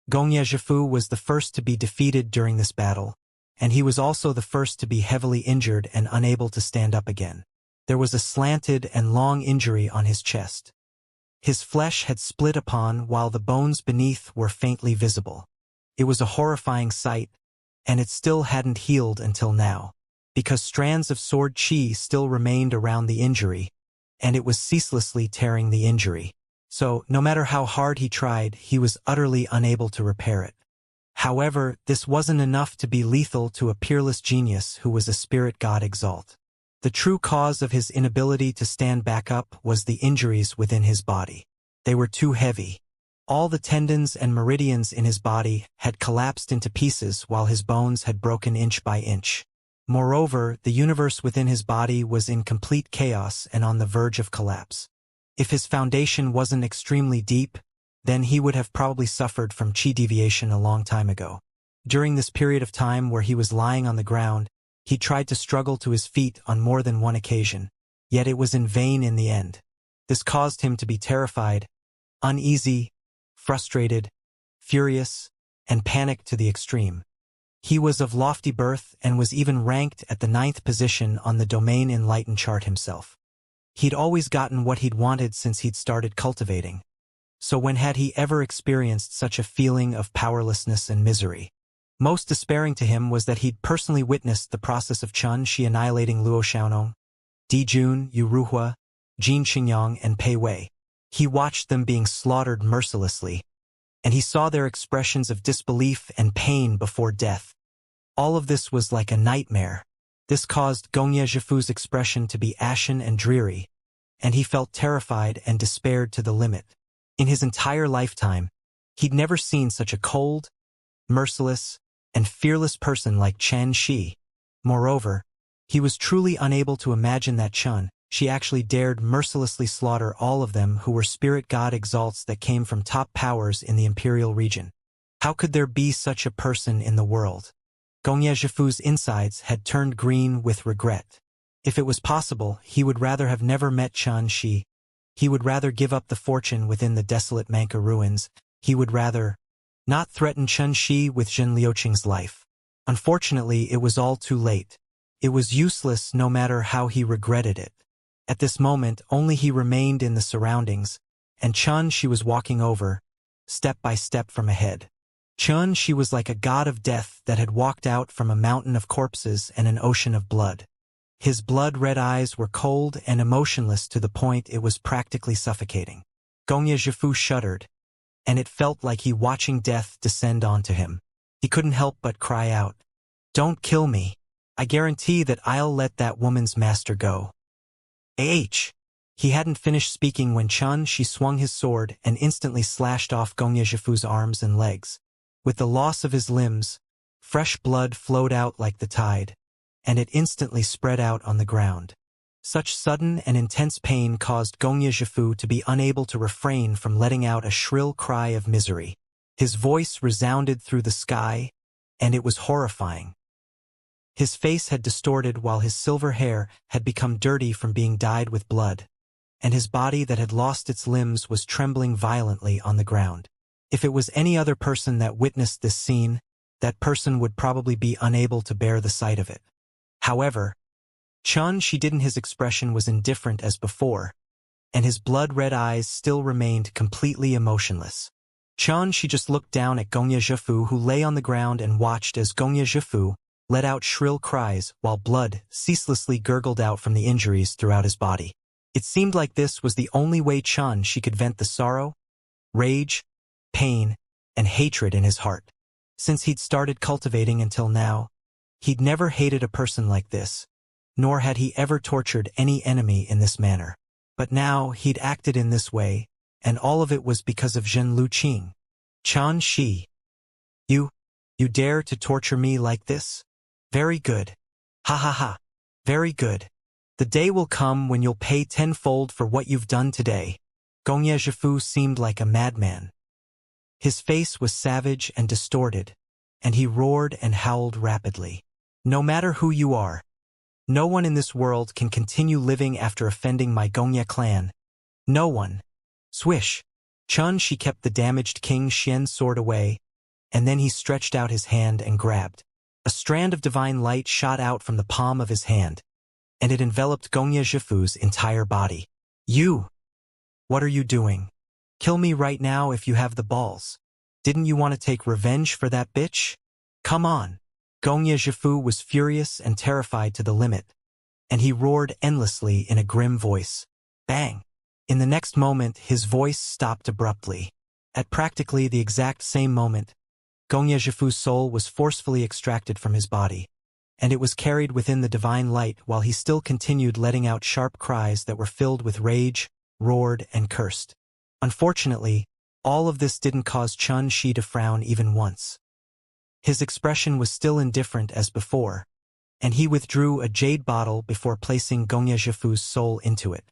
Gongye Zhifu was the first to be defeated during this battle, and he was also the first to be heavily injured and unable to stand up again. There was a slanted and long injury on his chest. His flesh had split upon while the bones beneath were faintly visible. It was a horrifying sight, and it still hadn't healed until now, because strands of sword chi still remained around the injury, and it was ceaselessly tearing the injury. So, no matter how hard he tried, he was utterly unable to repair it. However, this wasn't enough to be lethal to a peerless genius who was a spirit god exalt. The true cause of his inability to stand back up was the injuries within his body. They were too heavy. All the tendons and meridians in his body had collapsed into pieces while his bones had broken inch by inch. Moreover, the universe within his body was in complete chaos and on the verge of collapse. If his foundation wasn't extremely deep, then he would have probably suffered from chi deviation a long time ago. During this period of time where he was lying on the ground, he tried to struggle to his feet on more than one occasion, yet it was in vain in the end. This caused him to be terrified, uneasy, frustrated, furious, and panicked to the extreme. He was of lofty birth and was even ranked at the 9th position on the domain enlightened chart himself. He'd always gotten what he'd wanted since he'd started cultivating. So when had he ever experienced such a feeling of powerlessness and misery? Most despairing to him was that he'd personally witnessed the process of Chun Shi annihilating Luo Xiaonong, Di Jun, Yu Ruhua, Jin Qingyang, and Pei Wei. He watched them being slaughtered mercilessly, and he saw their expressions of disbelief and pain before death. All of this was like a nightmare. This caused Gongye Zhifu's expression to be ashen and dreary, and he felt terrified and despaired to the limit. In his entire lifetime, he'd never seen such a cold, merciless, and fearless person like Chen Shi. Moreover, he was truly unable to imagine that Chun Shi actually dared mercilessly slaughter all of them who were spirit god exalts that came from top powers in the imperial region. How could there be such a person in the world? Gongye Zhifu's insides had turned green with regret. If it was possible, he would rather have never met Chun Shi. He would rather give up the fortune within the desolate Manka ruins. He would rather not threaten Chun Shi with Zhen Liuqing's life. Unfortunately, it was all too late. It was useless no matter how he regretted it. At this moment, only he remained in the surroundings, and Chun Shi was walking over, step by step from ahead. Chun Shi was like a god of death that had walked out from a mountain of corpses and an ocean of blood. His blood-red eyes were cold and emotionless to the point it was practically suffocating. Gongye Zhifu shuddered, and it felt like he watching death descend onto him. He couldn't help but cry out, "Don't kill me. I guarantee that I'll let that woman's master go." He hadn't finished speaking when Chun Shi swung his sword and instantly slashed off Gongye Zhifu's arms and legs. With the loss of his limbs, fresh blood flowed out like the tide, and it instantly spread out on the ground. Such sudden and intense pain caused Gongye Zhifu to be unable to refrain from letting out a shrill cry of misery. His voice resounded through the sky, and it was horrifying. His face had distorted while his silver hair had become dirty from being dyed with blood, and his body that had lost its limbs was trembling violently on the ground. If it was any other person that witnessed this scene, that person would probably be unable to bear the sight of it. However, Chun Shi didn't. His expression was indifferent as before, and his blood-red eyes still remained completely emotionless. Chun Shi just looked down at Gongye Zhifu, who lay on the ground, and watched as Gongye Zhifu let out shrill cries while blood ceaselessly gurgled out from the injuries throughout his body. It seemed like this was the only way Chun Shi could vent the sorrow, rage, pain, and hatred in his heart. Since he'd started cultivating until now, he'd never hated a person like this, nor had he ever tortured any enemy in this manner. But now he'd acted in this way, and all of it was because of Zhen Liuqing. Chun Shi, you dare to torture me like this? Very good. Ha ha ha. Very good. The day will come when you'll pay tenfold for what you've done today. Gongye Zhifu seemed like a madman. His face was savage and distorted, and he roared and howled rapidly. No matter who you are, no one in this world can continue living after offending my Gongye clan. No one. Swish. Chun Shi kept the damaged King Xian's sword away, and then he stretched out his hand and grabbed. A strand of divine light shot out from the palm of his hand, and it enveloped Gongye Zhifu's entire body. You! What are you doing? Kill me right now if you have the balls. Didn't you want to take revenge for that bitch? Come on! Gongye Zhifu was furious and terrified to the limit, and he roared endlessly in a grim voice. Bang! In the next moment, his voice stopped abruptly. At practically the exact same moment, Gongye Zhifu's soul was forcefully extracted from his body, and it was carried within the divine light while he still continued letting out sharp cries that were filled with rage, roared, and cursed. Unfortunately, all of this didn't cause Chun Shi to frown even once. His expression was still indifferent as before, and he withdrew a jade bottle before placing Gongye Zhifu's soul into it.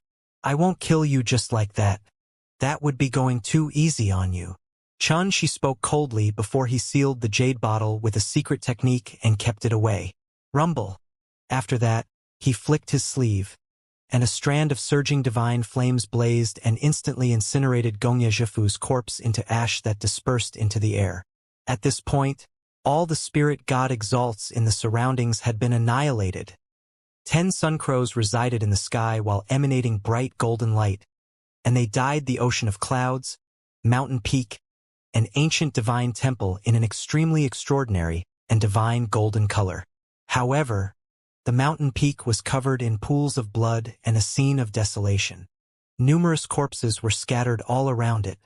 I won't kill you just like that. That would be going too easy on you. Chun Shi spoke coldly before he sealed the jade bottle with a secret technique and kept it away. Rumble. After that, he flicked his sleeve, and a strand of surging divine flames blazed and instantly incinerated Gongye Zhifu's corpse into ash that dispersed into the air. At this point, all the spirit god exalts in the surroundings had been annihilated. 10 sun crows resided in the sky while emanating bright golden light, and they dyed the ocean of clouds, mountain peak, and ancient divine temple in an extremely extraordinary and divine golden color. However, the mountain peak was covered in pools of blood and a scene of desolation. Numerous corpses were scattered all around it,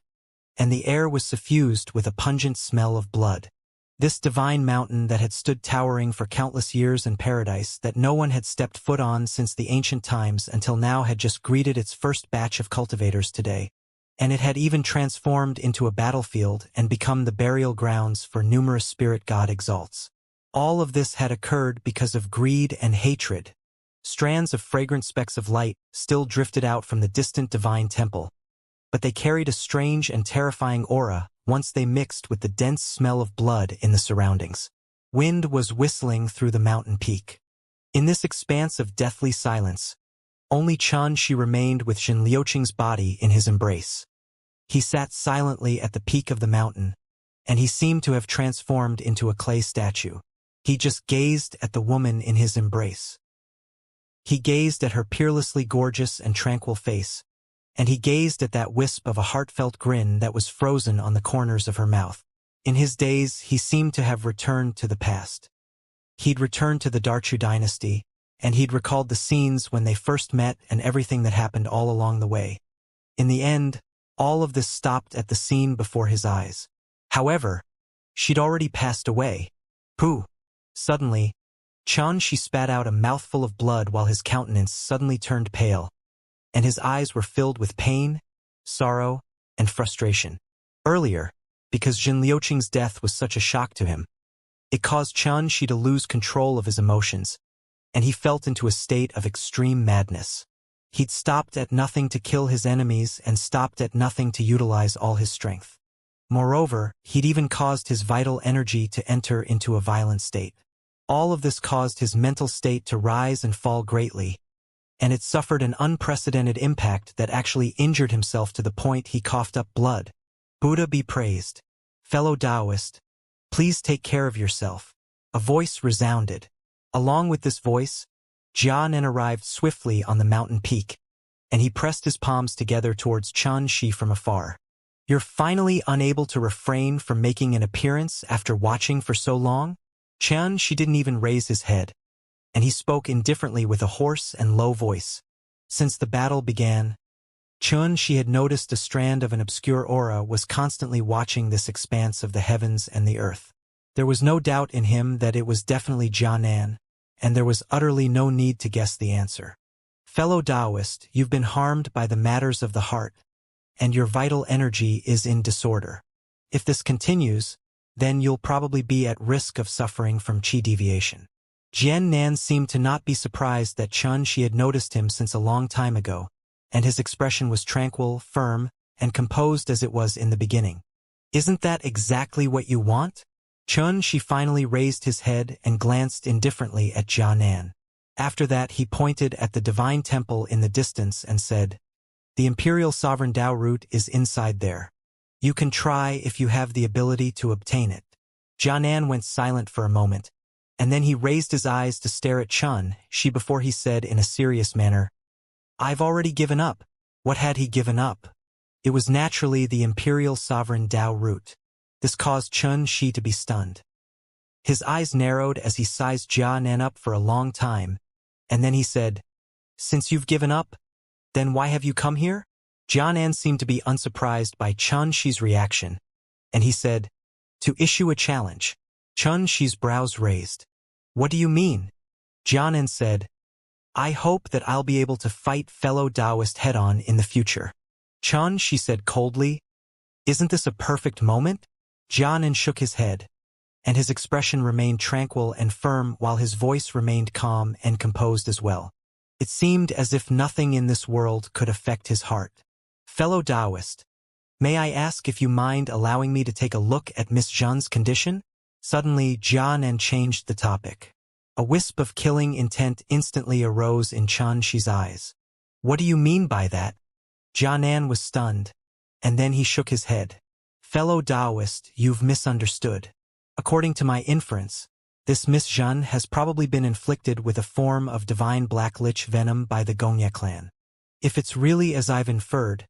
and the air was suffused with a pungent smell of blood. This divine mountain that had stood towering for countless years in paradise that no one had stepped foot on since the ancient times until now had just greeted its first batch of cultivators today, and it had even transformed into a battlefield and become the burial grounds for numerous spirit god exalts. All of this had occurred because of greed and hatred. Strands of fragrant specks of light still drifted out from the distant divine temple, but they carried a strange and terrifying aura once they mixed with the dense smell of blood in the surroundings. Wind was whistling through the mountain peak. In this expanse of deathly silence, only Chun Shi remained with Xin Liuqing's body in his embrace. He sat silently at the peak of the mountain, and he seemed to have transformed into a clay statue. He just gazed at the woman in his embrace. He gazed at her peerlessly gorgeous and tranquil face, and he gazed at that wisp of a heartfelt grin that was frozen on the corners of her mouth. In his daze, he seemed to have returned to the past. He'd returned to the Darchu dynasty, and he'd recalled the scenes when they first met and everything that happened all along the way. In the end, all of this stopped at the scene before his eyes. However, she'd already passed away. Pooh! Suddenly, Chun Shi spat out a mouthful of blood while his countenance suddenly turned pale, and his eyes were filled with pain, sorrow, and frustration. Earlier, because Xin Liuqing's death was such a shock to him, it caused Chun Shi to lose control of his emotions, and he felt into a state of extreme madness. He'd stopped at nothing to kill his enemies and stopped at nothing to utilize all his strength. Moreover, he'd even caused his vital energy to enter into a violent state. All of this caused his mental state to rise and fall greatly, and it suffered an unprecedented impact that actually injured himself to the point he coughed up blood. Buddha be praised. Fellow Taoist, please take care of yourself. A voice resounded. Along with this voice, Jianan arrived swiftly on the mountain peak, and he pressed his palms together towards Chun Shi from afar. You're finally unable to refrain from making an appearance after watching for so long? Chun Shi didn't even raise his head, and he spoke indifferently with a hoarse and low voice. Since the battle began, Chun Shi had noticed a strand of an obscure aura was constantly watching this expanse of the heavens and the earth. There was no doubt in him that it was definitely Jianan, and there was utterly no need to guess the answer. Fellow Taoist, you've been harmed by the matters of the heart, and your vital energy is in disorder. If this continues, then you'll probably be at risk of suffering from qi deviation. Jianan seemed to not be surprised that Chun Shi had noticed him since a long time ago, and his expression was tranquil, firm, and composed as it was in the beginning. Isn't that exactly what you want? Chun Shi finally raised his head and glanced indifferently at Jianan. After that, he pointed at the divine temple in the distance and said, "The Imperial Sovereign Tao root is inside there. You can try if you have the ability to obtain it." Jianan went silent for a moment, and then he raised his eyes to stare at Chun Shi before he said in a serious manner, "I've already given up." What had he given up? It was naturally the imperial sovereign Dao root. This caused Chun Shi to be stunned. His eyes narrowed as he sized Jianan up for a long time, and then he said, "Since you've given up, then why have you come here?" Jianan seemed to be unsurprised by Chun Shi's reaction, and he said, "To issue a challenge." Chun Shi's brows raised. "What do you mean?" Jianan said, "I hope that I'll be able to fight fellow Taoist head-on in the future." Chun Shi said coldly, "Isn't this a perfect moment?" Jianan shook his head, and his expression remained tranquil and firm while his voice remained calm and composed as well. It seemed as if nothing in this world could affect his heart. "Fellow Taoist, may I ask if you mind allowing me to take a look at Miss Zhen's condition?" Suddenly, Jianan changed the topic. A wisp of killing intent instantly arose in Chun Shi's eyes. "What do you mean by that?" Jianan was stunned, and then he shook his head. "Fellow Taoist, you've misunderstood. According to my inference, this Miss Zhen has probably been inflicted with a form of divine black lich venom by the Gongye clan. If it's really as I've inferred,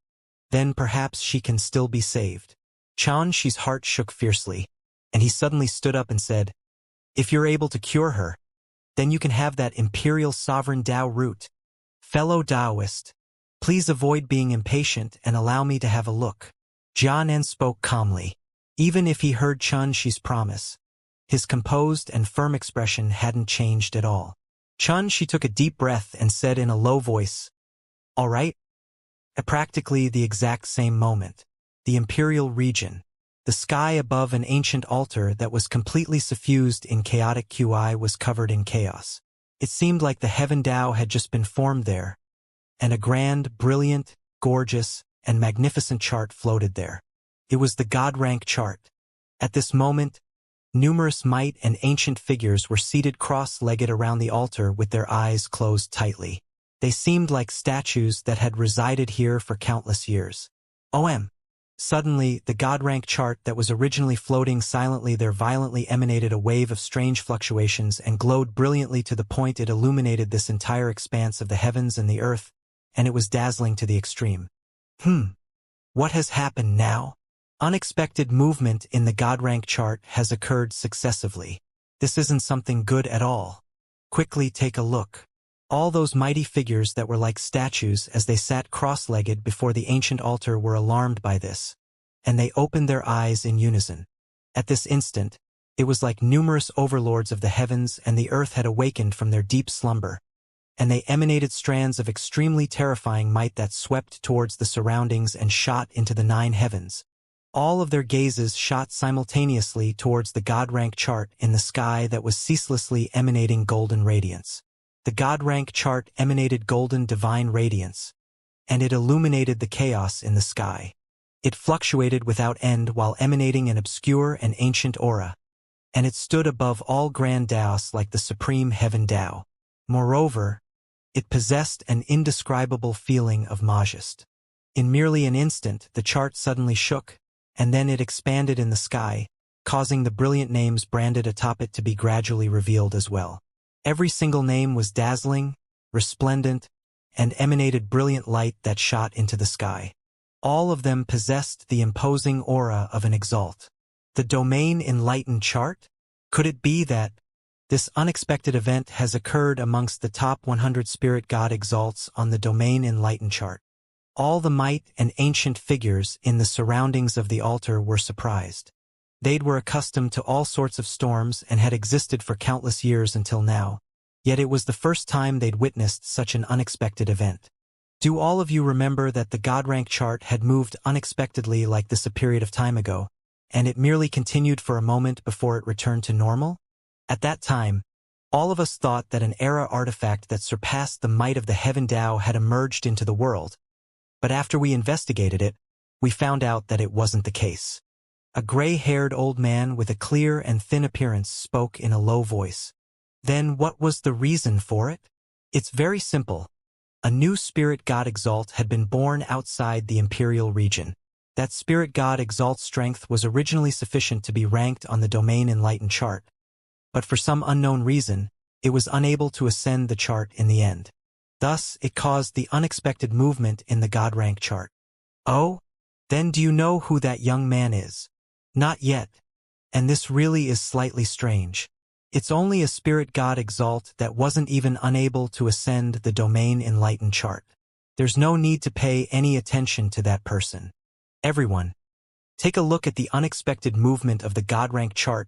then perhaps she can still be saved." Chun Shi's heart shook fiercely, and he suddenly stood up and said, "If you're able to cure her, then you can have that imperial sovereign Dao root. Fellow Taoist, please avoid being impatient and allow me to have a look." Jianan spoke calmly. Even if he heard Chun Shi's promise, his composed and firm expression hadn't changed at all. Chun Shi took a deep breath and said in a low voice, "All right." At practically the exact same moment, the imperial region, the sky above an ancient altar that was completely suffused in chaotic QI, was covered in chaos. It seemed like the heaven Dao had just been formed there, and a grand, brilliant, gorgeous, and magnificent chart floated there. It was the God rank chart. At this moment, numerous might and ancient figures were seated cross-legged around the altar with their eyes closed tightly. They seemed like statues that had resided here for countless years. Suddenly, the God rank chart that was originally floating silently there violently emanated a wave of strange fluctuations and glowed brilliantly to the point it illuminated this entire expanse of the heavens and the earth, and it was dazzling to the extreme. What has happened now? Unexpected movement in the God rank chart has occurred successively. This isn't something good at all. Quickly take a look. All those mighty figures that were like statues as they sat cross-legged before the ancient altar were alarmed by this, and they opened their eyes in unison. At this instant, it was like numerous overlords of the heavens and the earth had awakened from their deep slumber, and they emanated strands of extremely terrifying might that swept towards the surroundings and shot into the 9 heavens. All of their gazes shot simultaneously towards the God rank chart in the sky that was ceaselessly emanating golden radiance. The God rank chart emanated golden divine radiance, and it illuminated the chaos in the sky. It fluctuated without end while emanating an obscure and ancient aura, and it stood above all grand Daos like the supreme heaven Dao. Moreover, it possessed an indescribable feeling of majesty. In merely an instant, the chart suddenly shook, and then it expanded in the sky, causing the brilliant names branded atop it to be gradually revealed as well. Every single name was dazzling, resplendent, and emanated brilliant light that shot into the sky. All of them possessed the imposing aura of an exalt. The domain enlightened chart? Could it be that this unexpected event has occurred amongst the top 100 spirit god exalts on the domain enlightened chart? All the might and ancient figures in the surroundings of the altar were surprised. They were accustomed to all sorts of storms and had existed for countless years until now, yet it was the first time they'd witnessed such an unexpected event. Do all of you remember that the God rank chart had moved unexpectedly like this a period of time ago, and it merely continued for a moment before it returned to normal? At that time, all of us thought that an era artifact that surpassed the might of the heaven Dao had emerged into the world, but after we investigated it, we found out that it wasn't the case. A gray-haired old man with a clear and thin appearance spoke in a low voice. Then what was the reason for it? It's very simple. A new spirit god exalt had been born outside the imperial region. That spirit god Exalt's strength was originally sufficient to be ranked on the domain enlightened chart, but for some unknown reason, it was unable to ascend the chart in the end. Thus, it caused the unexpected movement in the god rank chart. Oh? Then do you know who that young man is? Not yet. And this really is slightly strange. It's only a spirit god Exalt that wasn't even unable to ascend the domain enlightened chart. There's no need to pay any attention to that person. Everyone, take a look at the unexpected movement of the god rank chart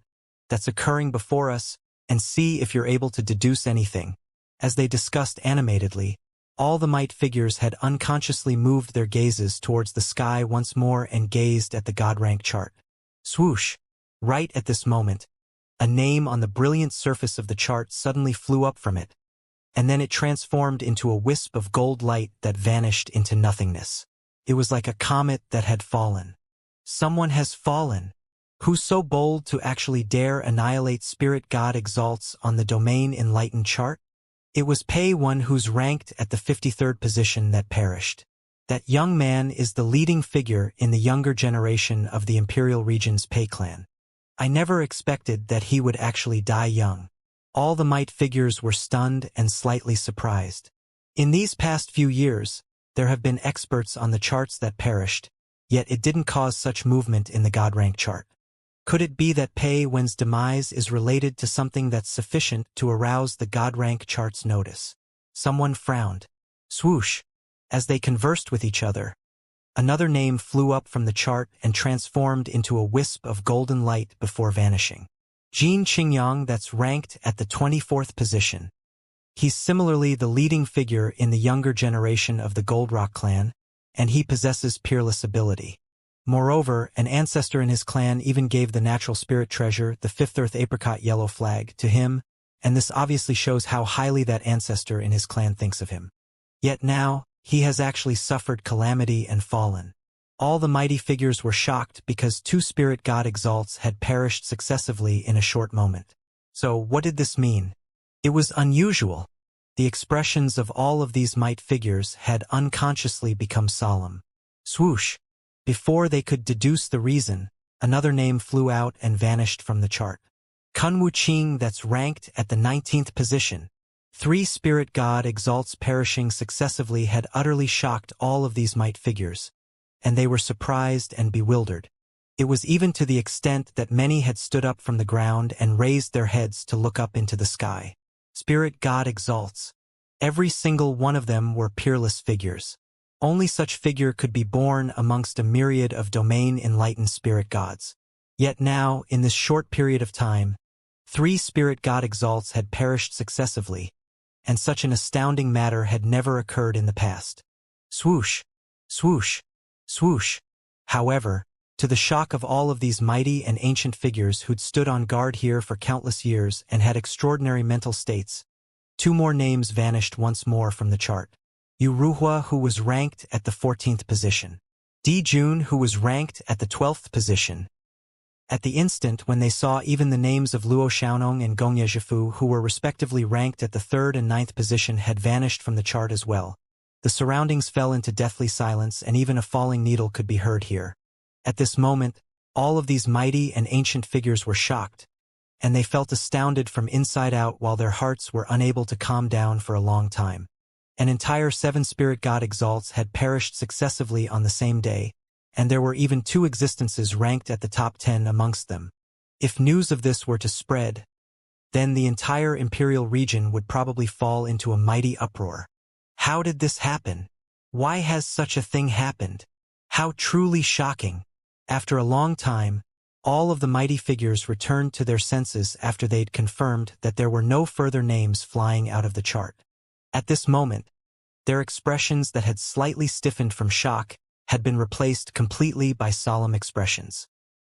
that's occurring before us and see if you're able to deduce anything. As they discussed animatedly, all the might figures had unconsciously moved their gazes towards the sky once more and gazed at the god rank chart. Swoosh! Right at this moment, a name on the brilliant surface of the chart suddenly flew up from it, and then it transformed into a wisp of gold light that vanished into nothingness. It was like a comet that had fallen. Someone has fallen. Who's so bold to actually dare annihilate spirit god Exalts on the domain enlightened chart? It was P1 who's ranked at the 53rd position that perished. That young man is the leading figure in the younger generation of the Imperial Region's P clan. I never expected that he would actually die young. All the might figures were stunned and slightly surprised. In these past few years, there have been experts on the charts that perished, yet it didn't cause such movement in the god rank chart. Could it be that P1's demise is related to something that's sufficient to arouse the god rank chart's notice? Someone frowned. Swoosh! As they conversed with each other, another name flew up from the chart and transformed into a wisp of golden light before vanishing. Xianxia, that's ranked at the 24th position. He's similarly the leading figure in the younger generation of the Goldrock clan, and he possesses peerless ability. Moreover, an ancestor in his clan even gave the natural spirit treasure, the 5th Earth Apricot Yellow Flag, to him, and this obviously shows how highly that ancestor in his clan thinks of him. Yet now, he has actually suffered calamity and fallen. All the mighty figures were shocked because 2 spirit god Exalts had perished successively in a short moment. So what did this mean? It was unusual. The expressions of all of these might figures had unconsciously become solemn. Swoosh! Before they could deduce the reason, another name flew out and vanished from the chart. Wuxia, that's ranked at the 19th position. 3 spirit god Exalts perishing successively had utterly shocked all of these might figures, and they were surprised and bewildered. It was even to the extent that many had stood up from the ground and raised their heads to look up into the sky. Spirit god Exalts. Every single one of them were peerless figures. Only such figure could be born amongst a myriad of domain-enlightened spirit gods. Yet now, in this short period of time, 3 spirit god Exalts had perished successively, and such an astounding matter had never occurred in the past. Swoosh! Swoosh! Swoosh! However, to the shock of all of these mighty and ancient figures who'd stood on guard here for countless years and had extraordinary mental states, 2 more names vanished once more from the chart. Ruhua, who was ranked at the 14th position. Jun, who was ranked at the 12th position. At the instant when they saw even the names of Luo Xiaonong and Gong Yejifu, who were respectively ranked at the 3rd and 9th position, had vanished from the chart as well. The surroundings fell into deathly silence, and even a falling needle could be heard here. At this moment, all of these mighty and ancient figures were shocked, and they felt astounded from inside out while their hearts were unable to calm down for a long time. An entire 7 spirit god Exalts had perished successively on the same day, and there were even 2 existences ranked at the top 10 amongst them. If news of this were to spread, then the entire Imperial region would probably fall into a mighty uproar. How did this happen? Why has such a thing happened? How truly shocking! After a long time, all of the mighty figures returned to their senses after they'd confirmed that there were no further names flying out of the chart. At this moment, their expressions that had slightly stiffened from shock had been replaced completely by solemn expressions.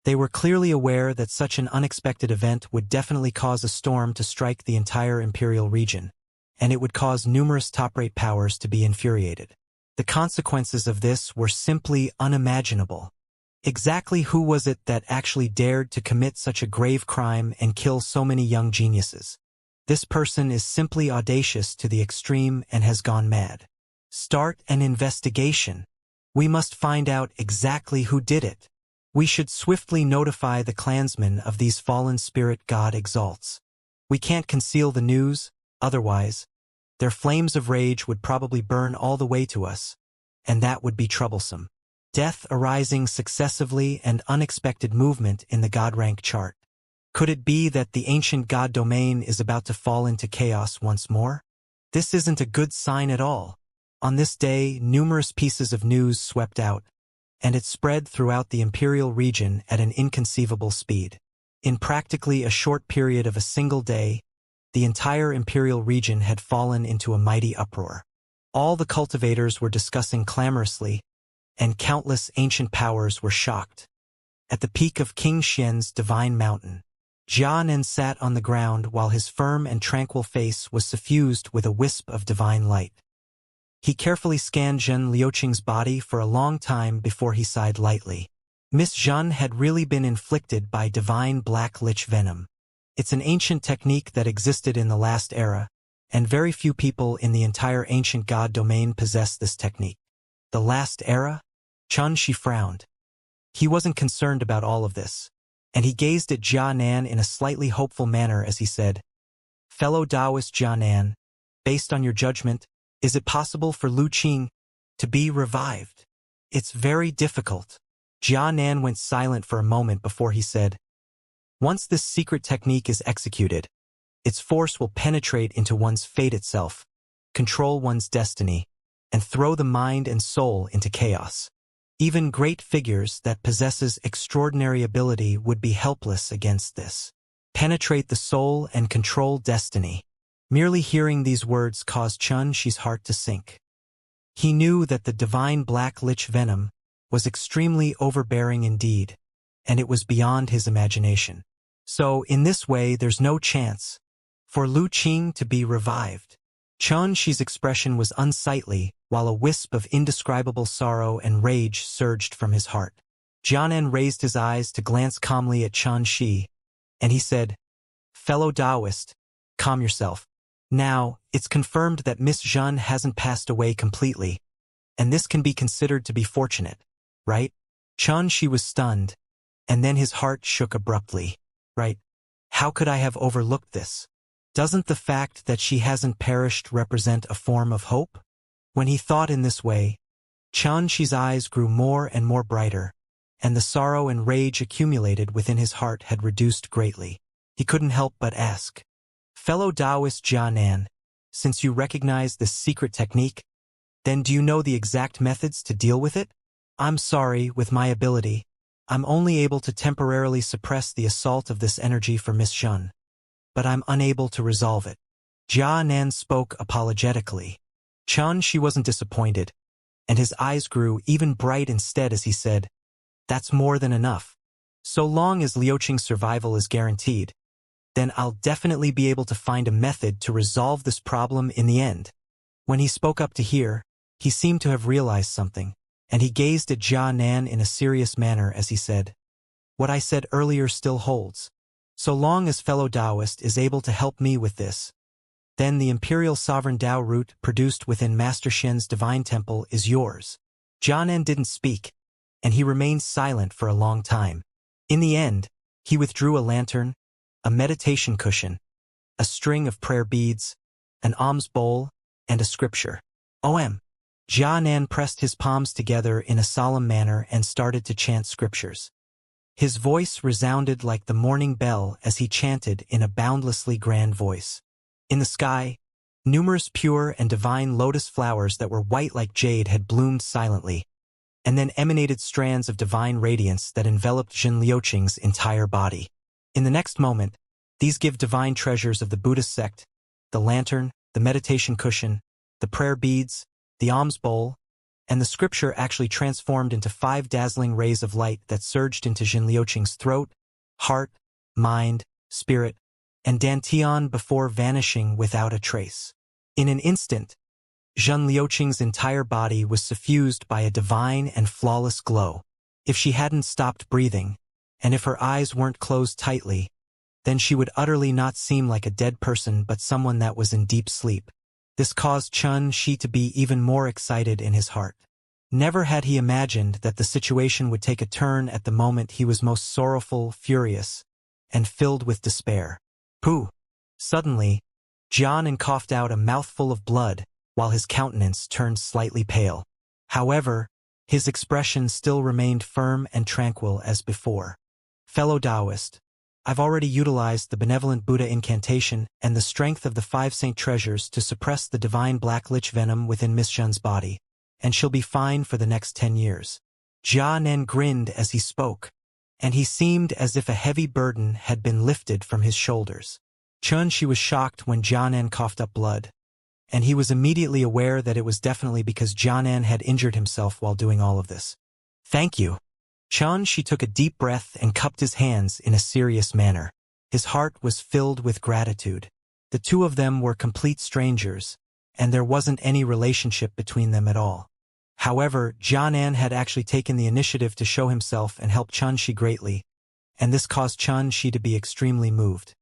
They were clearly aware that such an unexpected event would definitely cause a storm to strike the entire Imperial region, and it would cause numerous top-rate powers to be infuriated. The consequences of this were simply unimaginable. Exactly who was it that actually dared to commit such a grave crime and kill so many young geniuses? This person is simply audacious to the extreme and has gone mad. Start an investigation. We must find out exactly who did it. We should swiftly notify the clansmen of these fallen spirit God exalts. We can't conceal the news, otherwise, their flames of rage would probably burn all the way to us, and that would be troublesome. Death arising successively and unexpected movement in the God rank chart. Could it be that the ancient God domain is about to fall into chaos once more? This isn't a good sign at all. On this day, numerous pieces of news swept out, and it spread throughout the imperial region at an inconceivable speed. In practically a short period of a single day, the entire imperial region had fallen into a mighty uproar. All the cultivators were discussing clamorously, and countless ancient powers were shocked. At the peak of King Xian's divine mountain, Xianxia sat on the ground while his firm and tranquil face was suffused with a wisp of divine light. He carefully scanned Zhen Liuqing's body for a long time before he sighed lightly. Miss Zhen had really been inflicted by divine black lich venom. It's an ancient technique that existed in the last era, and very few people in the entire ancient god domain possess this technique. The last era? Xianxia frowned. He wasn't concerned about all of this, and he gazed at Jia Nan in a slightly hopeful manner as he said, "Fellow Taoist Jia Nan, based on your judgment, is it possible for Lu Qing to be revived?" "It's very difficult." Jia Nan went silent for a moment before he said, "Once this secret technique is executed, its force will penetrate into one's fate itself, control one's destiny, and throw the mind and soul into chaos. Even great figures that possesses extraordinary ability would be helpless against this. Penetrate the soul and control destiny." Merely hearing these words caused Xianxi's heart to sink. He knew that the divine black lich venom was extremely overbearing indeed, and it was beyond his imagination. So, in this way, there's no chance for Lu Qing to be revived. Xianxi's expression was unsightly, while a wisp of indescribable sorrow and rage surged from his heart. Jianan raised his eyes to glance calmly at Xianxi, and he said, "Fellow Taoist, calm yourself. Now, it's confirmed that Miss Zhen hasn't passed away completely, and this can be considered to be fortunate, right?" Xianxi was stunned, and then his heart shook abruptly. "Right? How could I have overlooked this? Doesn't the fact that she hasn't perished represent a form of hope?" When he thought in this way, Xianxi's eyes grew more and more brighter, and the sorrow and rage accumulated within his heart had reduced greatly. He couldn't help but ask, "Fellow Taoist Jia Nan, since you recognize this secret technique, then do you know the exact methods to deal with it?" "I'm sorry, with my ability, I'm only able to temporarily suppress the assault of this energy for Miss Zhen, but I'm unable to resolve it." Jia Nan spoke apologetically. Xianxi wasn't disappointed, and his eyes grew even bright instead as he said, "That's more than enough. So long as Liuqing's survival is guaranteed, then I'll definitely be able to find a method to resolve this problem in the end." When he spoke up to hear, he seemed to have realized something, and he gazed at Jia Nan in a serious manner as he said, "What I said earlier still holds. So long as fellow Taoist is able to help me with this, then the imperial sovereign Tao root produced within Master Shen's divine temple is yours." Jianan didn't speak, and he remained silent for a long time. In the end, he withdrew a lantern, a meditation cushion, a string of prayer beads, an alms bowl, and a scripture. Jianan pressed his palms together in a solemn manner and started to chant scriptures. His voice resounded like the morning bell as he chanted in a boundlessly grand voice. In the sky, numerous pure and divine lotus flowers that were white like jade had bloomed silently, and then emanated strands of divine radiance that enveloped Zhen Liuqing's entire body. In the next moment, these give divine treasures of the Buddhist sect, the lantern, the meditation cushion, the prayer beads, the alms bowl, and the scripture actually transformed into 5 dazzling rays of light that surged into Zhen Liuqing's throat, heart, mind, spirit, and dantian before vanishing without a trace. In an instant, Zhen Liuqing's entire body was suffused by a divine and flawless glow. If she hadn't stopped breathing, and if her eyes weren't closed tightly, then she would utterly not seem like a dead person but someone that was in deep sleep. This caused Xianxi to be even more excited in his heart. Never had he imagined that the situation would take a turn at the moment he was most sorrowful, furious, and filled with despair. Pooh! Suddenly, Xianxia coughed out a mouthful of blood, while his countenance turned slightly pale. However, his expression still remained firm and tranquil as before. Fellow Taoist, I've already utilized the benevolent Buddha incantation and the strength of the 5 saint treasures to suppress the divine black lich venom within Miss Zhen's body, and she'll be fine for the next 10 years. Xianxia grinned as he spoke, and he seemed as if a heavy burden had been lifted from his shoulders. She was shocked when Xianxia coughed up blood, and he was immediately aware that it was definitely because Xianxia had injured himself while doing all of this. Thank you. She took a deep breath and cupped his hands in a serious manner. His heart was filled with gratitude. The two of them were complete strangers, and there wasn't any relationship between them at all. However, Xianxia had actually taken the initiative to show himself and help Xianxia greatly, and this caused Xianxia to be extremely moved.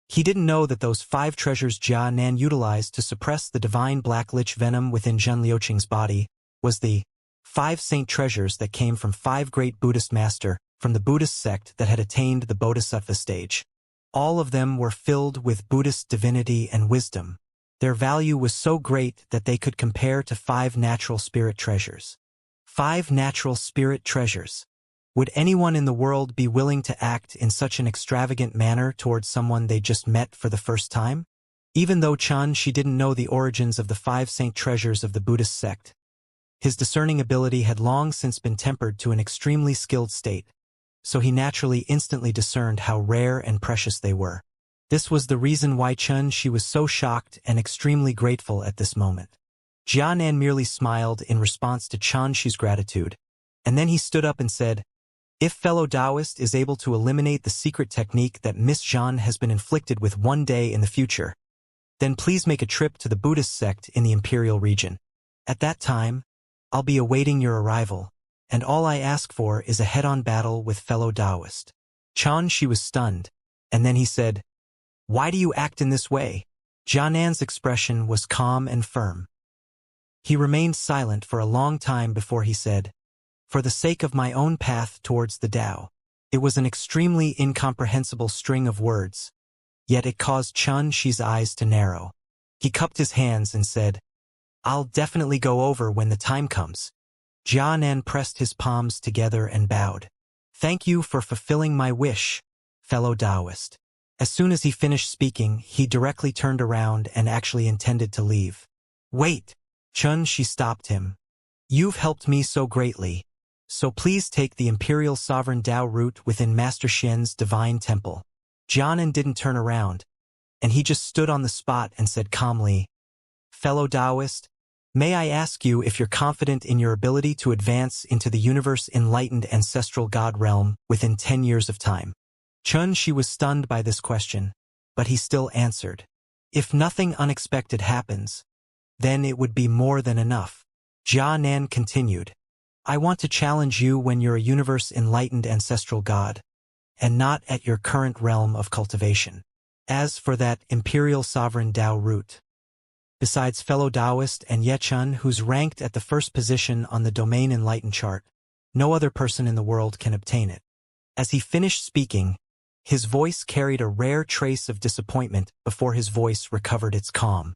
He didn't know that those 5 treasures Xianxia utilized to suppress the divine black lich venom within Zhen Liuqing's body was the 5 saint treasures that came from 5 great Buddhist master from the Buddhist sect that had attained the Bodhisattva stage. All of them were filled with Buddhist divinity and wisdom. Their value was so great that they could compare to 5 natural spirit treasures. 5 natural spirit treasures. Would anyone in the world be willing to act in such an extravagant manner towards someone they just met for the first time? Even though she didn't know the origins of the 5 saint treasures of the Buddhist sect, his discerning ability had long since been tempered to an extremely skilled state, so he naturally instantly discerned how rare and precious they were. This was the reason why she was so shocked and extremely grateful at this moment. Xianxia merely smiled in response to Xi's gratitude, and then he stood up and said, "If fellow Taoist is able to eliminate the secret technique that Miss Zhen has been inflicted with one day in the future, then please make a trip to the Buddhist sect in the Imperial region. At that time, I'll be awaiting your arrival, and all I ask for is a head-on battle with fellow Taoist." She was stunned, and then he said, "Why do you act in this way?" Xianxia's expression was calm and firm. He remained silent for a long time before he said, "For the sake of my own path towards the Tao." It was an extremely incomprehensible string of words, yet it caused Xi's eyes to narrow. He cupped his hands and said, "I'll definitely go over when the time comes." Xianxia pressed his palms together and bowed. "Thank you for fulfilling my wish, fellow Taoist." As soon as he finished speaking, he directly turned around and actually intended to leave. "Wait!" She stopped him. "You've helped me so greatly, so please take the Imperial Sovereign Tao route within Master Xian's divine temple." Xianxia didn't turn around, and he just stood on the spot and said calmly, "Fellow Taoist, may I ask you if you're confident in your ability to advance into the universe-enlightened ancestral god realm within 10 years of time?" She was stunned by this question, but he still answered, "If nothing unexpected happens, then it would be more than enough." Xianxia continued, "I want to challenge you when you're a universe-enlightened ancestral god, and not at your current realm of cultivation. As for that Imperial Sovereign Tao route, besides fellow Taoist and Yechun, who's ranked at the first position on the Domain Enlightened chart, no other person in the world can obtain it." As he finished speaking, his voice carried a rare trace of disappointment before his voice recovered its calm.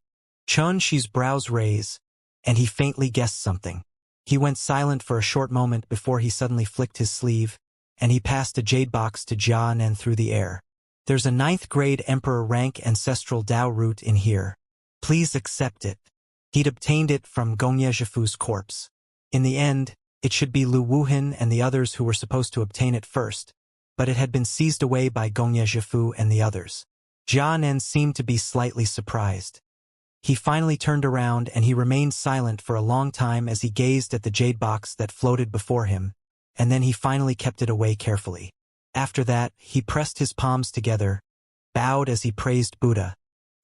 Xi's brows raised, and he faintly guessed something. He went silent for a short moment before he suddenly flicked his sleeve, and he passed a jade box to Xianxia through the air. "There's a 9th grade Emperor rank ancestral Tao root in here. Please accept it." He'd obtained it from Gongye Zhifu's corpse. In the end, it should be Lu Wuhan and the others who were supposed to obtain it first, but it had been seized away by Gongye Zhifu and the others. Xianxia seemed to be slightly surprised. He finally turned around and he remained silent for a long time as he gazed at the jade box that floated before him, and then he finally kept it away carefully. After that, he pressed his palms together, bowed as he praised Buddha,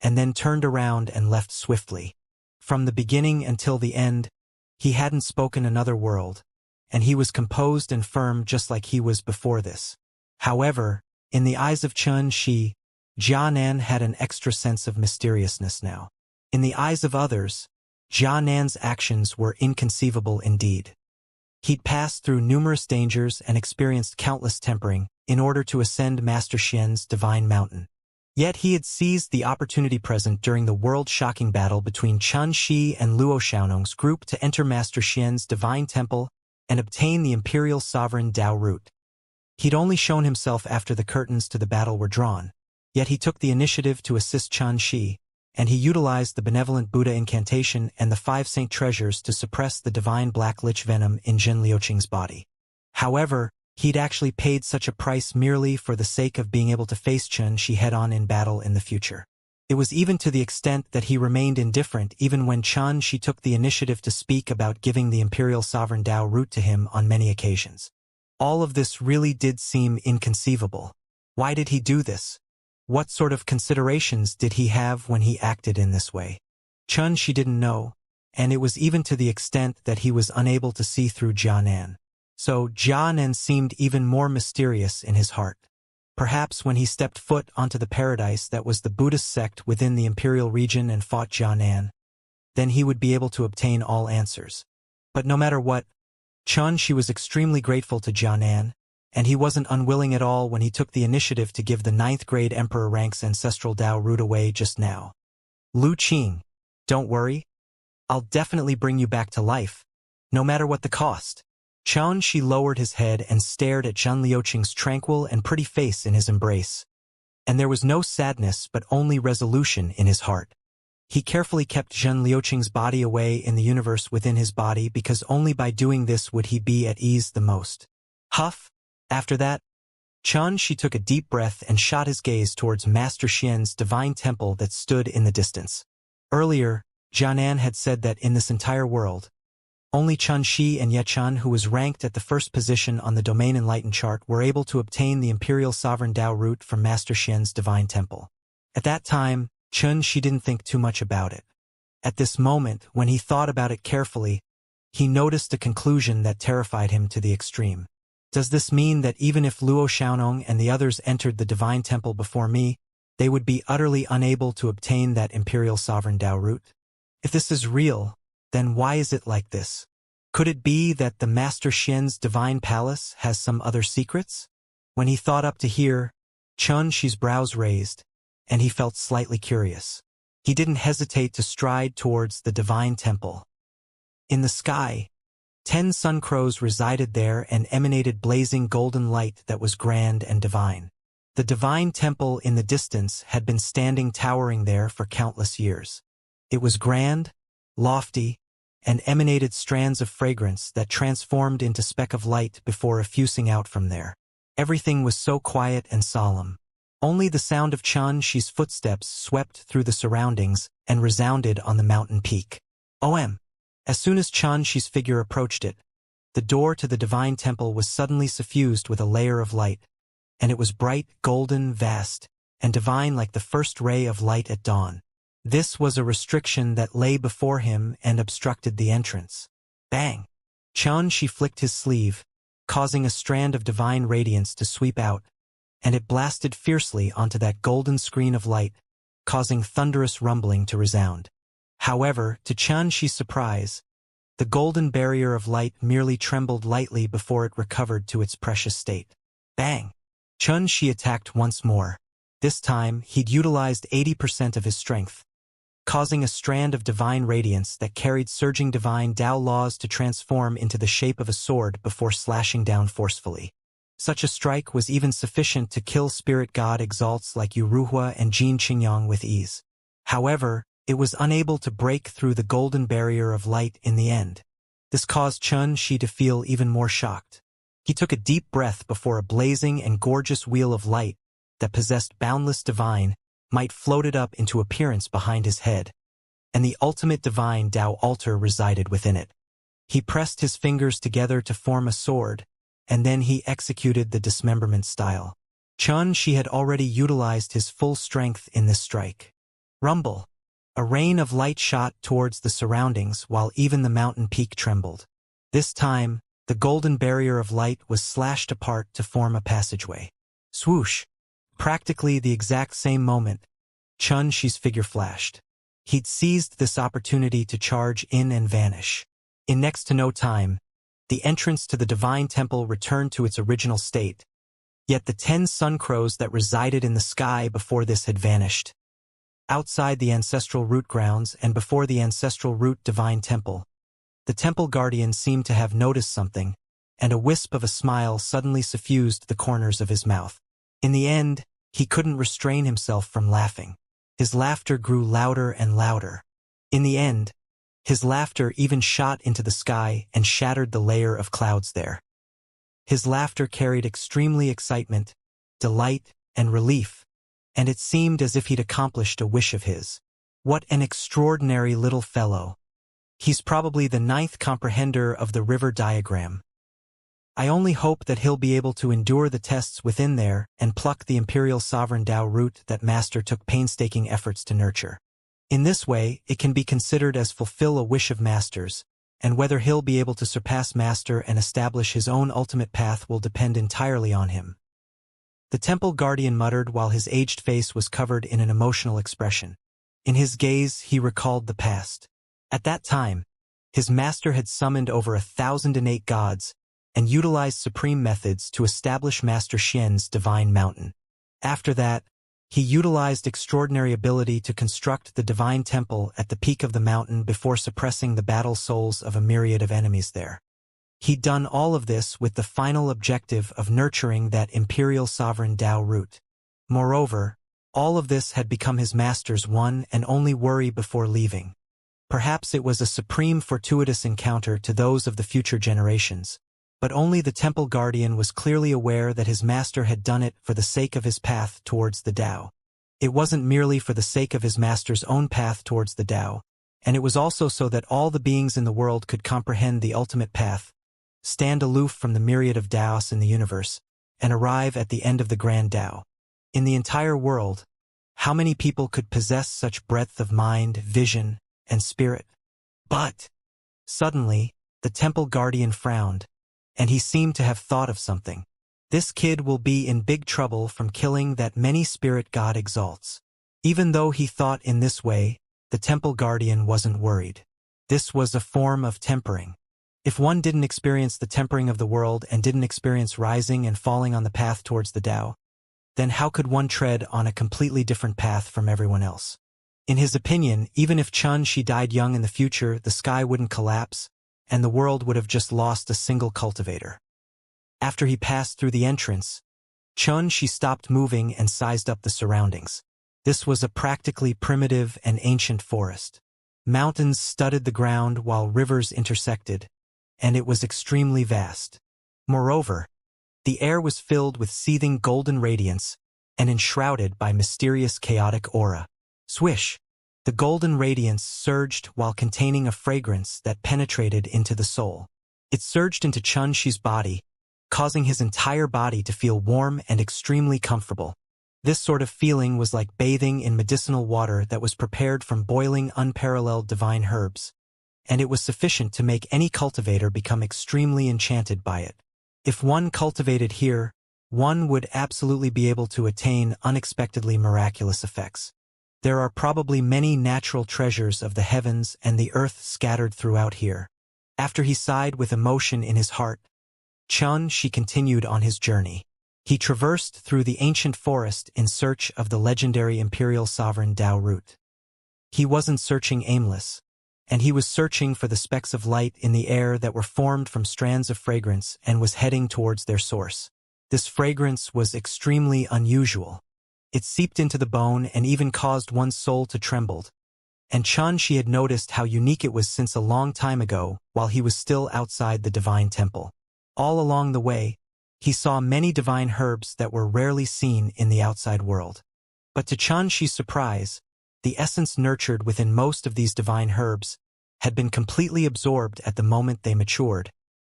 and then turned around and left swiftly. From the beginning until the end, he hadn't spoken another word, and he was composed and firm just like he was before this. However, in the eyes of Xianxia had an extra sense of mysteriousness now. In the eyes of others, Xianxia's actions were inconceivable indeed. He'd passed through numerous dangers and experienced countless tempering in order to ascend Master Xian's divine mountain. Yet he had seized the opportunity present during the world-shocking battle between Chen Shi and Luo Xiaonong's group to enter Master Xian's divine temple and obtain the imperial sovereign Dao root. He'd only shown himself after the curtains to the battle were drawn, yet he took the initiative to assist Chen Shi, and he utilized the benevolent Buddha incantation and the 5 saint treasures to suppress the divine black lich venom in Jin Liuqing's body. However, he'd actually paid such a price merely for the sake of being able to face Chen Shi head-on in battle in the future. It was even to the extent that he remained indifferent even when Chen Shi took the initiative to speak about giving the imperial sovereign Dao root to him on many occasions. All of this really did seem inconceivable. Why did he do this? What sort of considerations did he have when he acted in this way? Chen Shi didn't know, and it was even to the extent that he was unable to see through Jianan. So Jianan seemed even more mysterious in his heart. Perhaps when he stepped foot onto the paradise that was the Buddhist sect within the imperial region and fought Jianan, then he would be able to obtain all answers. But no matter what, Chen Shi was extremely grateful to Jianan, and he wasn't unwilling at all when he took the initiative to give the 9th grade emperor rank's ancestral Dao root away just now. Lu Qing, don't worry. I'll definitely bring you back to life, no matter what the cost. Chen Shi lowered his head and stared at Jin Liuqing's tranquil and pretty face in his embrace. And there was no sadness but only resolution in his heart. He carefully kept Jin Liuqing's body away in the universe within his body because only by doing this would he be at ease the most. Huff. After that, Chen Shi took a deep breath and shot his gaze towards Master Xian's divine temple that stood in the distance. Earlier, Jianan had said that in this entire world, only Chen Shi and Ye Chen, who was ranked at the first position on the Domain Enlightened chart, were able to obtain the imperial sovereign Dao root from Master Xian's divine temple. At that time, Chen Shi didn't think too much about it. At this moment, when he thought about it carefully, he noticed a conclusion that terrified him to the extreme. Does this mean that even if Luo Xiaonong and the others entered the divine temple before me, they would be utterly unable to obtain that imperial sovereign Dao root? If this is real, then why is it like this? Could it be that the Master Xian's divine palace has some other secrets? When he thought up to here, Chen Shi's brows raised, and he felt slightly curious. He didn't hesitate to stride towards the divine temple. In the sky, 10 sun crows resided there and emanated blazing golden light that was grand and divine. The divine temple in the distance had been standing towering there for countless years. It was grand, lofty, and emanated strands of fragrance that transformed into speck of light before effusing out from there. Everything was so quiet and solemn. Only the sound of Chen Shi's footsteps swept through the surroundings and resounded on the mountain peak. OM. As soon as Chen Shi's figure approached it, the door to the divine temple was suddenly suffused with a layer of light, and it was bright, golden, vast, and divine like the first ray of light at dawn. This was a restriction that lay before him and obstructed the entrance. Bang! Chen Shi flicked his sleeve, causing a strand of divine radiance to sweep out, and it blasted fiercely onto that golden screen of light, causing thunderous rumbling to resound. However, to Chen Shi's surprise, the golden barrier of light merely trembled lightly before it recovered to its precious state. Bang! Chen Shi attacked once more. This time, he'd utilized 80% of his strength, causing a strand of divine radiance that carried surging divine Dao laws to transform into the shape of a sword before slashing down forcefully. Such a strike was even sufficient to kill spirit god exalts like Yu Ruhua and Jin Qingyang with ease. However, it was unable to break through the golden barrier of light in the end. This caused Chen Shi to feel even more shocked. He took a deep breath before a blazing and gorgeous wheel of light that possessed boundless divine might floated up into appearance behind his head, and the ultimate divine Dao altar resided within it. He pressed his fingers together to form a sword, and then he executed the dismemberment style. Chen Shi had already utilized his full strength in this strike. Rumble! A rain of light shot towards the surroundings while even the mountain peak trembled. This time, the golden barrier of light was slashed apart to form a passageway. Swoosh! Practically the exact same moment, Chen Shi's figure flashed. He'd seized this opportunity to charge in and vanish. In next to no time, The entrance to the divine temple returned to its original state, yet the 10 sun crows that resided in the sky before this had vanished. Outside the ancestral root grounds and before the ancestral root divine temple, the temple guardian seemed to have noticed something, and a wisp of a smile suddenly suffused the corners of his mouth. In the end, he couldn't restrain himself from laughing. His laughter grew louder and louder. In the end, his laughter even shot into the sky and shattered the layer of clouds there. His laughter carried extremely excitement, delight, and relief, and it seemed as if he'd accomplished a wish of his. What an extraordinary little fellow. He's probably the 9th comprehender of the river diagram. I only hope that he'll be able to endure the tests within there and pluck the imperial sovereign Tao root that Master took painstaking efforts to nurture. In this way, it can be considered as fulfill a wish of Master's, and whether he'll be able to surpass Master and establish his own ultimate path will depend entirely on him. The temple guardian muttered while his aged face was covered in an emotional expression. In his gaze, he recalled the past. At that time, his master had summoned over 1,008 gods and utilized supreme methods to establish Master Xian's divine mountain. After that, he utilized extraordinary ability to construct the divine temple at the peak of the mountain before suppressing the battle souls of a myriad of enemies there. He'd done all of this with the final objective of nurturing that imperial sovereign Tao root. Moreover, all of this had become his master's one and only worry before leaving. Perhaps it was a supreme fortuitous encounter to those of the future generations, but only the temple guardian was clearly aware that his master had done it for the sake of his path towards the Tao. It wasn't merely for the sake of his master's own path towards the Tao, and it was also so that all the beings in the world could comprehend the ultimate path, stand aloof from the myriad of Taos in the universe, and arrive at the end of the grand Tao. In the entire world, how many people could possess such breadth of mind, vision, and spirit? But, suddenly, the temple guardian frowned, and he seemed to have thought of something. This kid will be in big trouble from killing that many spirit God exalts. Even though he thought in this way, the temple guardian wasn't worried. This was a form of tempering. If one didn't experience the tempering of the world and didn't experience rising and falling on the path towards the Tao, then how could one tread on a completely different path from everyone else? In his opinion, even if Xianxia died young in the future, the sky wouldn't collapse, and the world would have just lost a single cultivator. After he passed through the entrance, Xianxia stopped moving and sized up the surroundings. This was a practically primitive and ancient forest. Mountains studded the ground while rivers intersected, and it was extremely vast. Moreover, the air was filled with seething golden radiance and enshrouded by mysterious chaotic aura. Swish! The golden radiance surged while containing a fragrance that penetrated into the soul. It surged into Xianxia's body, causing his entire body to feel warm and extremely comfortable. This sort of feeling was like bathing in medicinal water that was prepared from boiling unparalleled divine herbs, and it was sufficient to make any cultivator become extremely enchanted by it. If one cultivated here, one would absolutely be able to attain unexpectedly miraculous effects. There are probably many natural treasures of the heavens and the earth scattered throughout here. After he sighed with emotion in his heart, Xianxia continued on his journey. He traversed through the ancient forest in search of the legendary imperial sovereign Tao root. He wasn't searching aimless, and he was searching for the specks of light in the air that were formed from strands of fragrance and was heading towards their source. This fragrance was extremely unusual. It seeped into the bone and even caused one's soul to tremble. And Xianxia had noticed how unique it was since a long time ago, while he was still outside the divine temple. All along the way, he saw many divine herbs that were rarely seen in the outside world. But to Xianxia's surprise, the essence nurtured within most of these divine herbs had been completely absorbed at the moment they matured,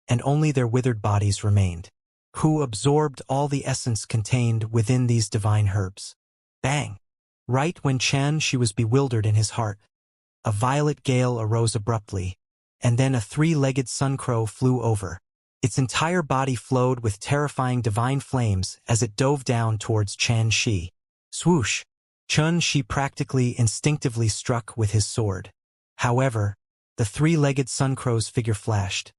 and only their withered bodies remained. Who absorbed all the essence contained within these divine herbs? Bang! Right when Xianxia was bewildered in his heart, a violet gale arose abruptly, and then a three-legged sun crow flew over. Its entire body flowed with terrifying divine flames as it dove down towards Xianxia. Swoosh! Xianxia practically instinctively struck with his sword. However, the three-legged sun crow's figure flashed,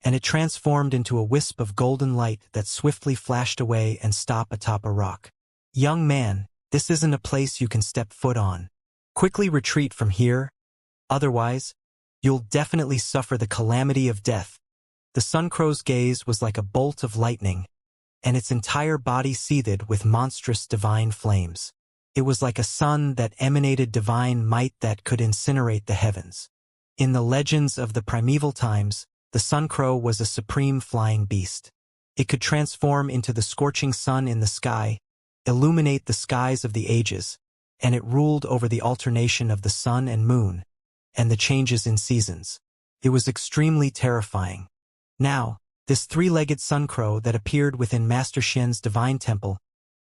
and it transformed into a wisp of golden light that swiftly flashed away and stopped atop a rock. Young man, this isn't a place you can step foot on. Quickly retreat from here, otherwise, you'll definitely suffer the calamity of death. The Sun Crow's gaze was like a bolt of lightning, and its entire body seethed with monstrous divine flames. It was like a sun that emanated divine might that could incinerate the heavens. In the legends of the primeval times, the Sun Crow was a supreme flying beast. It could transform into the scorching sun in the sky, illuminate the skies of the ages, and it ruled over the alternation of the sun and moon, and the changes in seasons. It was extremely terrifying. Now, this three-legged sun crow that appeared within Master Xian's divine temple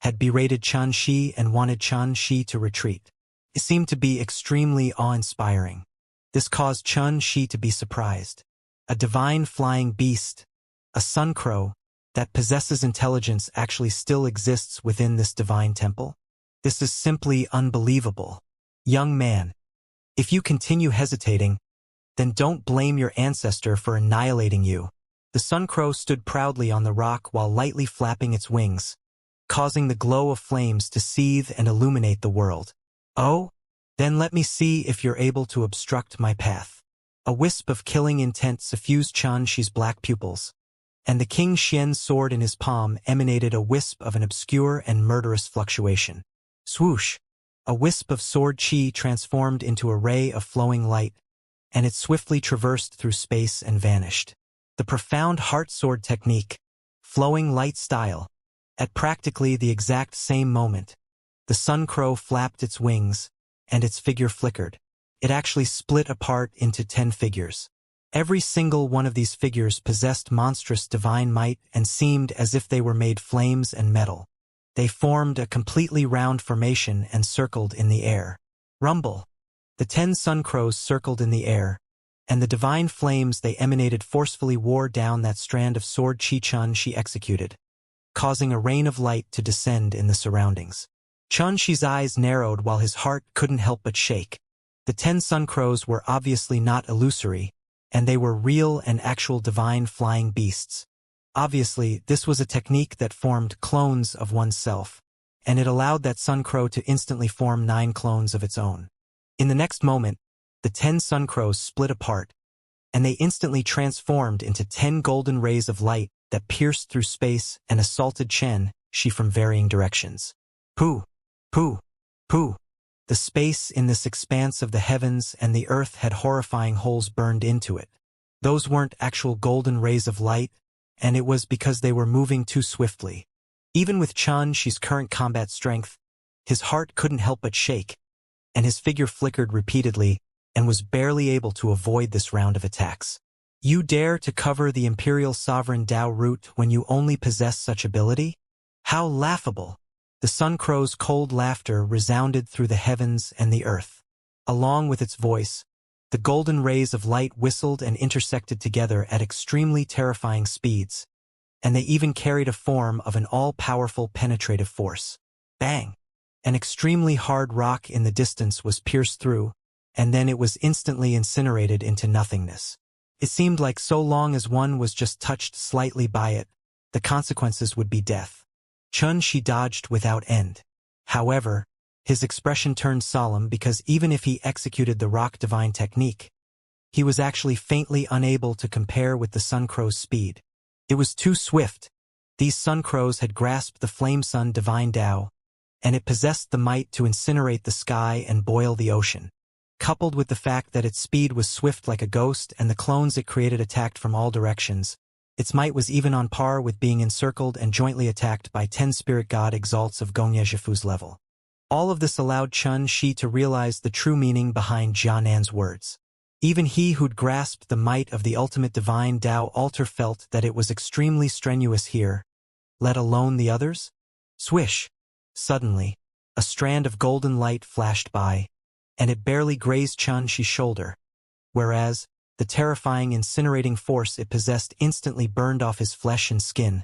had berated Xianxia and wanted Xianxia to retreat. It seemed to be extremely awe-inspiring. This caused Xianxia to be surprised. A divine flying beast, a sun crow, that possesses intelligence actually still exists within this divine temple? This is simply unbelievable. Young man, if you continue hesitating, then don't blame your ancestor for annihilating you. The sun crow stood proudly on the rock while lightly flapping its wings, causing the glow of flames to seethe and illuminate the world. Oh? Then let me see if you're able to obstruct my path. A wisp of killing intent suffused Xianxi's black pupils, and the King Xian's sword in his palm emanated a wisp of an obscure and murderous fluctuation. Swoosh! A wisp of sword chi transformed into a ray of flowing light, and it swiftly traversed through space and vanished. The profound heart sword technique, flowing light style. At practically the exact same moment, the sun crow flapped its wings, and its figure flickered. It actually split apart into 10 figures. Every single one of these figures possessed monstrous divine might and seemed as if they were made flames and metal. They formed a completely round formation and circled in the air. Rumble! The 10 sun crows circled in the air, and the divine flames they emanated forcefully wore down that strand of sword Xianxia executed, causing a rain of light to descend in the surroundings. Xianxi's eyes narrowed while his heart couldn't help but shake. The 10 sun crows were obviously not illusory, and they were real and actual divine flying beasts. Obviously, this was a technique that formed clones of oneself, and it allowed that sun crow to instantly form 9 clones of its own. In the next moment, the 10 sun crows split apart, and they instantly transformed into 10 golden rays of light that pierced through space and assaulted Xianxia from varying directions. Pooh! Pooh! Pooh! The space in this expanse of the heavens and the earth had horrifying holes burned into it. Those weren't actual golden rays of light, and it was because they were moving too swiftly. Even with Xianxi's current combat strength, his heart couldn't help but shake, and his figure flickered repeatedly and was barely able to avoid this round of attacks. You dare to cover the Imperial Sovereign Dao root when you only possess such ability? How laughable! The sun crow's cold laughter resounded through the heavens and the earth. Along with its voice, the golden rays of light whistled and intersected together at extremely terrifying speeds, and they even carried a form of an all-powerful penetrative force. Bang! An extremely hard rock in the distance was pierced through, and then it was instantly incinerated into nothingness. It seemed like so long as one was just touched slightly by it, the consequences would be death. Xianxia dodged without end. However, his expression turned solemn because even if he executed the rock divine technique, he was actually faintly unable to compare with the sun crow's speed. It was too swift. These sun crows had grasped the flame sun divine Dao, and it possessed the might to incinerate the sky and boil the ocean. Coupled with the fact that its speed was swift like a ghost and the clones it created attacked from all directions, its might was even on par with being encircled and jointly attacked by 10 spirit god exalts of Gongye Zhifu's level. All of this allowed Xianxia to realize the true meaning behind Jianan's words. Even he who'd grasped the might of the ultimate divine Dao altar felt that it was extremely strenuous here, let alone the others? Swish! Suddenly, a strand of golden light flashed by, and it barely grazed Xianxi's shoulder, whereas the terrifying incinerating force it possessed instantly burned off his flesh and skin,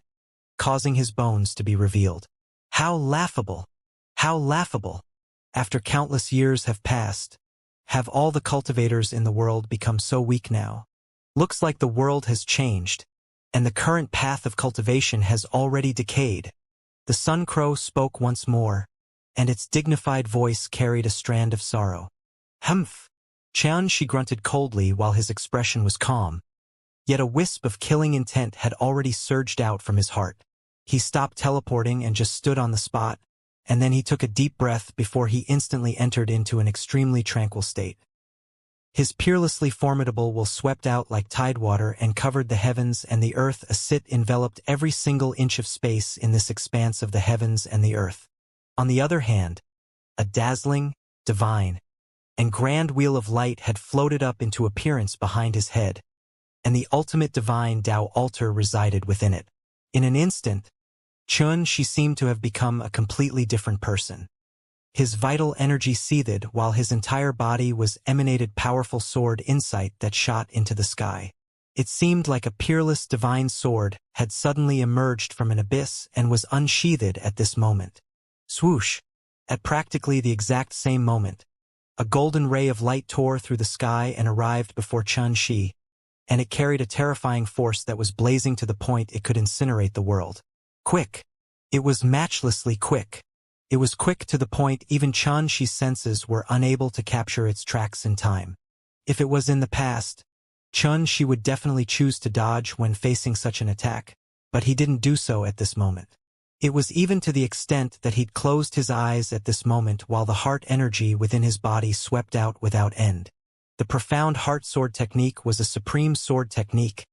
causing his bones to be revealed. How laughable! How laughable! After countless years have passed, have all the cultivators in the world become so weak now? Looks like the world has changed, and the current path of cultivation has already decayed. The Sun Crow spoke once more, and its dignified voice carried a strand of sorrow. Humph! Xianxia grunted coldly while his expression was calm. Yet a wisp of killing intent had already surged out from his heart. He stopped teleporting and just stood on the spot, and then he took a deep breath before he instantly entered into an extremely tranquil state. His peerlessly formidable will swept out like tidewater and covered the heavens and the earth. A sit enveloped every single inch of space in this expanse of the heavens and the earth. On the other hand, a dazzling, divine, and grand wheel of light had floated up into appearance behind his head, and the ultimate divine Tao altar resided within it. In an instant, Xianxia seemed to have become a completely different person. His vital energy seethed while his entire body was emanated powerful sword insight that shot into the sky. It seemed like a peerless divine sword had suddenly emerged from an abyss and was unsheathed at this moment. Swoosh! At practically the exact same moment, a golden ray of light tore through the sky and arrived before Xianxia, and it carried a terrifying force that was blazing to the point it could incinerate the world. Quick! It was matchlessly quick. It was quick to the point even Xianxia's senses were unable to capture its tracks in time. If it was in the past, Xianxia would definitely choose to dodge when facing such an attack, but he didn't do so at this moment. It was even to the extent that he'd closed his eyes at this moment while the heart energy within his body swept out without end. The profound heart sword technique was a supreme sword technique,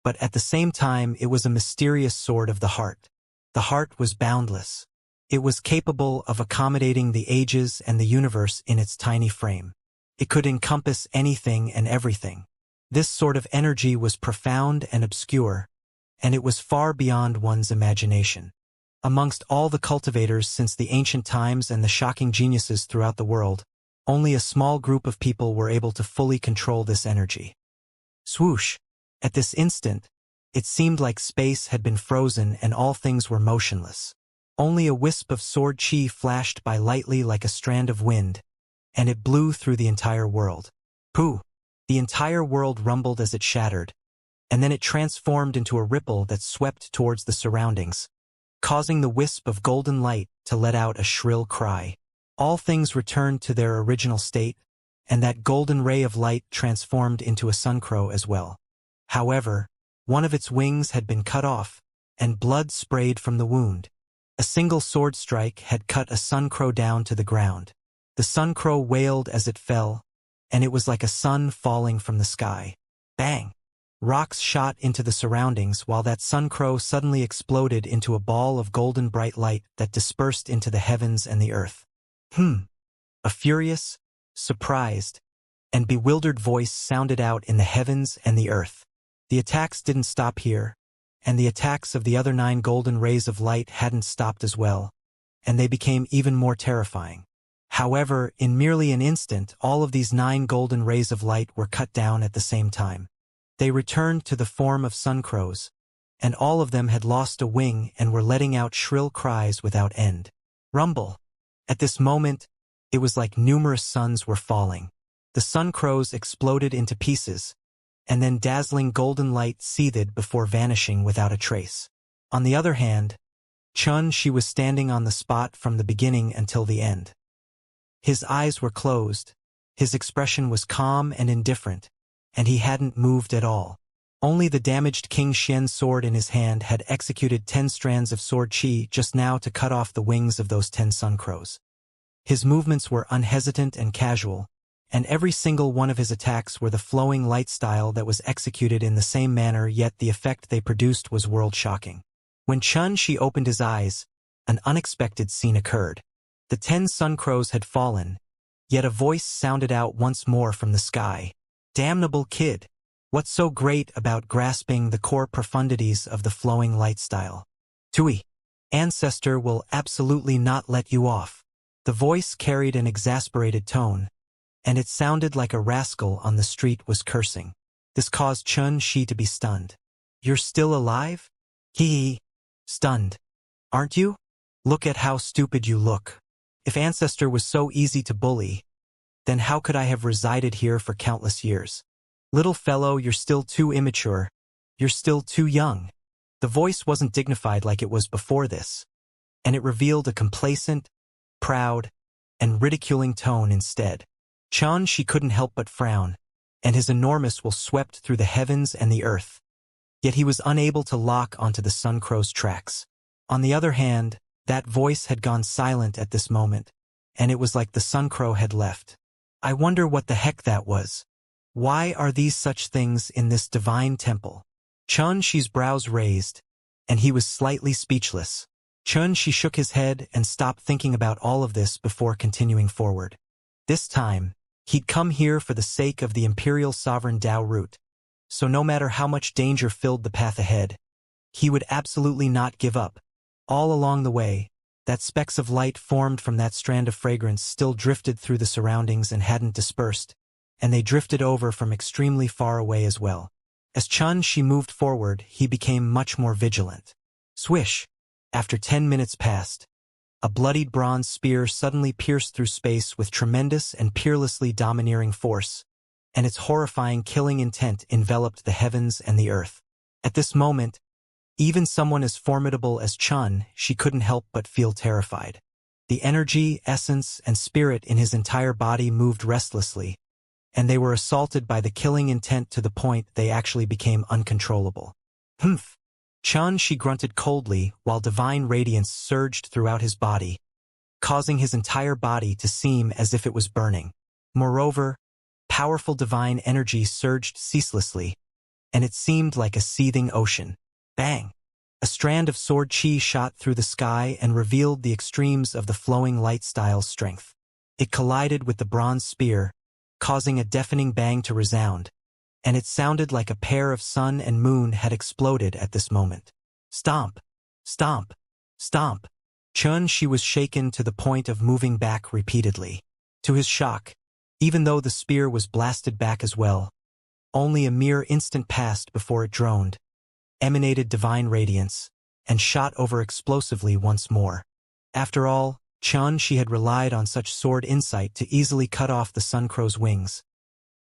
but at the same time it was a mysterious sword of the heart. The heart was boundless. It was capable of accommodating the ages and the universe in its tiny frame. It could encompass anything and everything. This sort of energy was profound and obscure, and it was far beyond one's imagination. Amongst all the cultivators since the ancient times and the shocking geniuses throughout the world, only a small group of people were able to fully control this energy. Swoosh! At this instant, it seemed like space had been frozen and all things were motionless. Only a wisp of sword chi flashed by lightly like a strand of wind, and it blew through the entire world. Pooh! The entire world rumbled as it shattered, and then it transformed into a ripple that swept towards the surroundings, causing the wisp of golden light to let out a shrill cry. All things returned to their original state, and that golden ray of light transformed into a suncrow as well. However, one of its wings had been cut off, and blood sprayed from the wound. A single sword strike had cut a suncrow down to the ground. The suncrow wailed as it fell, and it was like a sun falling from the sky. Bang! Rocks shot into the surroundings while that suncrow suddenly exploded into a ball of golden bright light that dispersed into the heavens and the earth. A furious, surprised, and bewildered voice sounded out in the heavens and the earth. The attacks didn't stop here, and the attacks of the other 9 golden rays of light hadn't stopped as well, and they became even more terrifying. However, in merely an instant, all of these 9 golden rays of light were cut down at the same time. They returned to the form of suncrows, and all of them had lost a wing and were letting out shrill cries without end. Rumble! At this moment, it was like numerous suns were falling. The suncrows exploded into pieces, and then dazzling golden light seethed before vanishing without a trace. On the other hand, Xianxia was standing on the spot from the beginning until the end. His eyes were closed, his expression was calm and indifferent, and he hadn't moved at all. Only the damaged King Xian's sword in his hand had executed 10 strands of sword chi just now to cut off the wings of those 10 suncrows. His movements were unhesitant and casual, and every single one of his attacks were the flowing light style that was executed in the same manner, yet the effect they produced was world-shocking. When Xianxia opened his eyes, an unexpected scene occurred. The 10 suncrows had fallen, yet a voice sounded out once more from the sky. Damnable kid! What's so great about grasping the core profundities of the flowing light style? Tui! Ancestor will absolutely not let you off. The voice carried an exasperated tone, and it sounded like a rascal on the street was cursing. This caused Xianxia to be stunned. You're still alive? Hee. Stunned. Aren't you? Look at how stupid you look. If Ancestor was so easy to bully, then how could I have resided here for countless years? "Little fellow, you're still too immature. You're still too young." The voice wasn't dignified like it was before this, and it revealed a complacent, proud, and ridiculing tone instead. She couldn't help but frown, and his enormous will swept through the heavens and the earth. Yet he was unable to lock onto the Sun Crow's tracks. On the other hand, that voice had gone silent at this moment, and it was like the Sun Crow had left. "I wonder what the heck that was. Why are these such things in this divine temple?" Xianxia's brows raised, and he was slightly speechless. Xianxia shook his head and stopped thinking about all of this before continuing forward. This time, he'd come here for the sake of the imperial sovereign Dao route, so no matter how much danger filled the path ahead, he would absolutely not give up. All along the way, that specks of light formed from that strand of fragrance still drifted through the surroundings and hadn't dispersed, and they drifted over from extremely far away as well. As Xianxia moved forward, he became much more vigilant. Swish! After 10 minutes passed, a bloodied bronze spear suddenly pierced through space with tremendous and peerlessly domineering force, and its horrifying killing intent enveloped the heavens and the earth. At this moment, even someone as formidable as she couldn't help but feel terrified. The energy, essence, and spirit in his entire body moved restlessly, and they were assaulted by the killing intent to the point they actually became uncontrollable. "Humph!" She grunted coldly while divine radiance surged throughout his body, causing his entire body to seem as if it was burning. Moreover, powerful divine energy surged ceaselessly, and it seemed like a seething ocean. Bang! A strand of sword chi shot through the sky and revealed the extremes of the flowing light style's strength. It collided with the bronze spear, causing a deafening bang to resound, and it sounded like a pair of sun and moon had exploded at this moment. Stomp! Stomp! Stomp! She was shaken to the point of moving back repeatedly. To his shock, even though the spear was blasted back as well, only a mere instant passed before it droned, emanated divine radiance, and shot over explosively once more. After all, she had relied on such sword insight to easily cut off the Sun Crow's wings.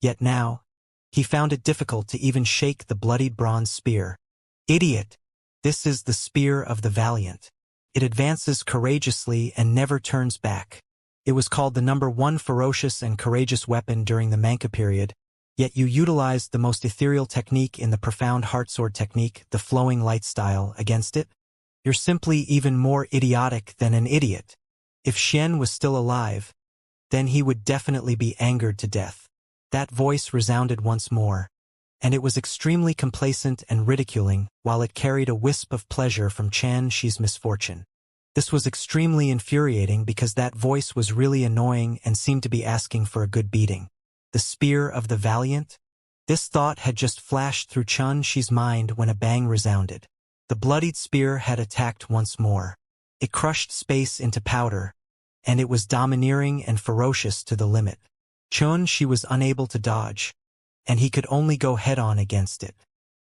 Yet now, he found it difficult to even shake the bloodied bronze spear. Idiot! This is the spear of the valiant. It advances courageously and never turns back. It was called the #1 ferocious and courageous weapon during the Mancha period, yet you utilized the most ethereal technique in the profound heartsword technique, the flowing light style, against it? You're simply even more idiotic than an idiot. If Xian was still alive, then he would definitely be angered to death. That voice resounded once more, and it was extremely complacent and ridiculing, while it carried a wisp of pleasure from Xianxia's misfortune. This was extremely infuriating because that voice was really annoying and seemed to be asking for a good beating. The spear of the valiant? This thought had just flashed through Xianxia's mind when a bang resounded. The bloodied spear had attacked once more. It crushed space into powder, and it was domineering and ferocious to the limit. Xianxia was unable to dodge, and he could only go head-on against it.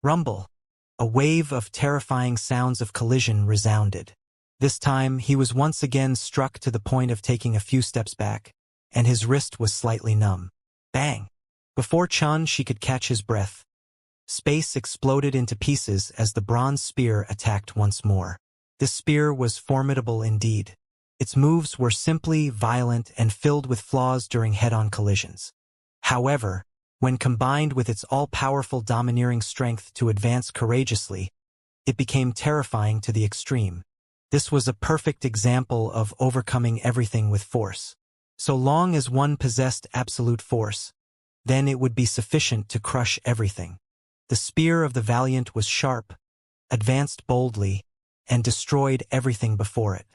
Rumble! A wave of terrifying sounds of collision resounded. This time, he was once again struck to the point of taking a few steps back, and his wrist was slightly numb. Bang! Before she could catch his breath, space exploded into pieces as the bronze spear attacked once more. This spear was formidable indeed. Its moves were simply violent and filled with flaws during head-on collisions. However, when combined with its all-powerful domineering strength to advance courageously, it became terrifying to the extreme. This was a perfect example of overcoming everything with force. So long as one possessed absolute force, then it would be sufficient to crush everything. The spear of the valiant was sharp, advanced boldly, and destroyed everything before it.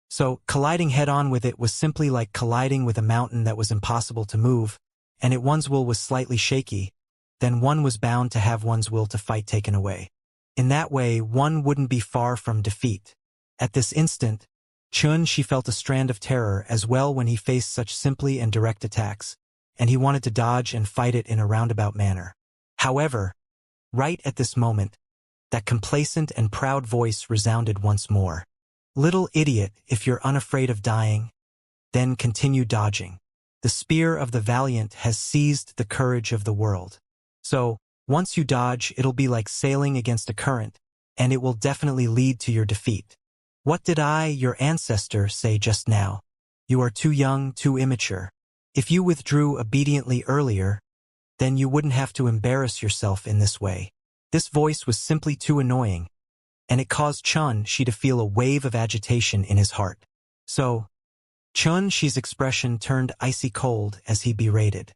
So, colliding head-on with it was simply like colliding with a mountain that was impossible to move, and one's will was slightly shaky, then one was bound to have one's will to fight taken away. In that way, one wouldn't be far from defeat. At this instant, she felt a strand of terror as well when he faced such simply and direct attacks, and he wanted to dodge and fight it in a roundabout manner. However, right at this moment, that complacent and proud voice resounded once more. Little idiot, if you're unafraid of dying, then continue dodging. The spear of the valiant has seized the courage of the world. So, once you dodge, it'll be like sailing against a current, and it will definitely lead to your defeat. What did I, your ancestor, say just now? You are too young, too immature. If you withdrew obediently earlier, then you wouldn't have to embarrass yourself in this way. This voice was simply too annoying, and it caused Xianxia to feel a wave of agitation in his heart. So, Xianxia's expression turned icy cold as he berated.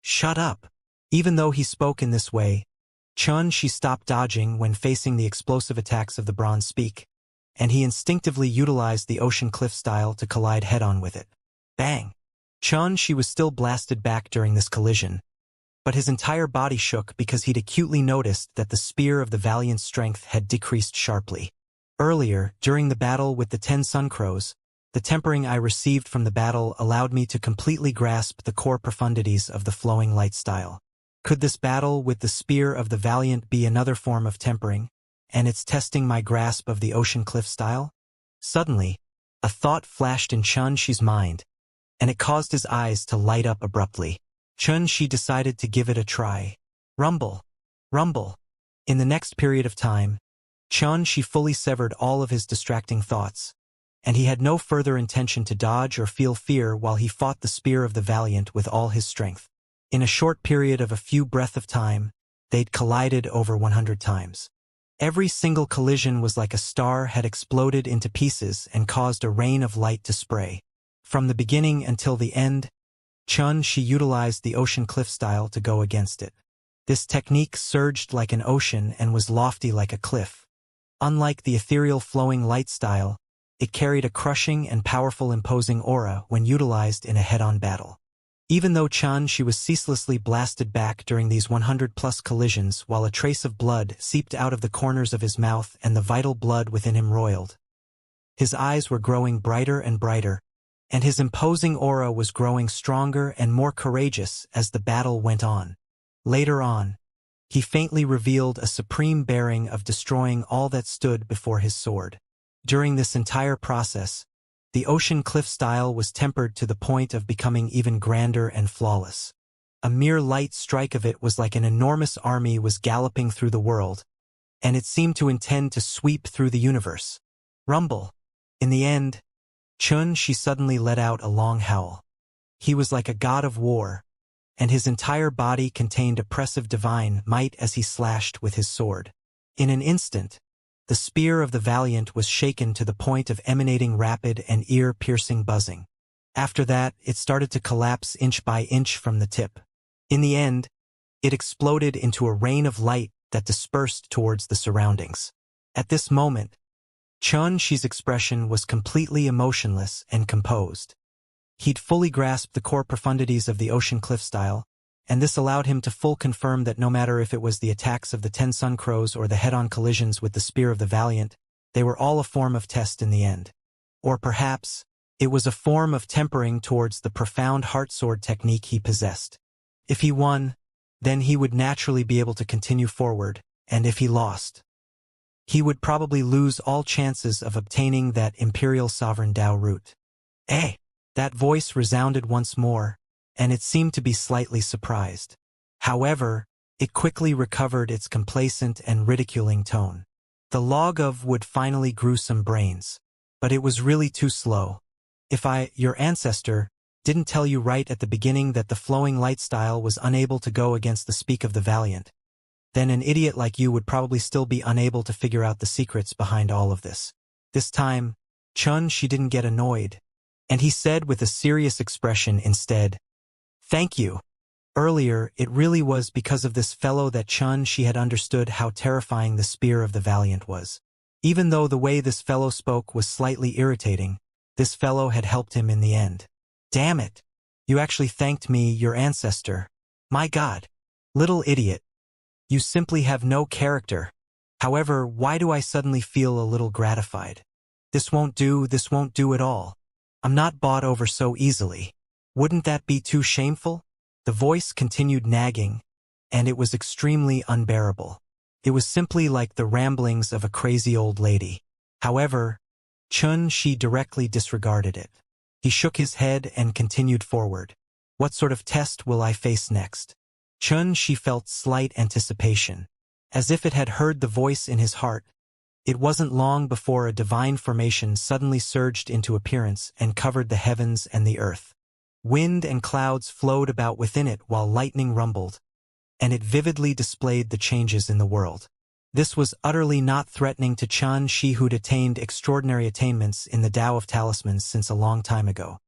Shut up! Even though he spoke in this way, Xianxia stopped dodging when facing the explosive attacks of the bronze speak, and he instinctively utilized the ocean cliff style to collide head-on with it. Bang! Xianxia was still blasted back during this collision, but his entire body shook because he'd acutely noticed that the spear of the Valiant's strength had decreased sharply. Earlier, during the battle with the 10 Suncrows, the tempering I received from the battle allowed me to completely grasp the core profundities of the flowing light style. Could this battle with the spear of the Valiant be another form of tempering, and it's testing my grasp of the ocean cliff style? Suddenly, a thought flashed in Xianxia's mind, and it caused his eyes to light up abruptly. Xianxia decided to give it a try. Rumble! Rumble! In the next period of time, Xianxia fully severed all of his distracting thoughts, and he had no further intention to dodge or feel fear while he fought the spear of the Valiant with all his strength. In a short period of a few breath of time, they'd collided over 100 times. Every single collision was like a star had exploded into pieces and caused a rain of light to spray. From the beginning until the end, Xianxia utilized the ocean cliff style to go against it. This technique surged like an ocean and was lofty like a cliff. Unlike the ethereal flowing light style, it carried a crushing and powerful imposing aura when utilized in a head-on battle. Even though Xianxia was ceaselessly blasted back during these 100-plus collisions while a trace of blood seeped out of the corners of his mouth and the vital blood within him roiled, his eyes were growing brighter and brighter, and his imposing aura was growing stronger and more courageous as the battle went on. Later on, he faintly revealed a supreme bearing of destroying all that stood before his sword. During this entire process, the ocean cliff style was tempered to the point of becoming even grander and flawless. A mere light strike of it was like an enormous army was galloping through the world, and it seemed to intend to sweep through the universe. Rumble! In the end, Xianxia suddenly let out a long howl. He was like a god of war, and his entire body contained oppressive divine might as he slashed with his sword. In an instant, the spear of the Valiant was shaken to the point of emanating rapid and ear-piercing buzzing. After that, it started to collapse inch by inch from the tip. In the end, it exploded into a rain of light that dispersed towards the surroundings. At this moment, Xianxia's expression was completely emotionless and composed. He'd fully grasped the core profundities of the ocean cliff style, and this allowed him to full confirm that no matter if it was the attacks of the 10 Suncrows or the head-on collisions with the spear of the Valiant, they were all a form of test in the end. Or perhaps, it was a form of tempering towards the profound heartsword technique he possessed. If he won, then he would naturally be able to continue forward, and if he lost, he would probably lose all chances of obtaining that Imperial Sovereign Dao root. Eh! That voice resounded once more, and it seemed to be slightly surprised. However, it quickly recovered its complacent and ridiculing tone. The log of would finally grew some brains, but it was really too slow. If I, your ancestor, didn't tell you right at the beginning that the flowing light style was unable to go against the speak of the Valiant, then an idiot like you would probably still be unable to figure out the secrets behind all of this. This time, Xianxia didn't get annoyed, and he said with a serious expression instead, "Thank you. Earlier, it really was because of this fellow that Xianxia had understood how terrifying the spear of the Valiant was. Even though the way this fellow spoke was slightly irritating, this fellow had helped him in the end. Damn it! You actually thanked me, your ancestor. My God! Little idiot. You simply have no character. However, why do I suddenly feel a little gratified? This won't do at all. I'm not bought over so easily. Wouldn't that be too shameful?" The voice continued nagging, and it was extremely unbearable. It was simply like the ramblings of a crazy old lady. However, Xianxia directly disregarded it. He shook his head and continued forward. "What sort of test will I face next? She felt slight anticipation. As if it had heard the voice in his heart, it wasn't long before a divine formation suddenly surged into appearance and covered the heavens and the earth. Wind and clouds flowed about within it while lightning rumbled, and it vividly displayed the changes in the world. This was utterly not threatening to Xianxia, who'd attained extraordinary attainments in the Tao of Talismans since a long time ago.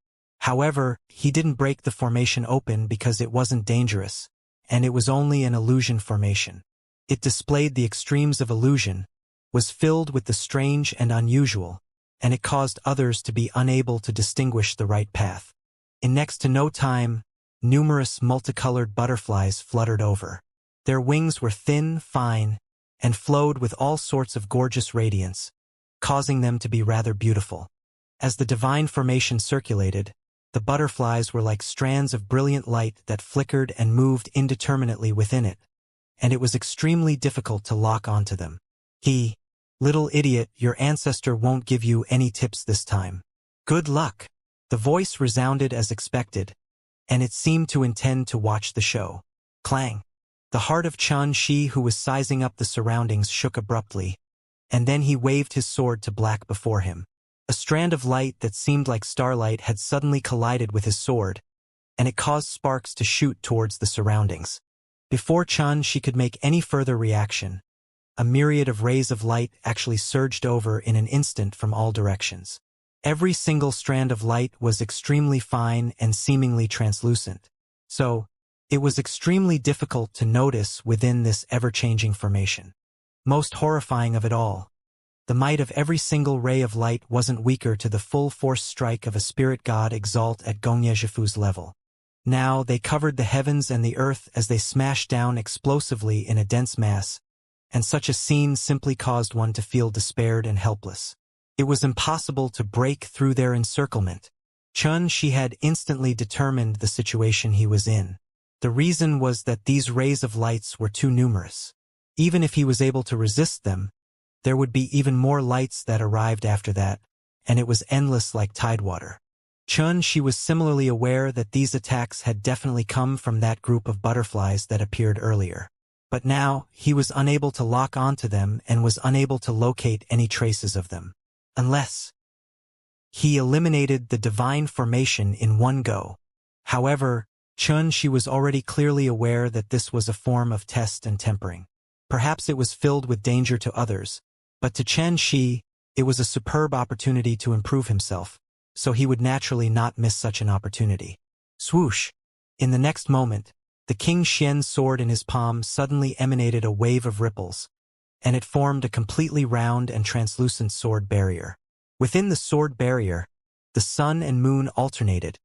However, he didn't break the formation open because it wasn't dangerous, and it was only an illusion formation. It displayed the extremes of illusion, was filled with the strange and unusual, and it caused others to be unable to distinguish the right path. In next to no time, numerous multicolored butterflies fluttered over. Their wings were thin, fine, and flowed with all sorts of gorgeous radiance, causing them to be rather beautiful. As the divine formation circulated, the butterflies were like strands of brilliant light that flickered and moved indeterminately within it, and it was extremely difficult to lock onto them. Little idiot, your ancestor won't give you any tips this time. Good luck. The voice resounded as expected, and it seemed to intend to watch the show. Clang. The heart of Xianxia, who was sizing up the surroundings, shook abruptly, and then he waved his sword to black before him. A strand of light that seemed like starlight had suddenly collided with his sword, and it caused sparks to shoot towards the surroundings. Before Xianxia could make any further reaction, a myriad of rays of light actually surged over in an instant from all directions. Every single strand of light was extremely fine and seemingly translucent, so it was extremely difficult to notice within this ever-changing formation. Most horrifying of it all, the might of every single ray of light wasn't weaker to the full force strike of a spirit god exalt at Gongyejifu's level. Now they covered the heavens and the earth as they smashed down explosively in a dense mass, and such a scene simply caused one to feel despaired and helpless. It was impossible to break through their encirclement. Xianxia had instantly determined the situation he was in. The reason was that these rays of lights were too numerous. Even if he was able to resist them, there would be even more lights that arrived after that, and it was endless like tidewater. Xianxia was similarly aware that these attacks had definitely come from that group of butterflies that appeared earlier. But now, he was unable to lock onto them and was unable to locate any traces of them. Unless he eliminated the divine formation in one go. However, Xianxia was already clearly aware that this was a form of test and tempering. Perhaps it was filled with danger to others, but to Xianxia, it was a superb opportunity to improve himself, so he would naturally not miss such an opportunity. Swoosh! In the next moment, the King Xian's sword in his palm suddenly emanated a wave of ripples, and it formed a completely round and translucent sword barrier. Within the sword barrier, the sun and moon alternated,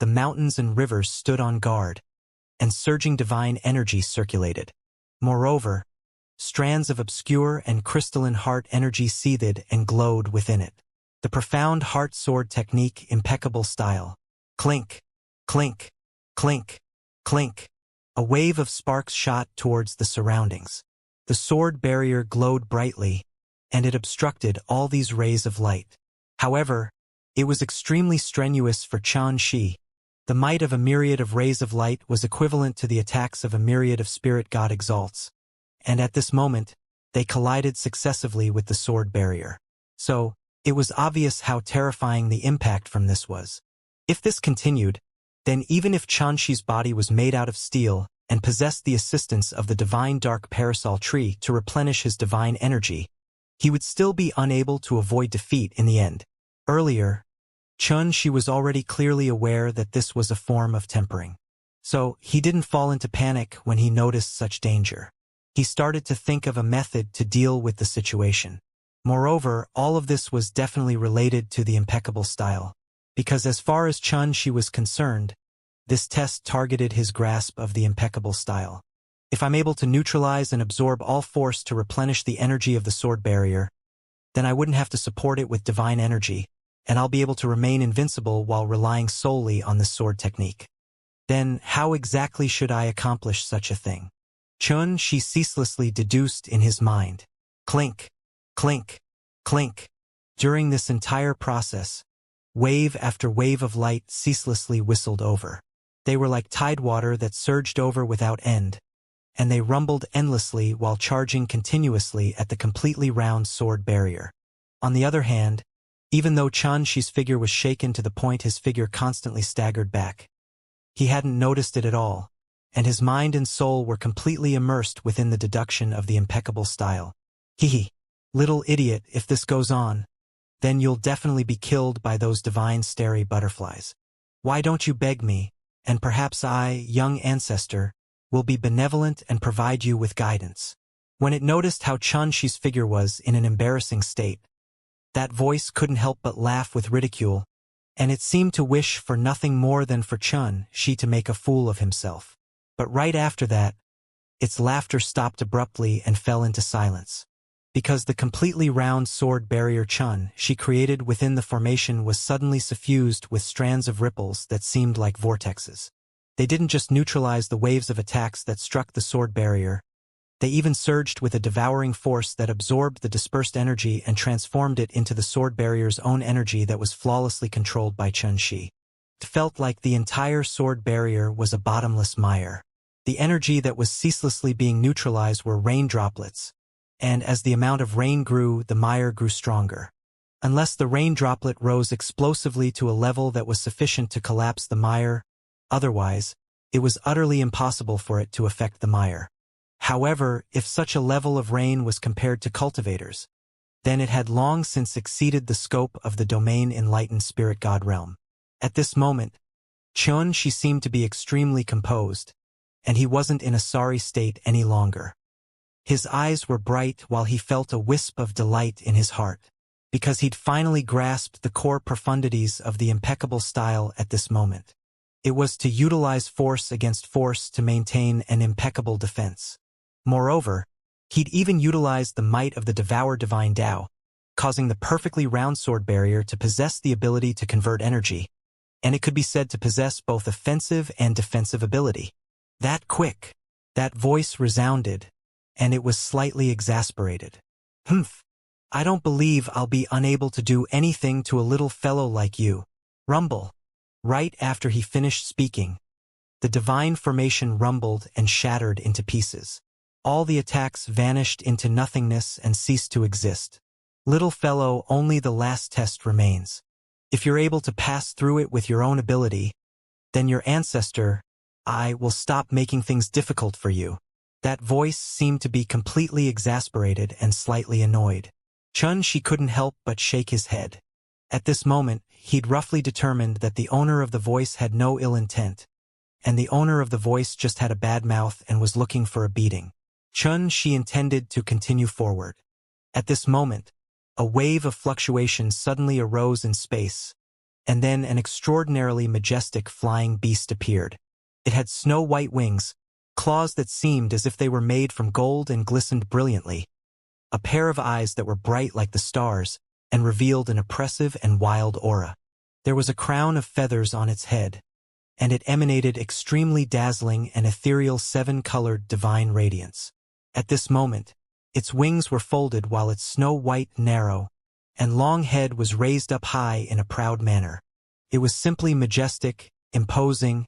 the mountains and rivers stood on guard, and surging divine energy circulated. Moreover, strands of obscure and crystalline heart energy seethed and glowed within it. The profound heart sword technique, impeccable style. Clink, clink, clink, clink. A wave of sparks shot towards the surroundings. The sword barrier glowed brightly, and it obstructed all these rays of light. However, it was extremely strenuous for Xianxia. The might of a myriad of rays of light was equivalent to the attacks of a myriad of spirit god exalts, and at this moment, they collided successively with the sword barrier. So, it was obvious how terrifying the impact from this was. If this continued, then even if Xianxia's body was made out of steel and possessed the assistance of the divine dark parasol tree to replenish his divine energy, he would still be unable to avoid defeat in the end. Earlier, Xianxia was already clearly aware that this was a form of tempering. So, he didn't fall into panic when he noticed such danger. He started to think of a method to deal with the situation. Moreover, all of this was definitely related to the impeccable style, because as far as Xianxia was concerned, this test targeted his grasp of the impeccable style. If I'm able to neutralize and absorb all force to replenish the energy of the sword barrier, then I wouldn't have to support it with divine energy, and I'll be able to remain invincible while relying solely on this sword technique. Then, how exactly should I accomplish such a thing? Xianxia ceaselessly deduced in his mind. Clink, clink, clink. During this entire process, wave after wave of light ceaselessly whistled over. They were like tidewater that surged over without end, and they rumbled endlessly while charging continuously at the completely round sword barrier. On the other hand, even though Xianxi's figure was shaken to the point his figure constantly staggered back, he hadn't noticed it at all, and his mind and soul were completely immersed within the deduction of the impeccable style. Hee, little idiot, if this goes on, then you'll definitely be killed by those divine starry butterflies. Why don't you beg me, and perhaps I, young ancestor, will be benevolent and provide you with guidance. When it noticed how Xianxi's figure was in an embarrassing state, that voice couldn't help but laugh with ridicule, and it seemed to wish for nothing more than for Xianxia to make a fool of himself. But right after that, its laughter stopped abruptly and fell into silence. Because the completely round sword barrier Xianxia created within the formation was suddenly suffused with strands of ripples that seemed like vortexes. They didn't just neutralize the waves of attacks that struck the sword barrier, they even surged with a devouring force that absorbed the dispersed energy and transformed it into the sword barrier's own energy that was flawlessly controlled by Xianxia. It felt like the entire sword barrier was a bottomless mire. The energy that was ceaselessly being neutralized were rain droplets, and as the amount of rain grew, the mire grew stronger. Unless the rain droplet rose explosively to a level that was sufficient to collapse the mire, otherwise, it was utterly impossible for it to affect the mire. However, if such a level of rain was compared to cultivators, then it had long since exceeded the scope of the domain enlightened spirit god realm. At this moment, Xianxia seemed to be extremely composed, and he wasn't in a sorry state any longer. His eyes were bright while he felt a wisp of delight in his heart, because he'd finally grasped the core profundities of the impeccable style at this moment. It was to utilize force against force to maintain an impeccable defense. Moreover, he'd even utilized the might of the devoured divine Tao, causing the perfectly round sword barrier to possess the ability to convert energy, and it could be said to possess both offensive and defensive ability. That quick, that voice resounded, and it was slightly exasperated. Humph, I don't believe I'll be unable to do anything to a little fellow like you. Rumble. Right after he finished speaking, the divine formation rumbled and shattered into pieces. All the attacks vanished into nothingness and ceased to exist. Little fellow, only the last test remains. If you're able to pass through it with your own ability, then your ancestor, I, will stop making things difficult for you. That voice seemed to be completely exasperated and slightly annoyed. Xianxia couldn't help but shake his head. At this moment, he'd roughly determined that the owner of the voice had no ill intent, and the owner of the voice just had a bad mouth and was looking for a beating. Xianxia intended to continue forward. At this moment, a wave of fluctuation suddenly arose in space, and then an extraordinarily majestic flying beast appeared. It had snow-white wings, claws that seemed as if they were made from gold and glistened brilliantly, a pair of eyes that were bright like the stars, and revealed an oppressive and wild aura. There was a crown of feathers on its head, and it emanated extremely dazzling and ethereal seven-colored divine radiance. At this moment, its wings were folded while its snow-white, narrow, and long head was raised up high in a proud manner. It was simply majestic, imposing,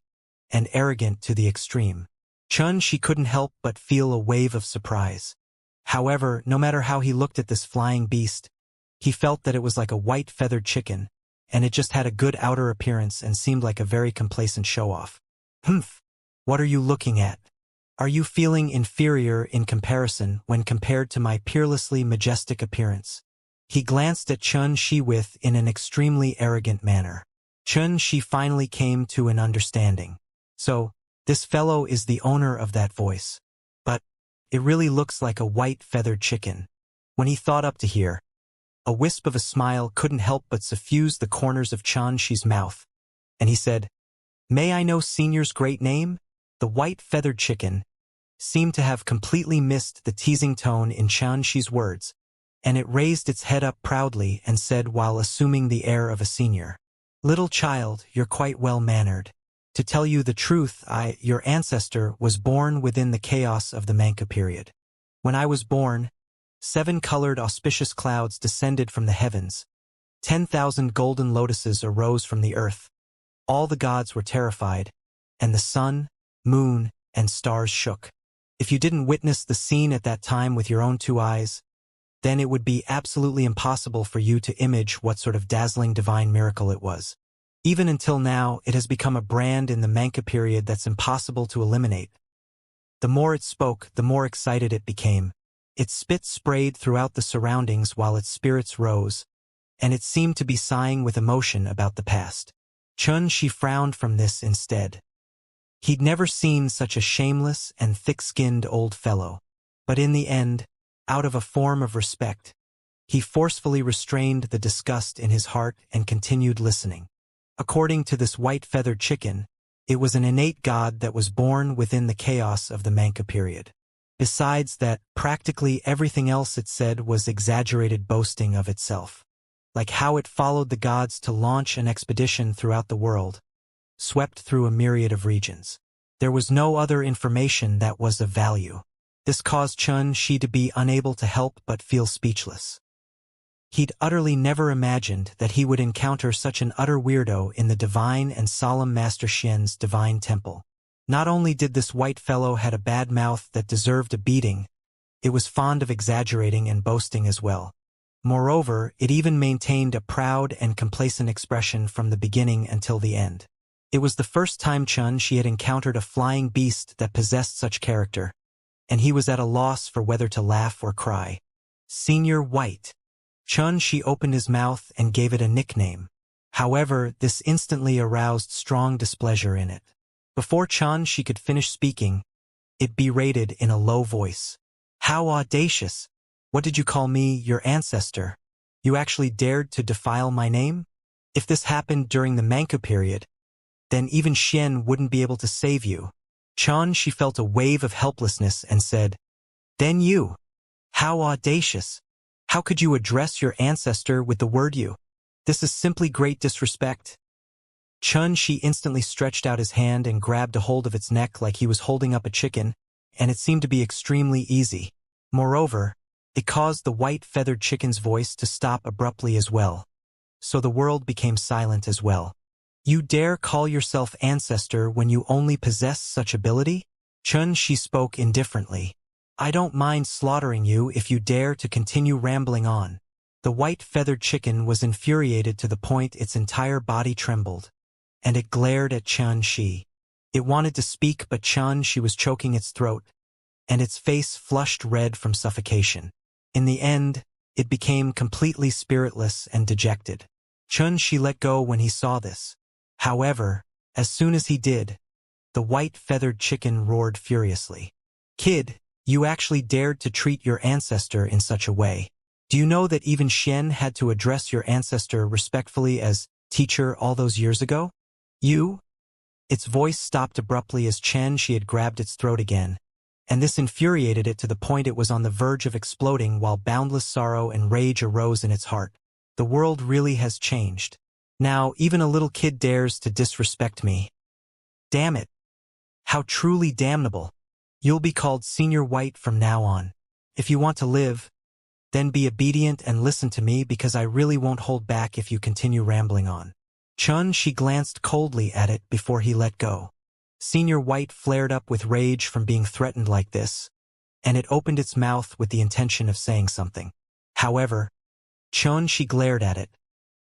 and arrogant to the extreme. Xianxia couldn't help but feel a wave of surprise. However, no matter how he looked at this flying beast, he felt that it was like a white feathered chicken, and it just had a good outer appearance and seemed like a very complacent show-off. Humph! What are you looking at? Are you feeling inferior in comparison when compared to my peerlessly majestic appearance? He glanced at Xianxia in an extremely arrogant manner. Xianxia finally came to an understanding. So, this fellow is the owner of that voice. But it really looks like a white feathered chicken. When he thought up to here, a wisp of a smile couldn't help but suffuse the corners of Xianxia's mouth, and he said, "May I know Senior's great name?" The white feathered chicken seemed to have completely missed the teasing tone in Xianxia's words, and it raised its head up proudly and said while assuming the air of a senior, "Little child, you're quite well-mannered. To tell you the truth, your ancestor, was born within the chaos of the Mancha period. When I was born, 7-colored auspicious clouds descended from the heavens. 10,000 golden lotuses arose from the earth. All the gods were terrified, and the sun, moon, and stars shook. If you didn't witness the scene at that time with your own two eyes, then it would be absolutely impossible for you to image what sort of dazzling divine miracle it was. Even until now, it has become a brand in the manga period that's impossible to eliminate. The more it spoke, the more excited it became. Its spit sprayed throughout the surroundings while its spirits rose, and it seemed to be sighing with emotion about the past. Xianxia frowned from this instead. He'd never seen such a shameless and thick-skinned old fellow. But in the end, out of a form of respect, he forcefully restrained the disgust in his heart and continued listening. According to this white-feathered chicken, it was an innate god that was born within the chaos of the manga period. Besides that, practically everything else it said was exaggerated boasting of itself. Like how it followed the gods to launch an expedition throughout the world, swept through a myriad of regions. There was no other information that was of value. This caused Xianxia to be unable to help but feel speechless. He'd utterly never imagined that he would encounter such an utter weirdo in the divine and solemn Master Xian's divine temple. Not only did this white fellow had a bad mouth that deserved a beating, it was fond of exaggerating and boasting as well. Moreover, it even maintained a proud and complacent expression from the beginning until the end. It was the first time Xianxia had encountered a flying beast that possessed such character, and he was at a loss for whether to laugh or cry. Senior White. Xianxia opened his mouth and gave it a nickname. However, this instantly aroused strong displeasure in it. Before Xianxia could finish speaking, it berated in a low voice. How audacious! What did you call me, your ancestor? You actually dared to defile my name? If this happened during the manga period, then even Xian wouldn't be able to save you. Xianxia felt a wave of helplessness and said, Then you! How audacious! How could you address your ancestor with the word you? This is simply great disrespect. Xianxia instantly stretched out his hand and grabbed a hold of its neck like he was holding up a chicken, and it seemed to be extremely easy. Moreover, it caused the white-feathered chicken's voice to stop abruptly as well. So the world became silent as well. You dare call yourself ancestor when you only possess such ability? Xianxia spoke indifferently. I don't mind slaughtering you if you dare to continue rambling on. The white-feathered chicken was infuriated to the point its entire body trembled, and it glared at Xianxia. It wanted to speak, but Xianxia was choking its throat, and its face flushed red from suffocation. In the end, it became completely spiritless and dejected. Xianxia let go when he saw this. However, as soon as he did, the white-feathered chicken roared furiously. Kid, you actually dared to treat your ancestor in such a way. Do you know that even Xian had to address your ancestor respectfully as teacher all those years ago? You? Its voice stopped abruptly as Xianxia had grabbed its throat again, and this infuriated it to the point it was on the verge of exploding while boundless sorrow and rage arose in its heart. The world really has changed. Now even a little kid dares to disrespect me. Damn it. How truly damnable. You'll be called Senior White from now on. If you want to live, then be obedient and listen to me because I really won't hold back if you continue rambling on. Xianxia glanced coldly at it before he let go. Senior White flared up with rage from being threatened like this, and it opened its mouth with the intention of saying something. However, Xianxia glared at it,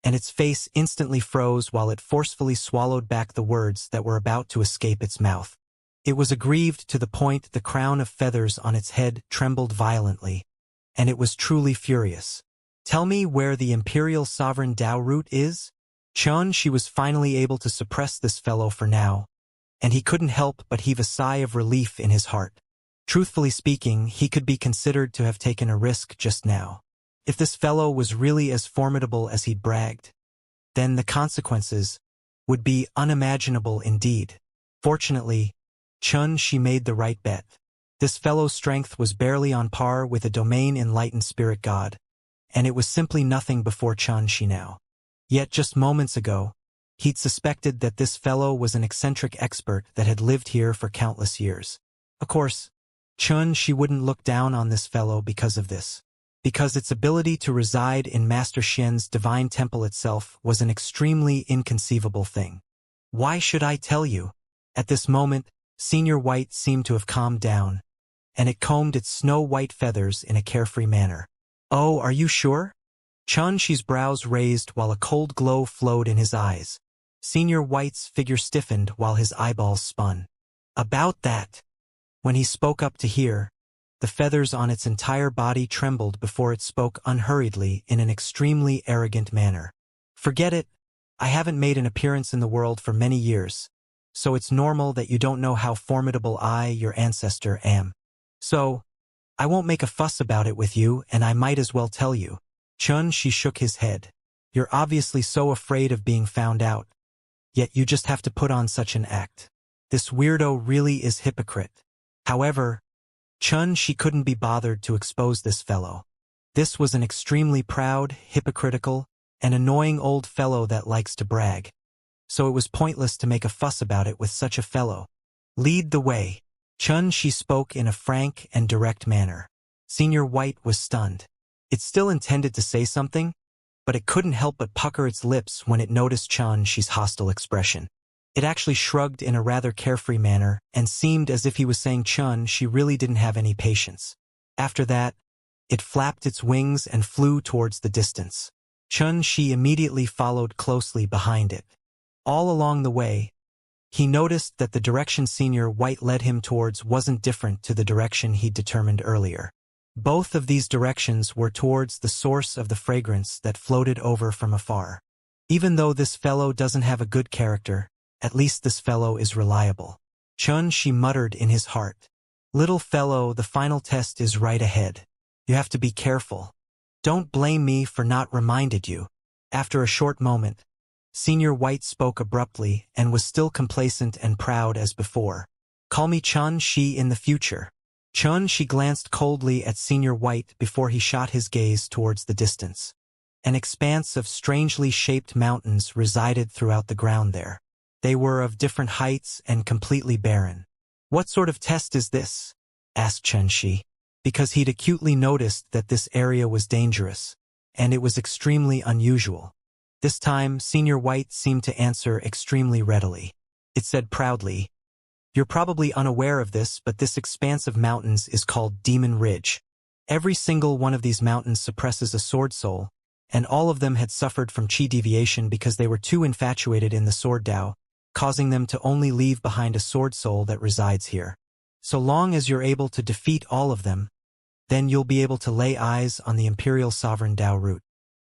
and its face instantly froze while it forcefully swallowed back the words that were about to escape its mouth. It was aggrieved to the point the crown of feathers on its head trembled violently, and it was truly furious. Tell me where the Imperial Sovereign Dao root is? Xianxia was finally able to suppress this fellow for now, and he couldn't help but heave a sigh of relief in his heart. Truthfully speaking, he could be considered to have taken a risk just now. If this fellow was really as formidable as he'd bragged, then the consequences would be unimaginable indeed. Fortunately, Xianxia made the right bet. This fellow's strength was barely on par with a domain-enlightened spirit god, and it was simply nothing before Xianxia now. Yet just moments ago, he'd suspected that this fellow was an eccentric expert that had lived here for countless years. Of course, Xianxia wouldn't look down on this fellow because of this, because its ability to reside in Master Xian's divine temple itself was an extremely inconceivable thing. Why should I tell you? At this moment, Senior White seemed to have calmed down, and it combed its snow-white feathers in a carefree manner. "Oh, are you sure?" Xianxia's brows raised while a cold glow flowed in his eyes. Senior White's figure stiffened while his eyeballs spun. "About that." When he spoke up to hear, the feathers on its entire body trembled before it spoke unhurriedly in an extremely arrogant manner. "Forget it. I haven't made an appearance in the world for many years, so it's normal that you don't know how formidable I, your ancestor, am. So, I won't make a fuss about it with you, and I might as well tell you." She shook his head. "You're obviously so afraid of being found out, yet you just have to put on such an act. This weirdo really is hypocrite." However, she couldn't be bothered to expose this fellow. This was an extremely proud, hypocritical, and annoying old fellow that likes to brag. So it was pointless to make a fuss about it with such a fellow. "Lead the way." She spoke in a frank and direct manner. Senior White was stunned. It still intended to say something, but it couldn't help but pucker its lips when it noticed Xianxia's hostile expression. It actually shrugged in a rather carefree manner and seemed as if he was saying she really didn't have any patience. After that, it flapped its wings and flew towards the distance. She immediately followed closely behind it. All along the way, he noticed that the direction Senior White led him towards wasn't different to the direction he'd determined earlier. Both of these directions were towards the source of the fragrance that floated over from afar. Even though this fellow doesn't have a good character, at least this fellow is reliable. She muttered in his heart. "Little fellow, the final test is right ahead. You have to be careful. Don't blame me for not reminded you." After a short moment, Senior White spoke abruptly and was still complacent and proud as before. "Call me Shi in the future." Shi glanced coldly at Senior White before he shot his gaze towards the distance. An expanse of strangely shaped mountains resided throughout the ground there. They were of different heights and completely barren. "What sort of test is this?" asked Shi, because he'd acutely noticed that this area was dangerous, and it was extremely unusual. This time, Senior White seemed to answer extremely readily. It said proudly, "You're probably unaware of this, but this expanse of mountains is called Demon Ridge. Every single one of these mountains suppresses a sword soul, and all of them had suffered from chi deviation because they were too infatuated in the sword Tao, causing them to only leave behind a sword soul that resides here. So long as you're able to defeat all of them, then you'll be able to lay eyes on the Imperial Sovereign Tao root."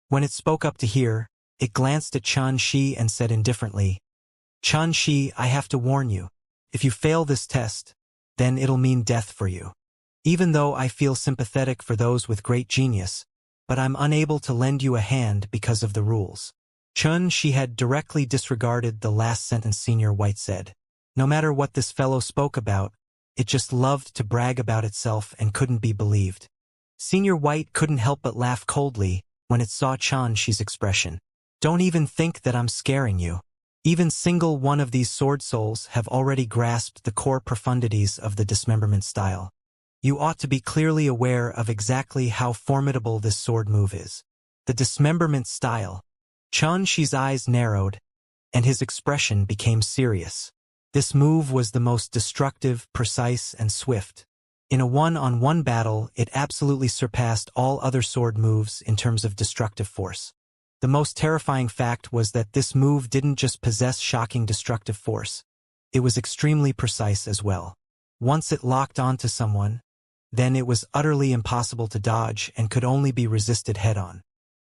When it spoke up to hear, it glanced at Shi and said indifferently, "Shi, I have to warn you. If you fail this test, then it'll mean death for you. Even though I feel sympathetic for those with great genius, but I'm unable to lend you a hand because of the rules." She had directly disregarded the last sentence Senior White said. No matter what this fellow spoke about, it just loved to brag about itself and couldn't be believed. Senior White couldn't help but laugh coldly when it saw Shi's expression. "Don't even think that I'm scaring you. Even single one of these sword souls have already grasped the core profundities of the dismemberment style. You ought to be clearly aware of exactly how formidable this sword move is. The dismemberment style." Shi's eyes narrowed, and his expression became serious. This move was the most destructive, precise, and swift. In a one-on-one battle, it absolutely surpassed all other sword moves in terms of destructive force. The most terrifying fact was that this move didn't just possess shocking destructive force. It was extremely precise as well. Once it locked onto someone, then it was utterly impossible to dodge and could only be resisted head-on.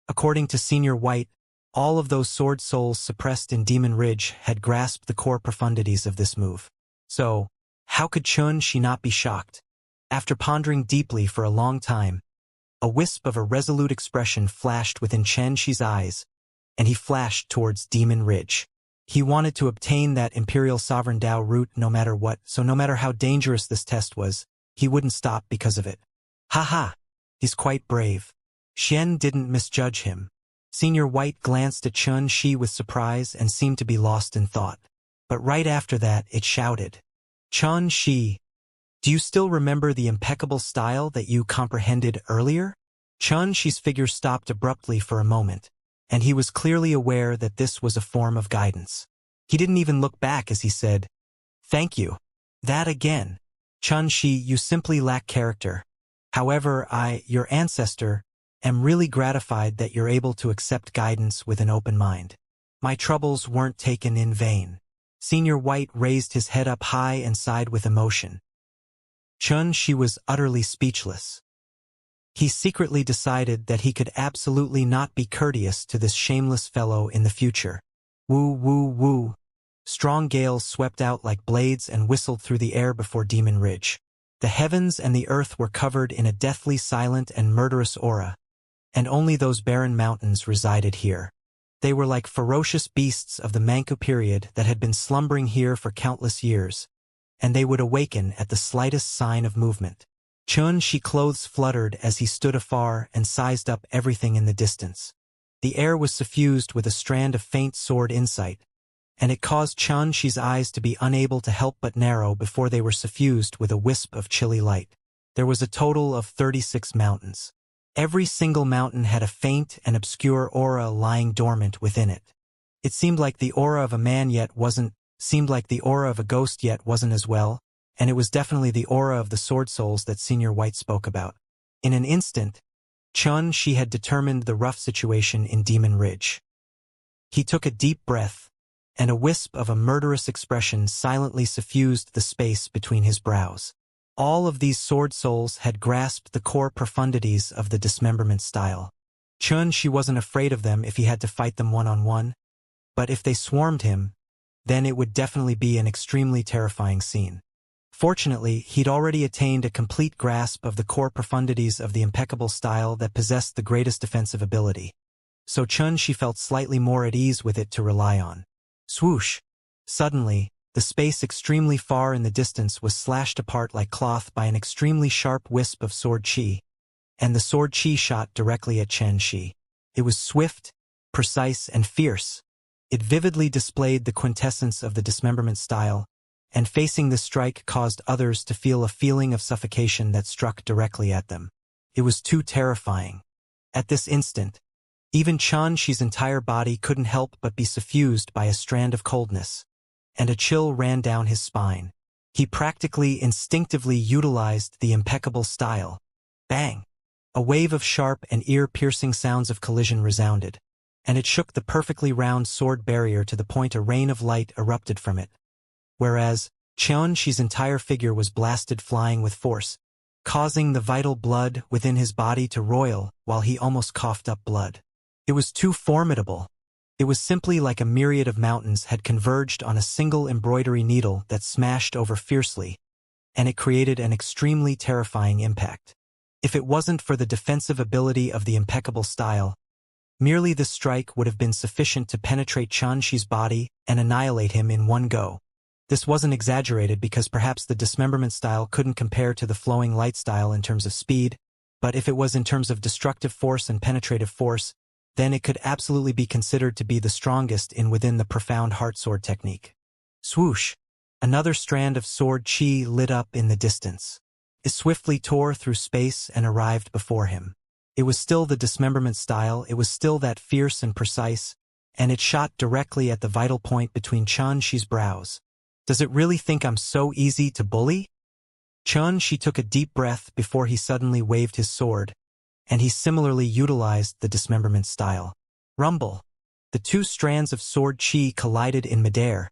According to Senior White, all of those sword souls suppressed in Demon Ridge had grasped the core profundities of this move. So, how could Shi not be shocked? After pondering deeply for a long time, a wisp of a resolute expression flashed within Shi's eyes, and he flashed towards Demon Ridge. He wanted to obtain that Imperial Sovereign Tao root no matter what, so no matter how dangerous this test was, he wouldn't stop because of it. "Ha! He's quite brave." Xian didn't misjudge him. Senior White glanced at Shi with surprise and seemed to be lost in thought. But right after that, it shouted, "Shi, do you still remember the impeccable style that you comprehended earlier?" Shi's figure stopped abruptly for a moment, and he was clearly aware that this was a form of guidance. He didn't even look back as he said, Thank you. That again. Chun-Shi, you simply lack character. However, your ancestor, am really gratified that you're able to accept guidance with an open mind. My troubles weren't taken in vain. Senior White raised his head up high and sighed with emotion. Chun-Shi was utterly speechless. He secretly decided that he could absolutely not be courteous to this shameless fellow in the future. Woo woo woo. Strong gales swept out like blades and whistled through the air before Demon Ridge. The heavens and the earth were covered in a deathly silent and murderous aura, and only those barren mountains resided here. They were like ferocious beasts of the Manchu period that had been slumbering here for countless years, and they would awaken at the slightest sign of movement. Chun-Shi's clothes fluttered as he stood afar and sized up everything in the distance. The air was suffused with a strand of faint sword insight, and it caused Chun-Shi's eyes to be unable to help but narrow before they were suffused with a wisp of chilly light. There was a total of 36 mountains. Every single mountain had a faint and obscure aura lying dormant within it. It seemed like the aura of a man yet wasn't, seemed like the aura of a ghost yet wasn't as well, and it was definitely the aura of the sword souls that Senior White spoke about. In an instant, Chun-Shi had determined the rough situation in Demon Ridge. He took a deep breath, and a wisp of a murderous expression silently suffused the space between his brows. All of these sword souls had grasped the core profundities of the dismemberment style. Chun-Shi wasn't afraid of them if he had to fight them one-on-one, but if they swarmed him, then it would definitely be an extremely terrifying scene. Fortunately, he'd already attained a complete grasp of the core profundities of the impeccable style that possessed the greatest defensive ability. So Chun-Shi felt slightly more at ease with it to rely on. Swoosh! Suddenly, the space extremely far in the distance was slashed apart like cloth by an extremely sharp wisp of sword chi, and the sword chi shot directly at Chun-Shi. It was swift, precise, and fierce. It vividly displayed the quintessence of the dismemberment style, and facing the strike caused others to feel a feeling of suffocation that struck directly at them. It was too terrifying. At this instant, even Chun-Shi's entire body couldn't help but be suffused by a strand of coldness, and a chill ran down his spine. He practically instinctively utilized the impeccable style. Bang! A wave of sharp and ear-piercing sounds of collision resounded, and it shook the perfectly round sword barrier to the point a rain of light erupted from it. Whereas, Chun-Shi's entire figure was blasted flying with force, causing the vital blood within his body to roil while he almost coughed up blood. It was too formidable. It was simply like a myriad of mountains had converged on a single embroidery needle that smashed over fiercely, and it created an extremely terrifying impact. If it wasn't for the defensive ability of the impeccable style, merely the strike would have been sufficient to penetrate Chun-Shi's body and annihilate him in one go. This wasn't exaggerated because perhaps the dismemberment style couldn't compare to the flowing light style in terms of speed, but if it was in terms of destructive force and penetrative force, then it could absolutely be considered to be the strongest within the profound heart sword technique. Swoosh! Another strand of sword chi lit up in the distance. It swiftly tore through space and arrived before him. It was still the dismemberment style, it was still that fierce and precise, and it shot directly at the vital point between Chun-Shi's brows. Does it really think I'm so easy to bully? Chun-Shi took a deep breath before he suddenly waved his sword, and he similarly utilized the dismemberment style. Rumble! The two strands of sword chi collided in midair,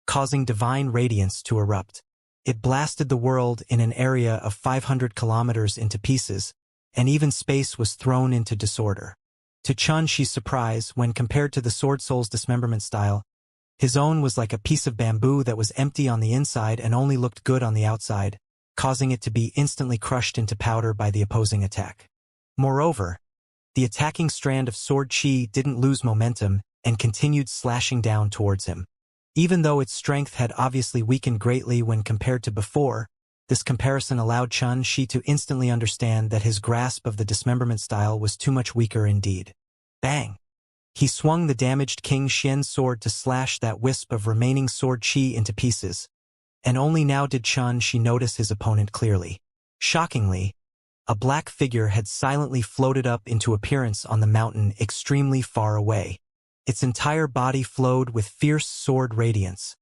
causing divine radiance to erupt. It blasted the world in an area of 500 kilometers into pieces, and even space was thrown into disorder. To Chun-Shi's surprise, when compared to the Sword Soul's dismemberment style, his own was like a piece of bamboo that was empty on the inside and only looked good on the outside, causing it to be instantly crushed into powder by the opposing attack. Moreover, the attacking strand of sword chi didn't lose momentum and continued slashing down towards him. Even though its strength had obviously weakened greatly when compared to before, this comparison allowed Chun-Shi to instantly understand that his grasp of the dismemberment style was too much weaker indeed. Bang! He swung the damaged King Xian's sword to slash that wisp of remaining sword chi into pieces, and only now did Chun-Shi notice his opponent clearly. Shockingly, a black figure had silently floated up into appearance on the mountain extremely far away. Its entire body flowed with fierce sword radiance,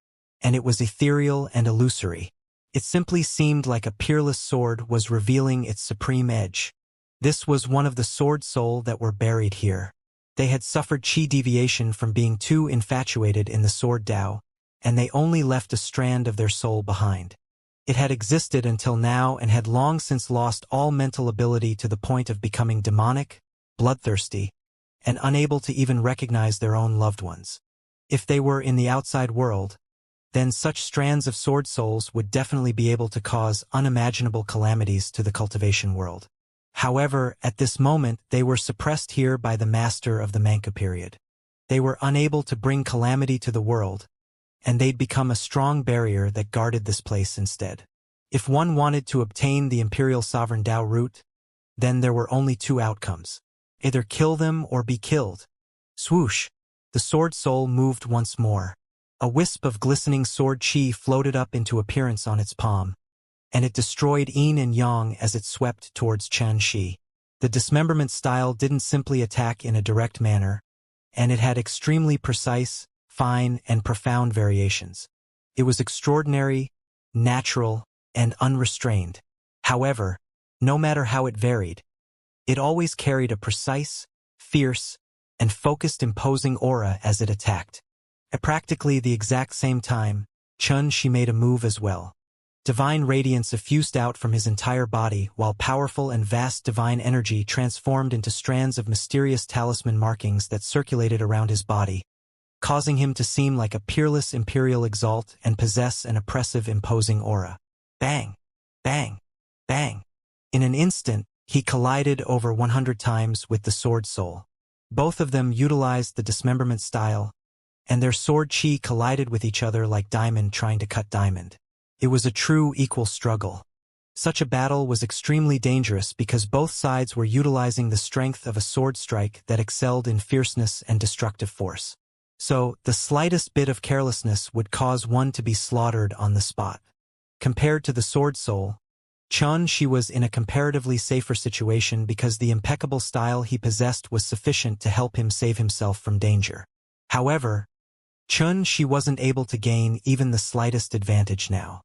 and it was ethereal and illusory. It simply seemed like a peerless sword was revealing its supreme edge. This was one of the sword soul that were buried here. They had suffered chi deviation from being too infatuated in the sword Tao, and they only left a strand of their soul behind. It had existed until now and had long since lost all mental ability to the point of becoming demonic, bloodthirsty, and unable to even recognize their own loved ones. If they were in the outside world, then such strands of sword souls would definitely be able to cause unimaginable calamities to the cultivation world. However, at this moment they were suppressed here by the master of the Mancha period. They were unable to bring calamity to the world, and they'd become a strong barrier that guarded this place instead. If one wanted to obtain the imperial sovereign Tao root, then there were only two outcomes. Either kill them or be killed. Swoosh! The sword soul moved once more. A wisp of glistening sword chi floated up into appearance on its palm, and it destroyed yin and yang as it swept towards Xianxia. The dismemberment style didn't simply attack in a direct manner, and it had extremely precise, fine, and profound variations. It was extraordinary, natural, and unrestrained. However, no matter how it varied, it always carried a precise, fierce, and focused imposing aura as it attacked. At practically the exact same time, Xianxia made a move as well. Divine radiance effused out from his entire body while powerful and vast divine energy transformed into strands of mysterious talisman markings that circulated around his body, causing him to seem like a peerless imperial exalt and possess an oppressive imposing aura. Bang! Bang! Bang! In an instant, he collided over 100 times with the sword soul. Both of them utilized the dismemberment style, and their sword chi collided with each other like diamond trying to cut diamond. It was a true equal struggle. Such a battle was extremely dangerous because both sides were utilizing the strength of a sword strike that excelled in fierceness and destructive force. So, the slightest bit of carelessness would cause one to be slaughtered on the spot. Compared to the sword soul, Xianxia was in a comparatively safer situation because the impeccable style he possessed was sufficient to help him save himself from danger. However, Xianxia wasn't able to gain even the slightest advantage now.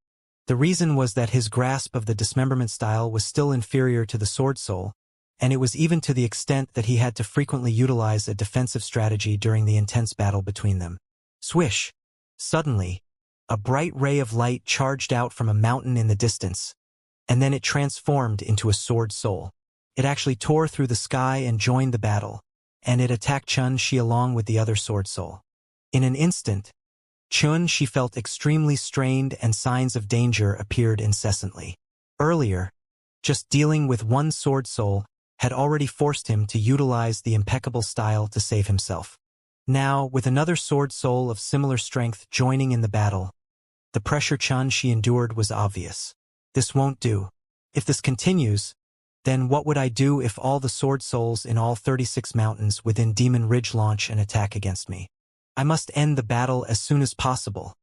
The reason was that his grasp of the dismemberment style was still inferior to the sword soul, and it was even to the extent that he had to frequently utilize a defensive strategy during the intense battle between them. Swish! Suddenly, a bright ray of light charged out from a mountain in the distance, and then it transformed into a sword soul. It actually tore through the sky and joined the battle, and it attacked Xianxia along with the other sword soul. In an instant, Xianxia felt extremely strained and signs of danger appeared incessantly. Earlier, just dealing with one sword soul had already forced him to utilize the impeccable style to save himself. Now, with another sword soul of similar strength joining in the battle, the pressure Xianxia endured was obvious. This won't do. If this continues, then what would I do if all the sword souls in all 36 mountains within Demon Ridge launch an attack against me? I must end the battle as soon as possible.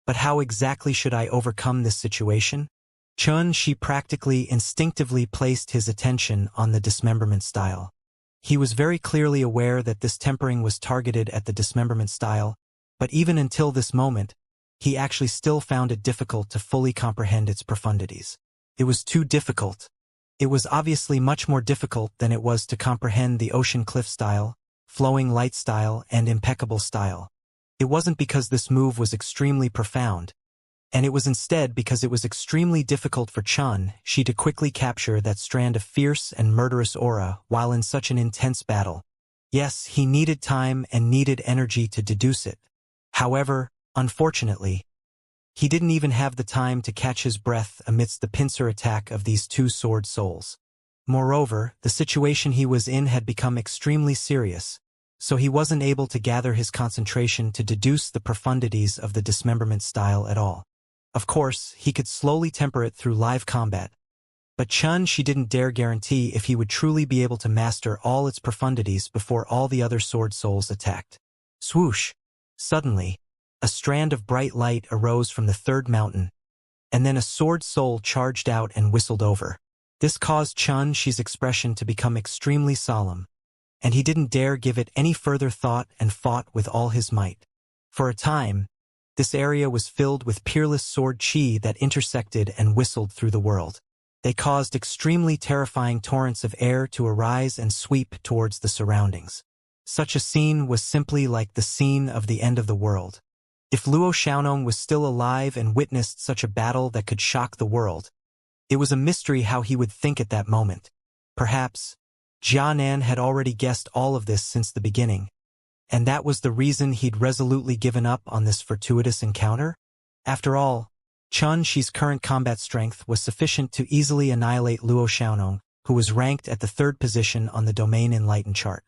But how exactly should I overcome this situation? Xianxia practically instinctively placed his attention on the dismemberment style. He was very clearly aware that this tempering was targeted at the dismemberment style, but even until this moment, he actually still found it difficult to fully comprehend its profundities. It was too difficult. It was obviously much more difficult than it was to comprehend the ocean cliff style, flowing light style, and impeccable style. It wasn't because this move was extremely profound, and it was instead because it was extremely difficult for Xianxia to quickly capture that strand of fierce and murderous aura while in such an intense battle. Yes, he needed time and needed energy to deduce it. However, unfortunately, he didn't even have the time to catch his breath amidst the pincer attack of these two sword souls. Moreover, the situation he was in had become extremely serious, so he wasn't able to gather his concentration to deduce the profundities of the dismemberment style at all. Of course, he could slowly temper it through live combat, but Xianxia didn't dare guarantee if he would truly be able to master all its profundities before all the other sword souls attacked. Swoosh! Suddenly, a strand of bright light arose from the third mountain, and then a sword soul charged out and whistled over. This caused Xianxia's expression to become extremely solemn, and he didn't dare give it any further thought and fought with all his might. For a time, This area was filled with peerless sword chi that intersected and whistled through the world. They caused extremely terrifying torrents of air to arise and sweep towards the surroundings. Such a scene was simply like the scene of the end of the world. If Luo Xiaonong was still alive and witnessed such a battle that could shock the world, it was a mystery how he would think at that moment. Perhaps Jianan had already guessed all of this since the beginning, and that was the reason he'd resolutely given up on this fortuitous encounter? After all, Chun Shi's current combat strength was sufficient to easily annihilate Luo Xiaonong, who was ranked at the 3rd position on the Domain Enlightened chart.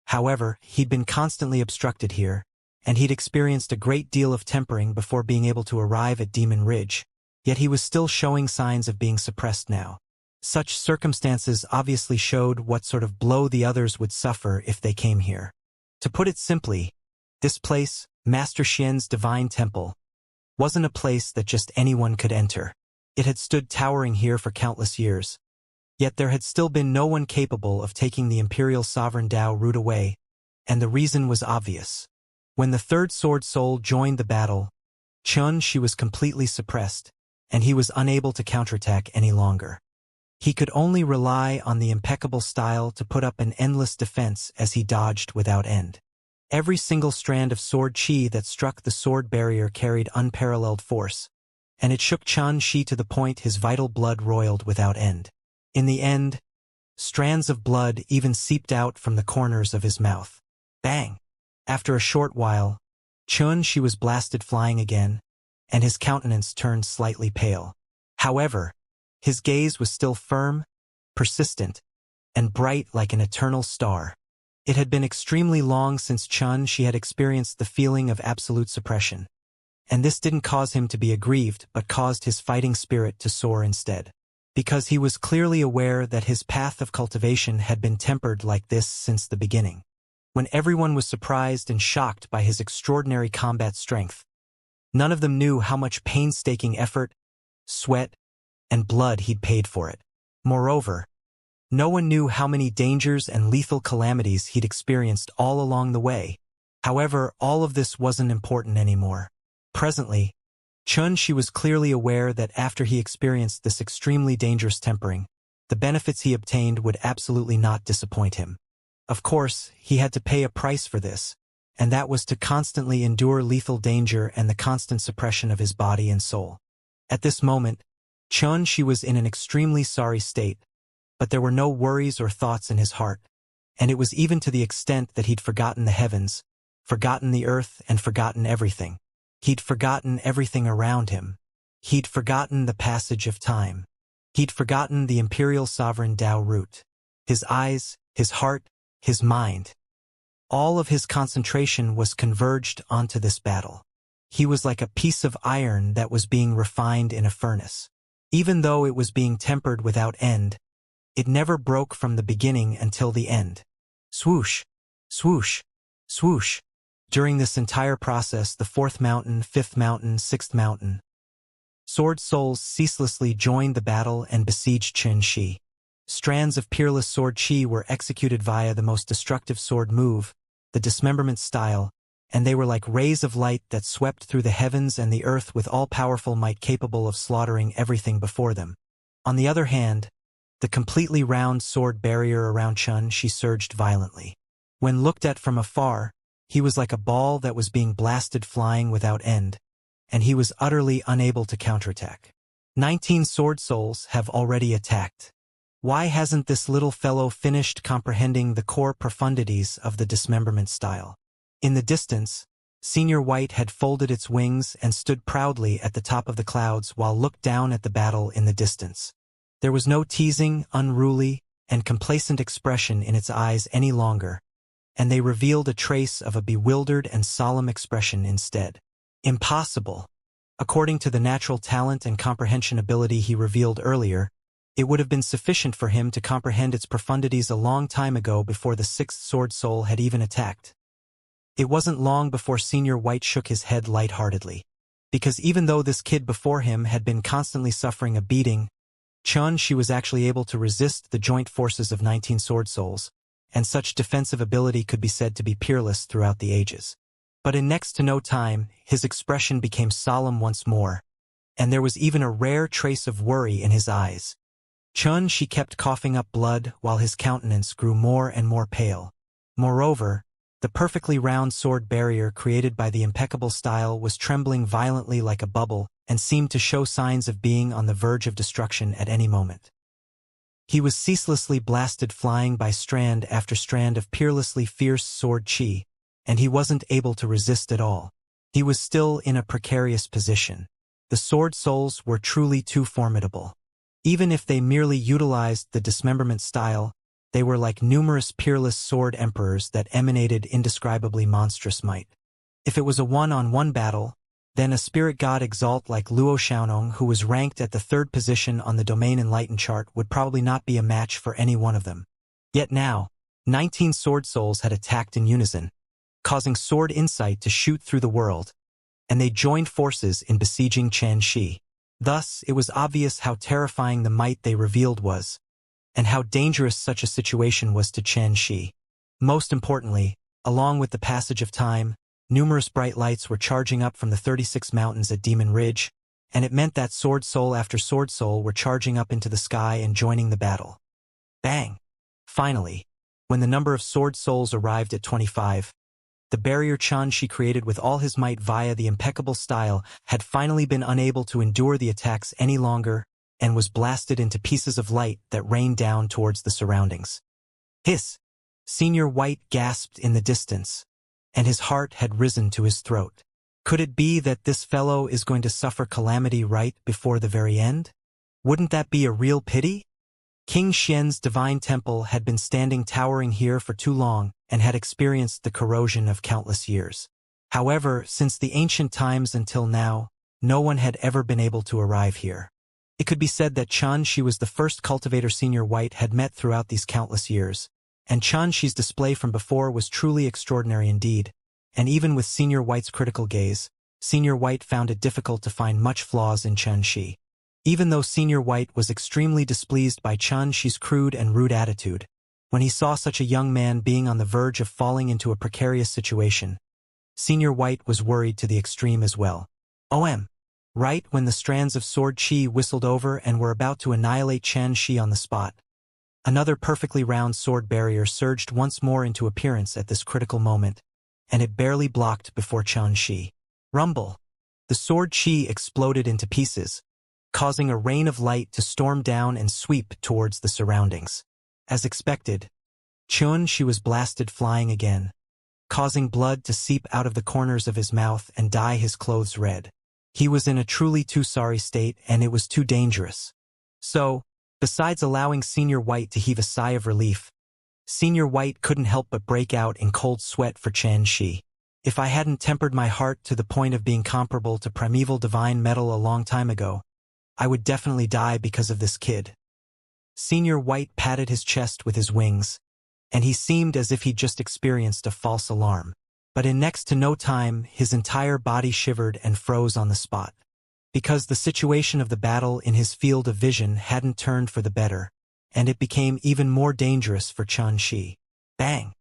However, he'd been constantly obstructed here, and he'd experienced a great deal of tempering before being able to arrive at Demon Ridge, yet he was still showing signs of being suppressed now. Such circumstances obviously showed what sort of blow the others would suffer if they came here. To put it simply, this place, Master Xian's Divine Temple, wasn't a place that just anyone could enter. It had stood towering here for countless years. Yet there had still been no one capable of taking the Imperial Sovereign Dao root away, and the reason was obvious. When the 3rd Sword Soul joined the battle, Chun Shi was completely suppressed, and he was unable to counterattack any longer. He could only rely on the impeccable style to put up an endless defense as he dodged without end. Every single strand of sword chi that struck the sword barrier carried unparalleled force, and it shook Chun Shi to the point his vital blood roiled without end. In the end, strands of blood even seeped out from the corners of his mouth. Bang! After a short while, Chun Shi was blasted flying again, and his countenance turned slightly pale. However, his gaze was still firm, persistent, and bright like an eternal star. It had been extremely long since Chun Shi had experienced the feeling of absolute suppression, and this didn't cause him to be aggrieved but caused his fighting spirit to soar instead. Because he was clearly aware that his path of cultivation had been tempered like this since the beginning. When everyone was surprised and shocked by his extraordinary combat strength, none of them knew how much painstaking effort, sweat, and blood he'd paid for it. Moreover, no one knew how many dangers and lethal calamities he'd experienced all along the way. However, all of this wasn't important anymore. Presently, Chun Shi was clearly aware that after he experienced this extremely dangerous tempering, the benefits he obtained would absolutely not disappoint him. Of course, he had to pay a price for this, and that was to constantly endure lethal danger and the constant suppression of his body and soul. At this moment, Chun Shi was in an extremely sorry state, but there were no worries or thoughts in his heart, and it was even to the extent that he'd forgotten the heavens, forgotten the earth, and forgotten everything. He'd forgotten everything around him. He'd forgotten the passage of time. He'd forgotten the Imperial Sovereign Dao root. His eyes, his heart, his mind. All of his concentration was converged onto this battle. He was like a piece of iron that was being refined in a furnace. Even though it was being tempered without end, it never broke from the beginning until the end. Swoosh, swoosh, swoosh. During this entire process, the 4th mountain, 5th mountain, 6th mountain sword souls ceaselessly joined the battle and besieged Chun Shi. Strands of peerless sword chi were executed via the most destructive sword move, the dismemberment style, and they were like rays of light that swept through the heavens and the earth with all-powerful might capable of slaughtering everything before them. On the other hand, the completely round sword barrier around Chun Shi surged violently. When looked at from afar, he was like a ball that was being blasted flying without end, and he was utterly unable to counterattack. 19 sword souls have already attacked. Why hasn't this little fellow finished comprehending the core profundities of the dismemberment style? In the distance, Senior White had folded its wings and stood proudly at the top of the clouds while looked down at the battle in the distance. There was no teasing, unruly, and complacent expression in its eyes any longer, and they revealed a trace of a bewildered and solemn expression instead. Impossible. According to the natural talent and comprehension ability he revealed earlier, it would have been sufficient for him to comprehend its profundities a long time ago before the 6th Sword Soul had even attacked. It wasn't long before Senior White shook his head lightheartedly, because even though this kid before him had been constantly suffering a beating, Chun Shi was actually able to resist the joint forces of 19 Sword Souls, and such defensive ability could be said to be peerless throughout the ages. But in next to no time, his expression became solemn once more, and there was even a rare trace of worry in his eyes. Xianxia kept coughing up blood while his countenance grew more and more pale. Moreover, the perfectly round sword barrier created by the impeccable style was trembling violently like a bubble and seemed to show signs of being on the verge of destruction at any moment. He was ceaselessly blasted flying by strand after strand of peerlessly fierce sword chi, and he wasn't able to resist at all. He was still in a precarious position. The sword souls were truly too formidable. Even if they merely utilized the dismemberment style, they were like numerous peerless sword emperors that emanated indescribably monstrous might. If it was a one-on-one battle, then a spirit god exalt like Luo Xiaonong, who was ranked at the 3rd position on the Domain Enlightened chart, would probably not be a match for any one of them. Yet now, 19 sword souls had attacked in unison, causing sword insight to shoot through the world, and they joined forces in besieging Xianxia. Thus, it was obvious how terrifying the might they revealed was, and how dangerous such a situation was to Xianxia. Most importantly, along with the passage of time, numerous bright lights were charging up from the 36 mountains at Demon Ridge, and it meant that sword soul after sword soul were charging up into the sky and joining the battle. Bang! Finally, when the number of sword souls arrived at 25, the barrier Xianxia created with all his might via the impeccable style had finally been unable to endure the attacks any longer and was blasted into pieces of light that rained down towards the surroundings. Hiss! Senior White gasped in the distance, and his heart had risen to his throat. Could it be that this fellow is going to suffer calamity right before the very end? Wouldn't that be a real pity? King Xian's divine temple had been standing towering here for too long and had experienced the corrosion of countless years. However, since the ancient times until now, no one had ever been able to arrive here. It could be said that Xianxia was the first cultivator Senior White had met throughout these countless years, and Xianxia's display from before was truly extraordinary indeed, and even with Senior White's critical gaze, Senior White found it difficult to find much flaws in Xianxia. Even though Senior White was extremely displeased by Xianxia's crude and rude attitude, when he saw such a young man being on the verge of falling into a precarious situation, Senior White was worried to the extreme as well. Right when the strands of sword chi whistled over and were about to annihilate Xianxia on the spot, another perfectly round sword barrier surged once more into appearance at this critical moment, and it barely blocked before Xianxia. Rumble! The sword chi exploded into pieces, causing a rain of light to storm down and sweep towards the surroundings. As expected, Xianxia was blasted flying again, causing blood to seep out of the corners of his mouth and dye his clothes red. He was in a truly too sorry state, and it was too dangerous. So, besides allowing Senior White to heave a sigh of relief, Senior White couldn't help but break out in cold sweat for Xianxia. If I hadn't tempered my heart to the point of being comparable to primeval divine metal a long time ago, I would definitely die because of this kid. Senior White patted his chest with his wings, and he seemed as if he'd just experienced a false alarm. But in next to no time, his entire body shivered and froze on the spot. Because the situation of the battle in his field of vision hadn't turned for the better, and it became even more dangerous for Xianxia. Bang!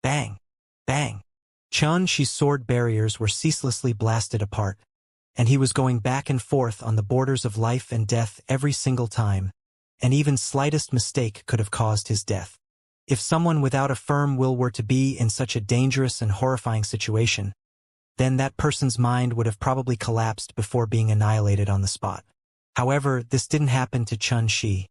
Bang! Bang! Xianxia's sword barriers were ceaselessly blasted apart, and he was going back and forth on the borders of life and death every single time, and even slightest mistake could have caused his death. If someone without a firm will were to be in such a dangerous and horrifying situation, then that person's mind would have probably collapsed before being annihilated on the spot. However, this didn't happen to Xianxia.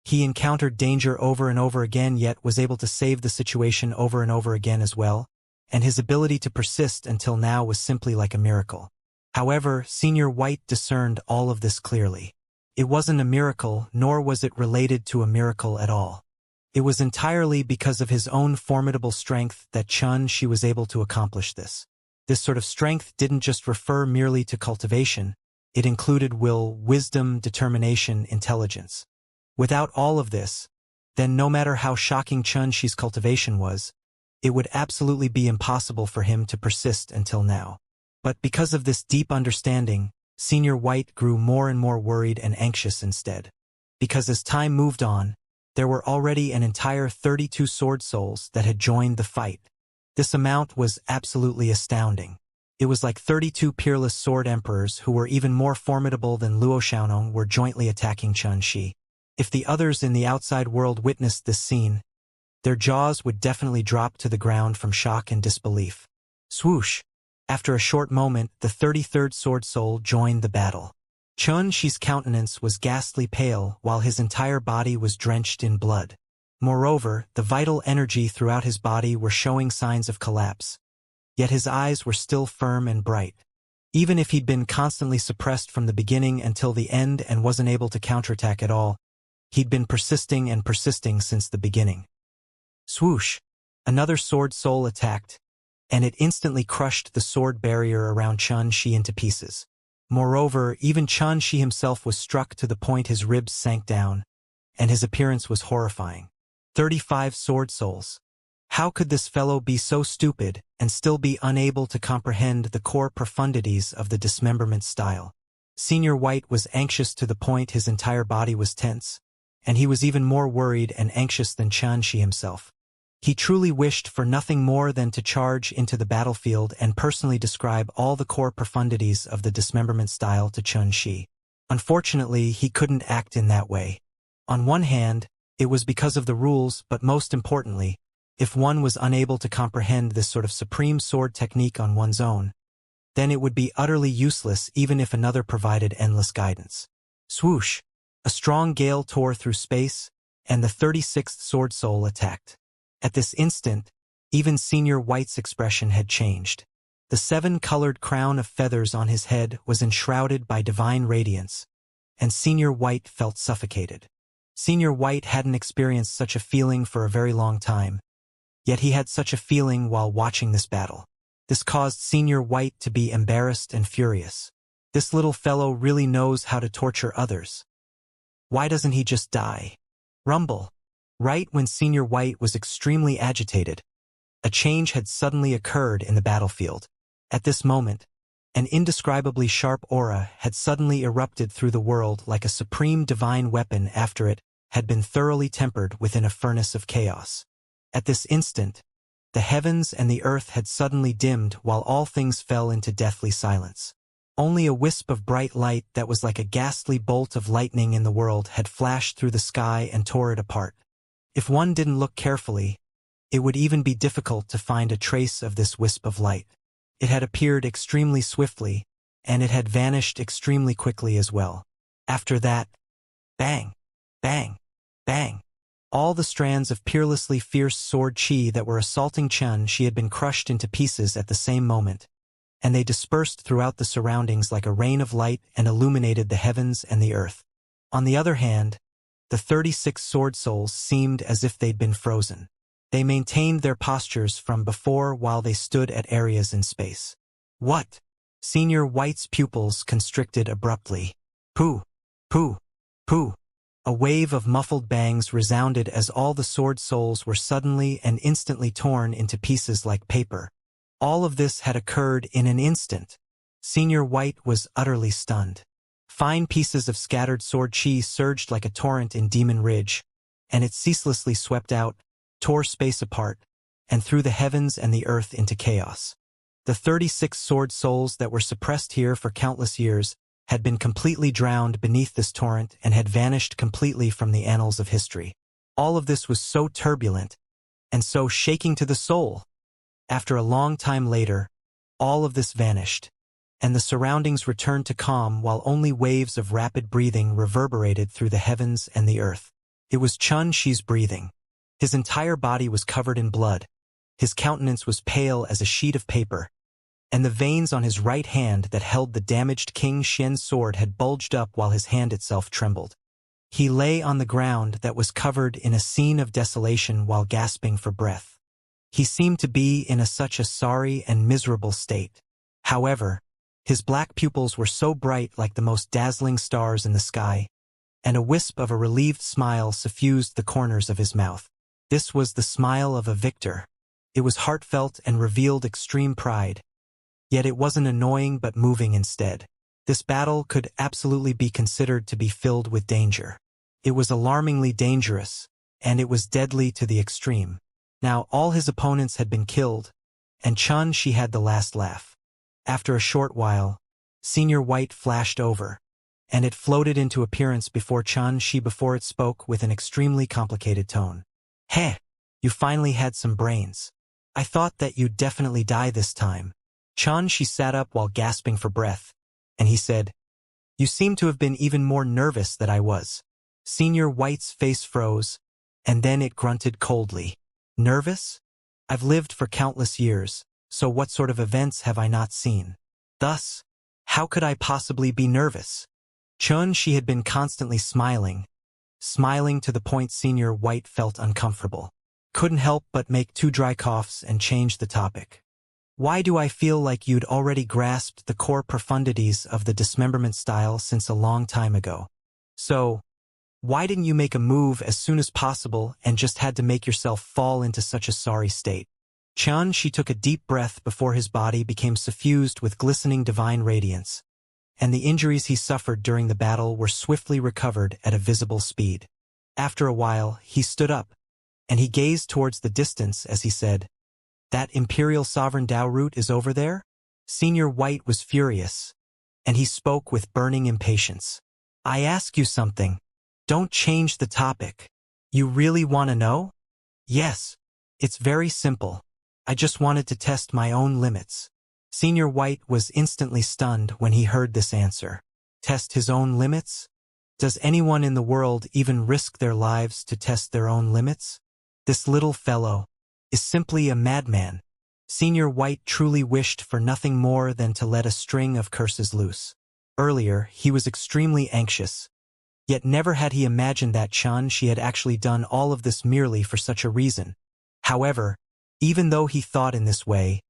He encountered danger over and over again, yet was able to save the situation over and over again as well, and his ability to persist until now was simply like a miracle. However, Senior White discerned all of this clearly. It wasn't a miracle, nor was it related to a miracle at all. It was entirely because of his own formidable strength that Xianxia was able to accomplish this. This sort of strength didn't just refer merely to cultivation, it included will, wisdom, determination, intelligence. Without all of this, then no matter how shocking Xianxia's cultivation was, it would absolutely be impossible for him to persist until now. But because of this deep understanding, Senior White grew more and more worried and anxious instead. Because as time moved on, there were already an entire 32 sword souls that had joined the fight. This amount was absolutely astounding. It was like 32 peerless sword emperors who were even more formidable than Luo Xiaonong were jointly attacking Chen Shi. If the others in the outside world witnessed this scene, their jaws would definitely drop to the ground from shock and disbelief. Swoosh! After a short moment, the 33rd Sword Soul joined the battle. Chen Shi's countenance was ghastly pale while his entire body was drenched in blood. Moreover, the vital energy throughout his body were showing signs of collapse. Yet his eyes were still firm and bright. Even if he'd been constantly suppressed from the beginning until the end and wasn't able to counterattack at all, he'd been persisting and persisting since the beginning. Swoosh! Another Sword Soul attacked, and it instantly crushed the sword barrier around Chen Shi into pieces. Moreover, even Chen Shi himself was struck to the point his ribs sank down, and his appearance was horrifying. 35 Sword Souls. How could this fellow be so stupid and still be unable to comprehend the core profundities of the dismemberment style? Senior White was anxious to the point his entire body was tense, and he was even more worried and anxious than Chen Shi himself. He truly wished for nothing more than to charge into the battlefield and personally describe all the core profundities of the dismemberment style to Chen Shi. Unfortunately, he couldn't act in that way. On one hand, it was because of the rules, but most importantly, if one was unable to comprehend this sort of supreme sword technique on one's own, then it would be utterly useless even if another provided endless guidance. Swoosh! A strong gale tore through space, and the 36th Sword Soul attacked. At this instant, even Senior White's expression had changed. The 7-colored crown of feathers on his head was enshrouded by divine radiance, and Senior White felt suffocated. Senior White hadn't experienced such a feeling for a very long time, yet he had such a feeling while watching this battle. This caused Senior White to be embarrassed and furious. This little fellow really knows how to torture others. Why doesn't he just die? Rumble. Right when Senior White was extremely agitated, a change had suddenly occurred in the battlefield. At this moment, an indescribably sharp aura had suddenly erupted through the world like a supreme divine weapon after it had been thoroughly tempered within a furnace of chaos. At this instant, the heavens and the earth had suddenly dimmed while all things fell into deathly silence. Only a wisp of bright light that was like a ghastly bolt of lightning in the world had flashed through the sky and tore it apart. If one didn't look carefully, it would even be difficult to find a trace of this wisp of light. It had appeared extremely swiftly, and it had vanished extremely quickly as well. After that, bang, bang, bang. All the strands of peerlessly fierce sword chi that were assaulting Chen Shi had been crushed into pieces at the same moment, and they dispersed throughout the surroundings like a rain of light and illuminated the heavens and the earth. On the other hand, the 36 Sword Souls seemed as if they'd been frozen. They maintained their postures from before while they stood at areas in space. What? Senior White's pupils constricted abruptly. Pooh! Pooh! Pooh! A wave of muffled bangs resounded as all the Sword Souls were suddenly and instantly torn into pieces like paper. All of this had occurred in an instant. Senior White was utterly stunned. Fine pieces of scattered sword chi surged like a torrent in Demon Ridge, and it ceaselessly swept out, tore space apart, and threw the heavens and the earth into chaos. The 36 Sword Souls that were suppressed here for countless years had been completely drowned beneath this torrent and had vanished completely from the annals of history. All of this was so turbulent and so shaking to the soul. After a long time later, all of this vanished, and the surroundings returned to calm while only waves of rapid breathing reverberated through the heavens and the earth. It was Chen Shi's breathing. His entire body was covered in blood. His countenance was pale as a sheet of paper, and the veins on his right hand that held the damaged King Xian's sword had bulged up while his hand itself trembled. He lay on the ground that was covered in a scene of desolation while gasping for breath. He seemed to be in such a sorry and miserable state. However, his black pupils were so bright like the most dazzling stars in the sky, and a wisp of a relieved smile suffused the corners of his mouth. This was the smile of a victor. It was heartfelt and revealed extreme pride. Yet it wasn't annoying but moving instead. This battle could absolutely be considered to be filled with danger. It was alarmingly dangerous, and it was deadly to the extreme. Now all his opponents had been killed, and Xianxia had the last laugh. After a short while, Senior White flashed over, and it floated into appearance before Xianxia before it spoke with an extremely complicated tone. Heh, you finally had some brains. I thought that you'd definitely die this time. Xianxia sat up while gasping for breath, and he said, You seem to have been even more nervous than I was. Senior White's face froze, and then it grunted coldly. Nervous? I've lived for countless years, so what sort of events have I not seen? Thus, how could I possibly be nervous? Xianxia had been constantly smiling to the point Senior White felt uncomfortable. Couldn't help but make 2 dry coughs and change the topic. Why do I feel like you'd already grasped the core profundities of the dismemberment style since a long time ago? So, why didn't you make a move as soon as possible and just had to make yourself fall into such a sorry state? Xianxia took a deep breath before his body became suffused with glistening divine radiance, and the injuries he suffered during the battle were swiftly recovered at a visible speed. After a while, he stood up, and he gazed towards the distance as he said, That Imperial Sovereign Dao root is over there? Senior White was furious, and he spoke with burning impatience. I ask you something. Don't change the topic. You really want to know? Yes. It's very simple. I just wanted to test my own limits. Senior White was instantly stunned when he heard this answer. Test his own limits? Does anyone in the world even risk their lives to test their own limits? This little fellow is simply a madman. Senior White truly wished for nothing more than to let a string of curses loose. Earlier, he was extremely anxious. Yet never had he imagined that Xianxia had actually done all of this merely for such a reason. However, even though he thought in this way,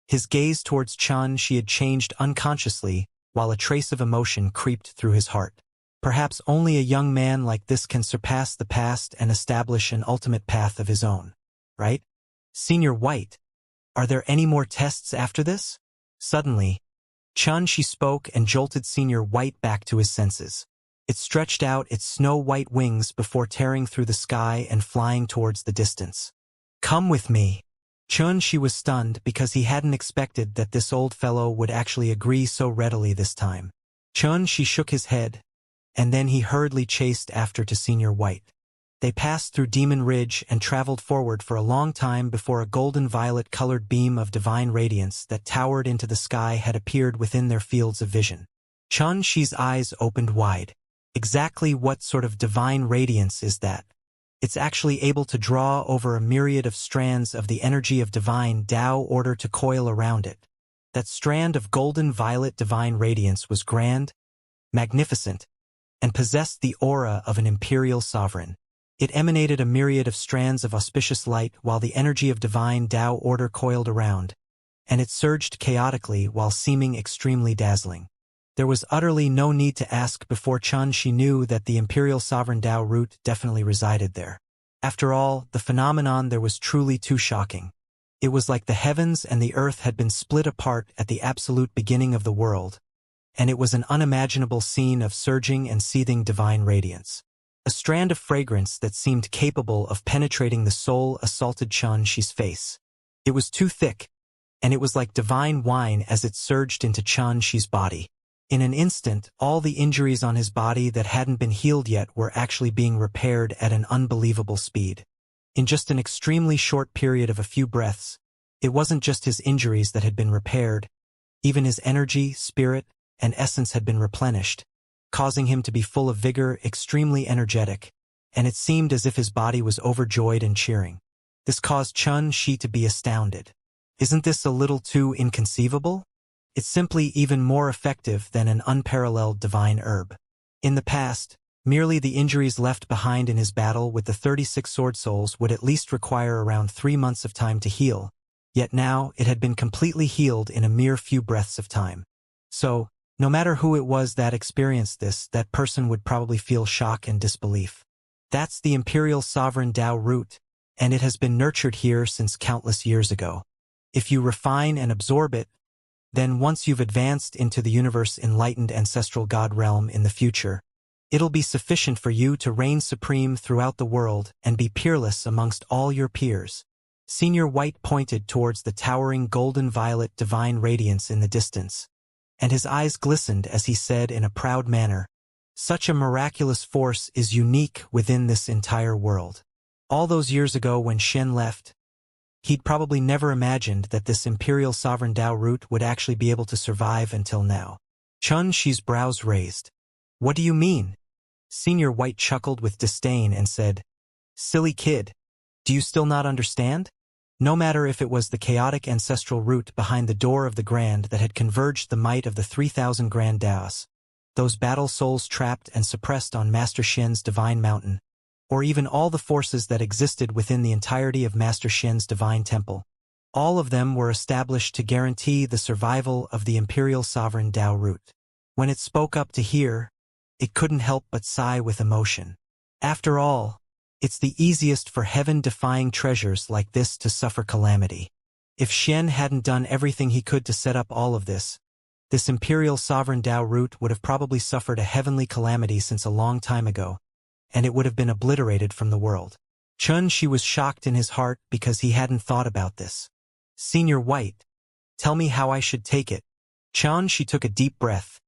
his gaze towards Xianxia had changed unconsciously while a trace of emotion creeped through his heart. Perhaps only a young man like this can surpass the past and establish an ultimate path of his own, right? Senior White, are there any more tests after this? Suddenly, Xianxia spoke and jolted Senior White back to his senses. It stretched out its snow-white wings before tearing through the sky and flying towards the distance. Come with me. Xianxia was stunned because he hadn't expected that this old fellow would actually agree so readily this time. Xianxia shook his head, and then he hurriedly chased after to Senior White. They passed through Demon Ridge and traveled forward for a long time before a golden-violet-colored beam of divine radiance that towered into the sky had appeared within their fields of vision. Xianxia's eyes opened wide. Exactly what sort of divine radiance is that? It's actually able to draw over a myriad of strands of the energy of divine Tao order to coil around it. That strand of golden-violet divine radiance was grand, magnificent, and possessed the aura of an imperial sovereign. It emanated a myriad of strands of auspicious light while the energy of divine Tao order coiled around, and it surged chaotically while seeming extremely dazzling. There was utterly no need to ask before Xianxia knew that the Imperial Sovereign Dao root definitely resided there. After all, the phenomenon there was truly too shocking. It was like the heavens and the earth had been split apart at the absolute beginning of the world, and it was an unimaginable scene of surging and seething divine radiance. A strand of fragrance that seemed capable of penetrating the soul assaulted Xianxia's face. It was too thick, and it was like divine wine as it surged into Xianxia's body. In an instant, all the injuries on his body that hadn't been healed yet were actually being repaired at an unbelievable speed. In just an extremely short period of a few breaths, it wasn't just his injuries that had been repaired, even his energy, spirit, and essence had been replenished, causing him to be full of vigor, extremely energetic, and it seemed as if his body was overjoyed and cheering. This caused Xianxia to be astounded. Isn't this a little too inconceivable? It's simply even more effective than an unparalleled divine herb. In the past, merely the injuries left behind in his battle with the 36 sword souls would at least require around 3 months of time to heal, yet now it had been completely healed in a mere few breaths of time. So, no matter who it was that experienced this, that person would probably feel shock and disbelief. That's the Imperial Sovereign Dao root, and it has been nurtured here since countless years ago. If you refine and absorb it, then once you've advanced into the universe enlightened ancestral God realm in the future, it'll be sufficient for you to reign supreme throughout the world and be peerless amongst all your peers. Senior White pointed towards the towering golden-violet divine radiance in the distance, and his eyes glistened as he said in a proud manner, "Such a miraculous force is unique within this entire world." All those years ago when Shen left, he'd probably never imagined that this Imperial Sovereign Dao root would actually be able to survive until now. Chun Shi's brows raised. "What do you mean?" Senior White chuckled with disdain and said, "Silly kid, do you still not understand? No matter if it was the chaotic ancestral root behind the door of the Grand that had converged the might of the 3,000 Grand Daos, those battle souls trapped and suppressed on Master Shen's divine mountain, or even all the forces that existed within the entirety of Master Shen's divine temple, all of them were established to guarantee the survival of the Imperial Sovereign Dao root. When it spoke up to hear, it couldn't help but sigh with emotion. After all, it's the easiest for heaven-defying treasures like this to suffer calamity. If Shen hadn't done everything he could to set up all of this Imperial Sovereign Dao root would have probably suffered a heavenly calamity since a long time ago, and it would have been obliterated from the world. Chun Shi was shocked in his heart because he hadn't thought about this. "Senior White, tell me how I should take it." Chun Shi took a deep breath,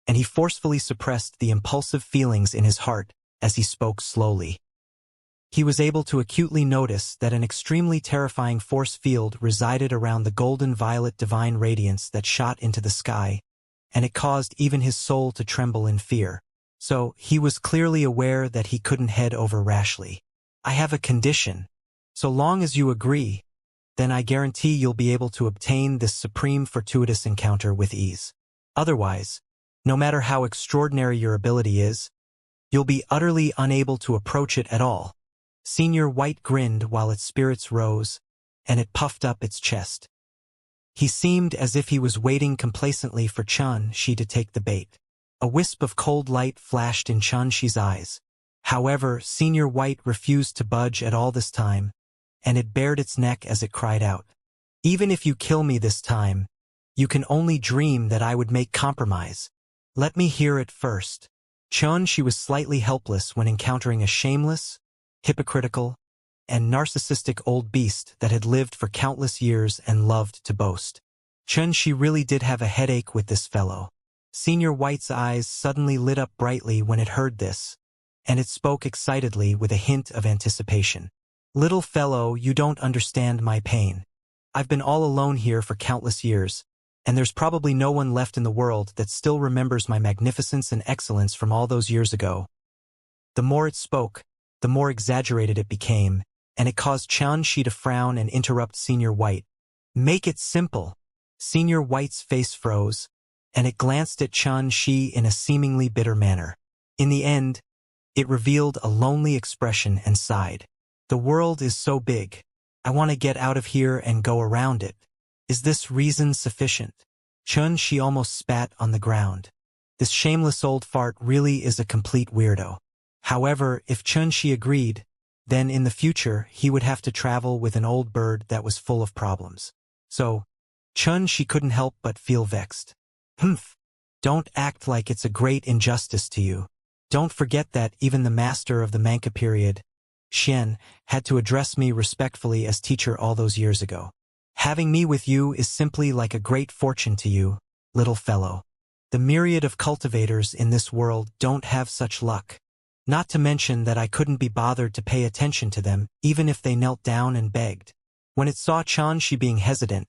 and he forcefully suppressed the impulsive feelings in his heart as he spoke slowly. He was able to acutely notice that an extremely terrifying force field resided around the golden-violet divine radiance that shot into the sky, and it caused even his soul to tremble in fear. So, he was clearly aware that he couldn't head over rashly. "I have a condition. So long as you agree, then I guarantee you'll be able to obtain this supreme fortuitous encounter with ease. Otherwise, no matter how extraordinary your ability is, you'll be utterly unable to approach it at all." Senior White grinned while its spirits rose, and it puffed up its chest. He seemed as if he was waiting complacently for Chun Shi to take the bait. A wisp of cold light flashed in Chun Shi's eyes. However, Senior White refused to budge at all this time, and it bared its neck as it cried out, "Even if you kill me this time, you can only dream that I would make compromise. Let me hear it first." Chun Shi was slightly helpless when encountering a shameless, hypocritical, and narcissistic old beast that had lived for countless years and loved to boast. Chun Shi really did have a headache with this fellow. Senior White's eyes suddenly lit up brightly when it heard this, and it spoke excitedly with a hint of anticipation. "Little fellow, you don't understand my pain. I've been all alone here for countless years, and there's probably no one left in the world that still remembers my magnificence and excellence from all those years ago." The more it spoke, the more exaggerated it became, and it caused Chun Shi to frown and interrupt Senior White. "Make it simple." Senior White's face froze, and it glanced at Chun Shi in a seemingly bitter manner. In the end, it revealed a lonely expression and sighed. "The world is so big. I want to get out of here and go around it. Is this reason sufficient?" Chun Shi almost spat on the ground. This shameless old fart really is a complete weirdo. However, if Chun Shi agreed, then in the future he would have to travel with an old bird that was full of problems. So, Chun Shi couldn't help but feel vexed. "Humph! Don't act like it's a great injustice to you. Don't forget that even the master of the Mancha period, Shen, had to address me respectfully as teacher all those years ago. Having me with you is simply like a great fortune to you, little fellow. The myriad of cultivators in this world don't have such luck. Not to mention that I couldn't be bothered to pay attention to them, even if they knelt down and begged." When it saw Chun Shi being hesitant,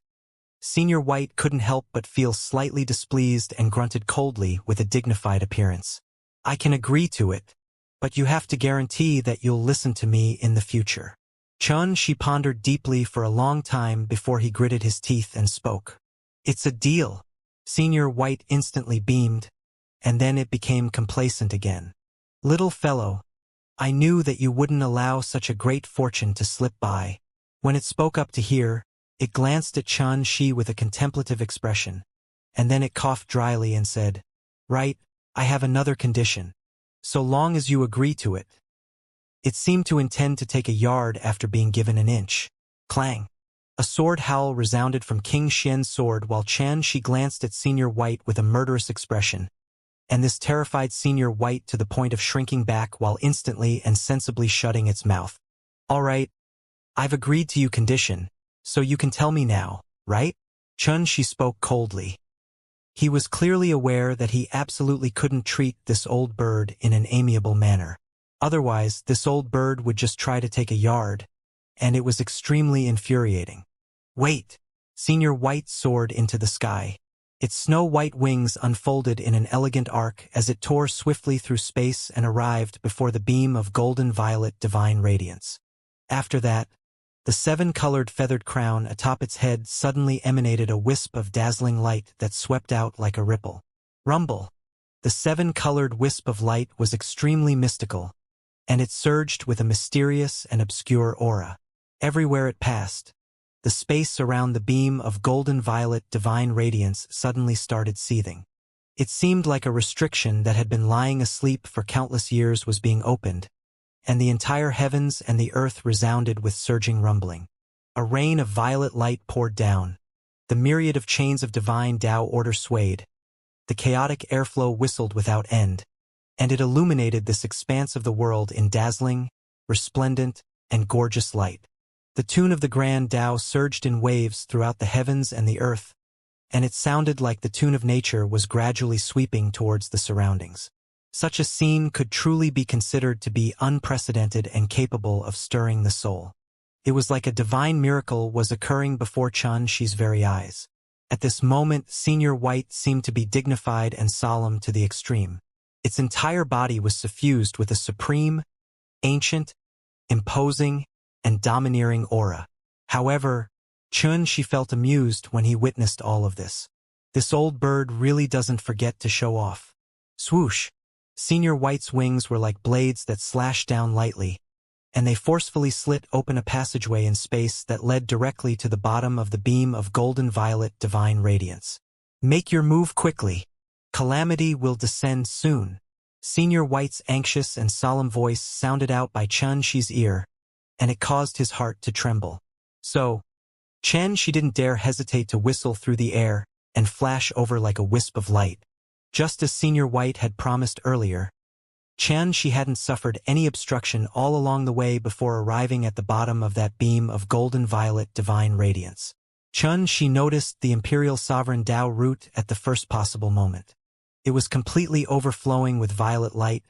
Senior White couldn't help but feel slightly displeased and grunted coldly with a dignified appearance. "I can agree to it, but you have to guarantee that you'll listen to me in the future." Chun Shi pondered deeply for a long time before he gritted his teeth and spoke. "It's a deal." Senior White instantly beamed, and then it became complacent again. "Little fellow, I knew that you wouldn't allow such a great fortune to slip by." When it spoke up to hear, it glanced at Chun Shi with a contemplative expression, and then it coughed dryly and said, "Right, I have another condition. So long as you agree to it." It seemed to intend to take a yard after being given an inch. Clang! A sword howl resounded from King Shen's sword while Chun Shi glanced at Senior White with a murderous expression, and this terrified Senior White to the point of shrinking back while instantly and sensibly shutting its mouth. "All right, I've agreed to your condition, so you can tell me now, right? Xianxia spoke coldly. He was clearly aware that he absolutely couldn't treat this old bird in an amiable manner. Otherwise, this old bird would just try to take a yard, and it was extremely infuriating. Wait! Senior White soared into the sky. Its snow-white wings unfolded in an elegant arc as it tore swiftly through space and arrived before the beam of golden-violet divine radiance. After that, the seven-colored feathered crown atop its head suddenly emanated a wisp of dazzling light that swept out like a ripple. Rumble! The seven-colored wisp of light was extremely mystical, and it surged with a mysterious and obscure aura. Everywhere it passed, the space around the beam of golden-violet divine radiance suddenly started seething. It seemed like a restriction that had been lying asleep for countless years was being opened, and the entire heavens and the earth resounded with surging rumbling. A rain of violet light poured down. The myriad of chains of divine Tao order swayed. The chaotic airflow whistled without end, and it illuminated this expanse of the world in dazzling, resplendent, and gorgeous light. The tune of the grand Tao surged in waves throughout the heavens and the earth, and it sounded like the tune of nature was gradually sweeping towards the surroundings. Such a scene could truly be considered to be unprecedented and capable of stirring the soul. It was like a divine miracle was occurring before Xianxia's very eyes. At this moment, Senior White seemed to be dignified and solemn to the extreme. Its entire body was suffused with a supreme, ancient, imposing, and domineering aura. However, Xianxia felt amused when he witnessed all of this. This old bird really doesn't forget to show off. Swoosh! Senior White's wings were like blades that slashed down lightly, and they forcefully slit open a passageway in space that led directly to the bottom of the beam of golden-violet divine radiance. Make your move quickly. Calamity will descend soon. Senior White's anxious and solemn voice sounded out by Xianxia's ear, and it caused his heart to tremble. So, Xianxia didn't dare hesitate to whistle through the air and flash over like a wisp of light. Just as Senior White had promised earlier, Xianxia hadn't suffered any obstruction all along the way before arriving at the bottom of that beam of golden-violet divine radiance. Xianxia noticed the Imperial Sovereign Tao root at the first possible moment. It was completely overflowing with violet light,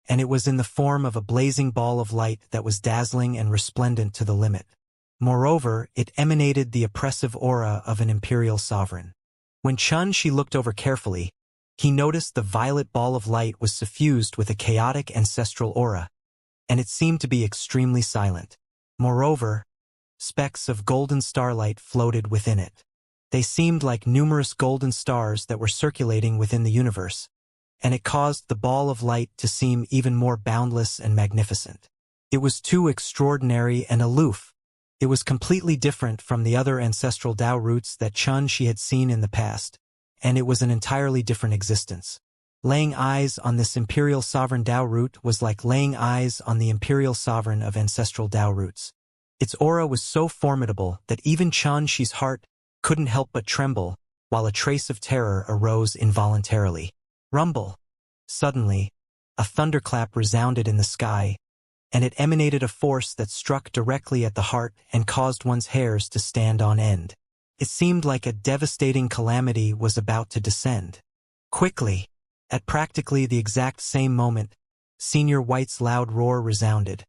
and it was in the form of a blazing ball of light that was dazzling and resplendent to the limit. Moreover, it emanated the oppressive aura of an imperial sovereign. When Xianxia looked over carefully, he noticed the violet ball of light was suffused with a chaotic ancestral aura, and it seemed to be extremely silent. Moreover, specks of golden starlight floated within it. They seemed like numerous golden stars that were circulating within the universe, and it caused the ball of light to seem even more boundless and magnificent. It was too extraordinary and aloof. It was completely different from the other ancestral Tao roots that Xianxia had seen in the past, and it was an entirely different existence. Laying eyes on this Imperial Sovereign Tao root was like laying eyes on the Imperial Sovereign of ancestral Tao roots. Its aura was so formidable that even Xianxia's heart couldn't help but tremble, while a trace of terror arose involuntarily. Rumble! Suddenly, a thunderclap resounded in the sky, and it emanated a force that struck directly at the heart and caused one's hairs to stand on end. It seemed like a devastating calamity was about to descend. Quickly, at practically the exact same moment, Senior White's loud roar resounded,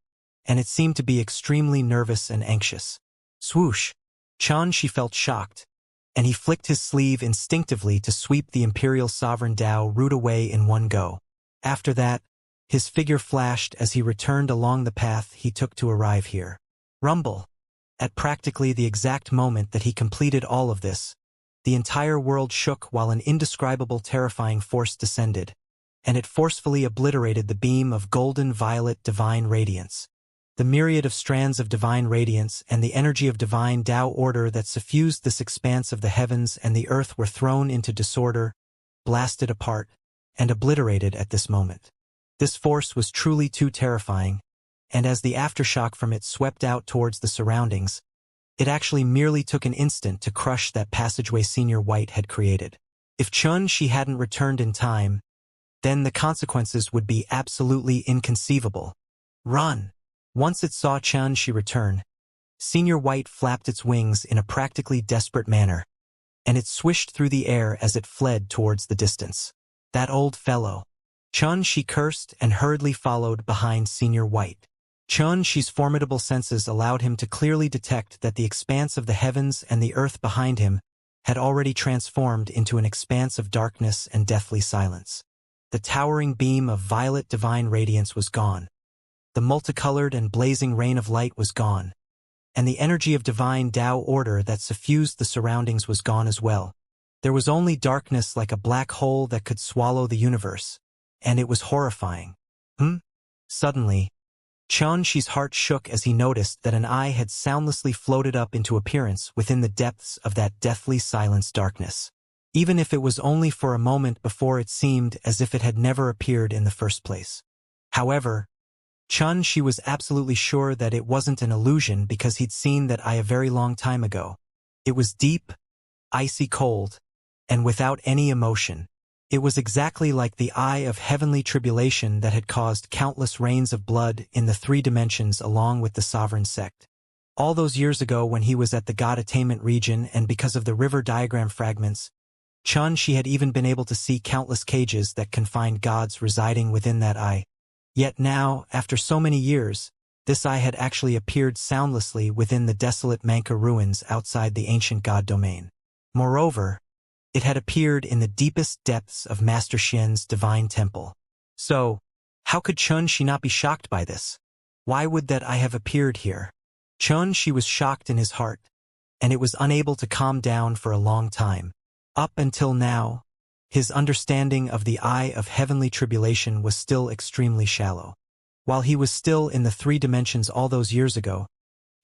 and it seemed to be extremely nervous and anxious. Swoosh! Xianxia felt shocked, and he flicked his sleeve instinctively to sweep the Imperial Sovereign Tao root away in one go. After that, his figure flashed as he returned along the path he took to arrive here. Rumble! At practically the exact moment that he completed all of this, the entire world shook while an indescribable terrifying force descended, and it forcefully obliterated the beam of golden-violet divine radiance. The myriad of strands of divine radiance and the energy of divine Tao order that suffused this expanse of the heavens and the earth were thrown into disorder, blasted apart, and obliterated at this moment. This force was truly too terrifying, and as the aftershock from it swept out towards the surroundings, it actually merely took an instant to crush that passageway Senior White had created. If Xianxia hadn't returned in time, then the consequences would be absolutely inconceivable. Run! Once it saw Xianxia return, Senior White flapped its wings in a practically desperate manner, and it swished through the air as it fled towards the distance. That old fellow. She cursed and hurriedly followed behind Senior White. She's formidable senses allowed him to clearly detect that the expanse of the heavens and the earth behind him had already transformed into an expanse of darkness and deathly silence. The towering beam of violet divine radiance was gone. The multicolored and blazing rain of light was gone. And the energy of divine Tao order that suffused the surroundings was gone as well. There was only darkness like a black hole that could swallow the universe, and it was horrifying. Suddenly, Xianxi's heart shook as he noticed that an eye had soundlessly floated up into appearance within the depths of that deathly silenced darkness. Even if it was only for a moment before it seemed as if it had never appeared in the first place. However, Xianxia was absolutely sure that it wasn't an illusion because he'd seen that eye a very long time ago. It was deep, icy cold, and without any emotion. It was exactly like the eye of heavenly tribulation that had caused countless rains of blood in the 3 dimensions along with the sovereign sect. All those years ago when he was at the God Attainment region and because of the river diagram fragments, Xianxia had even been able to see countless cages that confined gods residing within that eye. Yet now, after so many years, this eye had actually appeared soundlessly within the desolate Manka ruins outside the ancient god domain. Moreover, it had appeared in the deepest depths of Master Xian's divine temple. So, how could Xianxia not be shocked by this? Why would that eye have appeared here? Xianxia was shocked in his heart, and it was unable to calm down for a long time. Up until now, his understanding of the eye of heavenly tribulation was still extremely shallow. While he was still in the 3 dimensions all those years ago,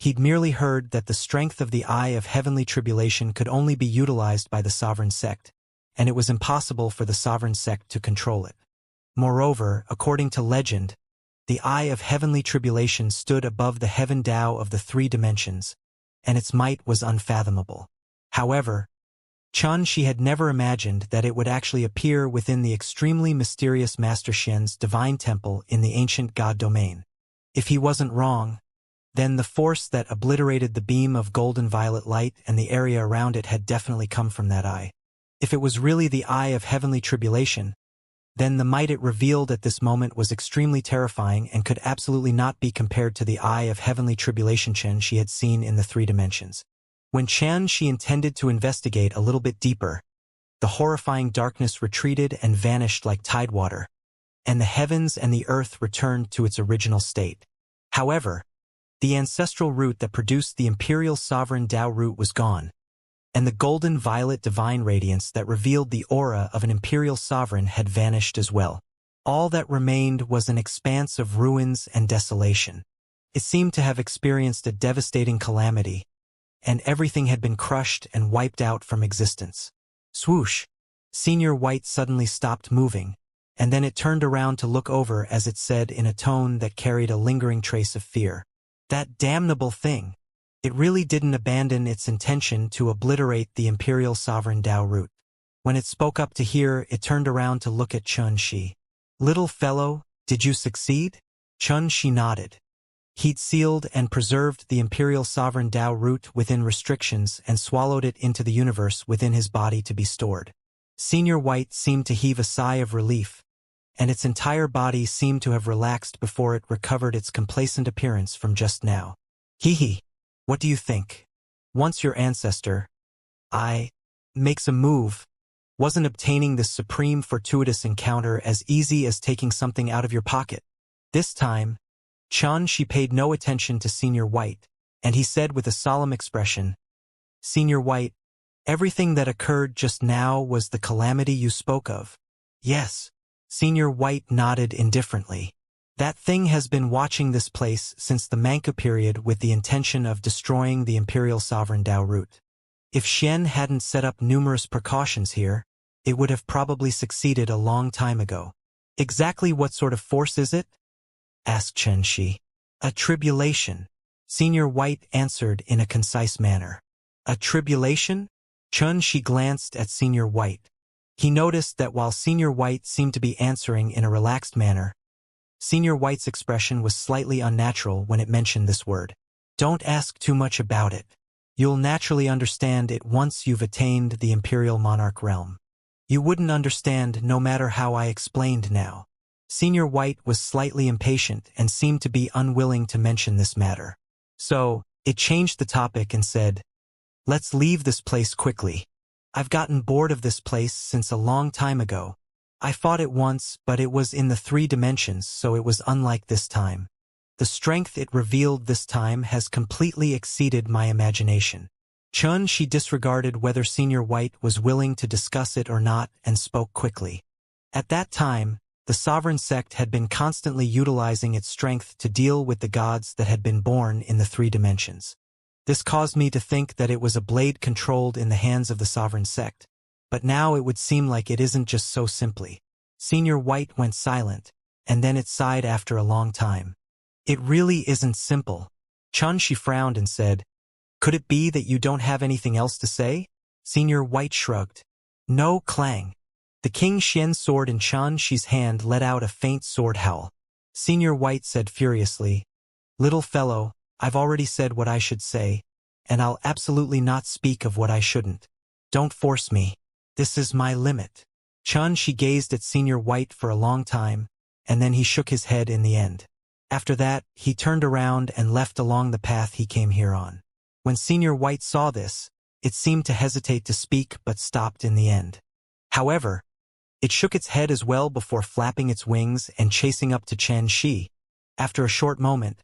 he'd merely heard that the strength of the eye of heavenly tribulation could only be utilized by the sovereign sect, and it was impossible for the sovereign sect to control it. Moreover, according to legend, the eye of heavenly tribulation stood above the heaven Tao of the 3 dimensions, and its might was unfathomable. However, Xianxia had never imagined that it would actually appear within the extremely mysterious Master Xian's divine temple in the ancient god domain. If he wasn't wrong, then the force that obliterated the beam of golden violet light and the area around it had definitely come from that eye. If it was really the eye of heavenly tribulation, then the might it revealed at this moment was extremely terrifying and could absolutely not be compared to the eye of heavenly tribulation Xianxia had seen in the 3 dimensions. When Xianxia intended to investigate a little bit deeper, the horrifying darkness retreated and vanished like tidewater, and the heavens and the earth returned to its original state. However, the ancestral root that produced the imperial sovereign Tao root was gone, and the golden violet divine radiance that revealed the aura of an imperial sovereign had vanished as well. All that remained was an expanse of ruins and desolation. It seemed to have experienced a devastating calamity, and everything had been crushed and wiped out from existence. Swoosh! Senior White suddenly stopped moving, and then it turned around to look over as it said in a tone that carried a lingering trace of fear. That damnable thing! It really didn't abandon its intention to obliterate the imperial sovereign Tao root. When it spoke up to hear, it turned around to look at Xianxia. Little fellow, did you succeed? Xianxia nodded. He'd sealed and preserved the imperial sovereign Tao root within restrictions and swallowed it into the universe within his body to be stored. Senior White seemed to heave a sigh of relief, and its entire body seemed to have relaxed before it recovered its complacent appearance from just now. Hee. What do you think? Once your ancestor, makes a move, wasn't obtaining this supreme fortuitous encounter as easy as taking something out of your pocket? This time, Xianxia paid no attention to Senior White, and he said with a solemn expression, Senior White, everything that occurred just now was the calamity you spoke of. Yes. Senior White nodded indifferently. That thing has been watching this place since the Manka period with the intention of destroying the imperial sovereign Tao root. If Xian hadn't set up numerous precautions here, it would have probably succeeded a long time ago. Exactly what sort of force is it? Asked Xianxia. A tribulation. Senior White answered in a concise manner. A tribulation? Xianxia glanced at Senior White. He noticed that while Senior White seemed to be answering in a relaxed manner, Senior White's expression was slightly unnatural when it mentioned this word. Don't ask too much about it. You'll naturally understand it once you've attained the Imperial Monarch realm. You wouldn't understand no matter how I explained now. Senior White was slightly impatient and seemed to be unwilling to mention this matter. So, it changed the topic and said, "Let's leave this place quickly. I've gotten bored of this place since a long time ago. I fought it once, but it was in the 3 dimensions, so it was unlike this time. The strength it revealed this time has completely exceeded my imagination." She disregarded whether Senior White was willing to discuss it or not and spoke quickly. At that time, the sovereign sect had been constantly utilizing its strength to deal with the gods that had been born in the 3 dimensions. This caused me to think that it was a blade controlled in the hands of the sovereign sect. But now it would seem like it isn't just so simply. Senior White went silent, and then it sighed after a long time. "It really isn't simple." She frowned and said, "Could it be that you don't have anything else to say?" Senior White shrugged. "No." Clang. The King Xian's sword in Xi's hand let out a faint sword howl. Senior White said furiously, "Little fellow, I've already said what I should say, and I'll absolutely not speak of what I shouldn't. Don't force me. This is my limit." She gazed at Senior White for a long time, and then he shook his head in the end. After that, he turned around and left along the path he came here on. When Senior White saw this, it seemed to hesitate to speak but stopped in the end. However, it shook its head as well before flapping its wings and chasing up to Chen Shi. After a short moment,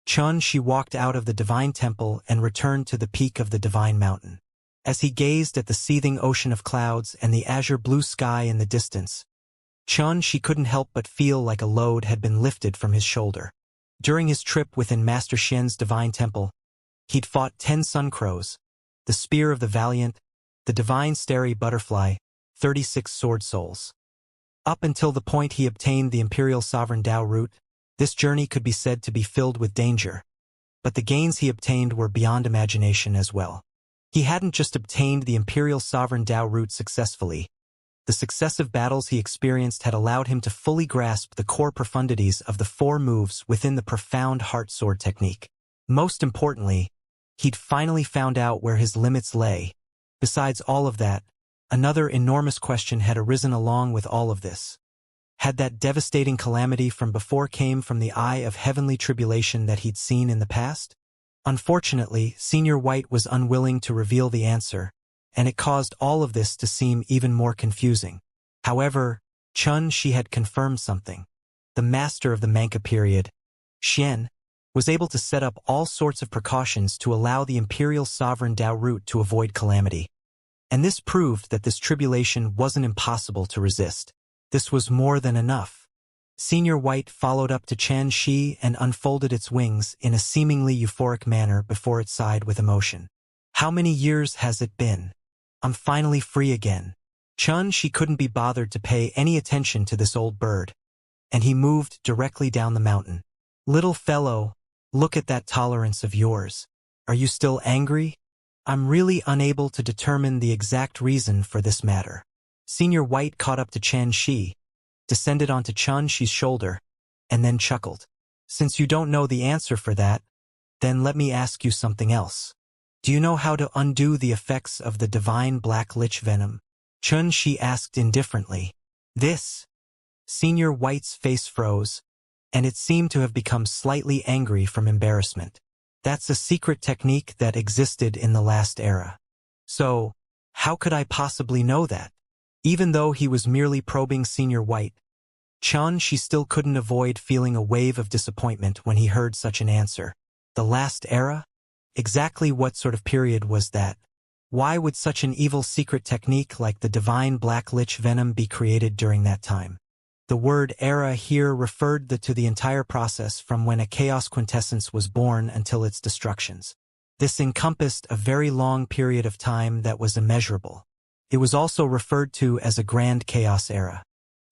Chen Shi walked out of the Divine Temple and returned to the peak of the Divine Mountain. As he gazed at the seething ocean of clouds and the azure blue sky in the distance, Chen Shi couldn't help but feel like a load had been lifted from his shoulder. During his trip within Master Xian's Divine Temple, he'd fought 10 sun crows, the spear of the valiant, the divine starry butterfly, 36 sword souls. Up until the point he obtained the Imperial Sovereign Dao root, this journey could be said to be filled with danger. But the gains he obtained were beyond imagination as well. He hadn't just obtained the Imperial Sovereign Dao root successfully. The successive battles he experienced had allowed him to fully grasp the core profundities of the 4 moves within the profound heart sword technique. Most importantly, he'd finally found out where his limits lay. Besides all of that, another enormous question had arisen along with all of this. Had that devastating calamity from before came from the eye of heavenly tribulation that he'd seen in the past? Unfortunately, Senior White was unwilling to reveal the answer, and it caused all of this to seem even more confusing. However, She had confirmed something. The master of the Mancha period, Xian, was able to set up all sorts of precautions to allow the Imperial Sovereign Dao root to avoid calamity. And this proved that this tribulation wasn't impossible to resist. This was more than enough. Senior White followed up to Chen Shi and unfolded its wings in a seemingly euphoric manner before it sighed with emotion. "How many years has it been? I'm finally free again." Shi couldn't be bothered to pay any attention to this old bird, and he moved directly down the mountain. "Little fellow, look at that tolerance of yours. Are you still angry?" "I'm really unable to determine the exact reason for this matter." Senior White caught up to Chen Shi, descended onto Shi's shoulder, and then chuckled. "Since you don't know the answer for that, then let me ask you something else. Do you know how to undo the effects of the divine black lich venom?" Shi asked indifferently. "This?" Senior White's face froze, and it seemed to have become slightly angry from embarrassment. "That's a secret technique that existed in the last era. So, how could I possibly know that?" Even though he was merely probing Senior White, Shi still couldn't avoid feeling a wave of disappointment when he heard such an answer. The last era? Exactly what sort of period was that? Why would such an evil secret technique like the divine black lich venom be created during that time? The word era here referred to the entire process from when a chaos quintessence was born until its destructions. This encompassed a very long period of time that was immeasurable. It was also referred to as a grand chaos era.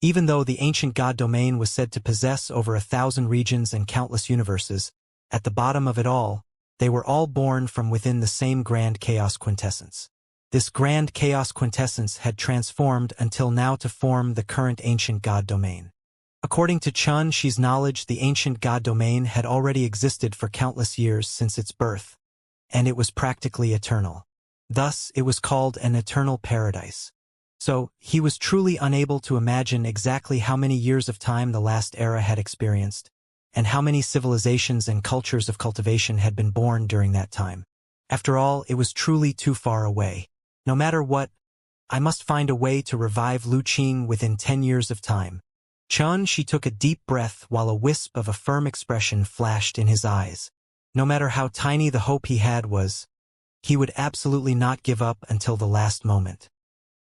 Even though the ancient god domain was said to possess over 1,000 regions and countless universes, at the bottom of it all, they were all born from within the same grand chaos quintessence. This grand chaos quintessence had transformed until now to form the current ancient god domain. According to Xianxia's knowledge, the ancient god domain had already existed for countless years since its birth, and it was practically eternal. Thus, it was called an eternal paradise. So, he was truly unable to imagine exactly how many years of time the last era had experienced, and how many civilizations and cultures of cultivation had been born during that time. After all, it was truly too far away. No matter what, I must find a way to revive Lu Qing within 10 years of time. Xianxia took a deep breath while a wisp of a firm expression flashed in his eyes. No matter how tiny the hope he had was, he would absolutely not give up until the last moment.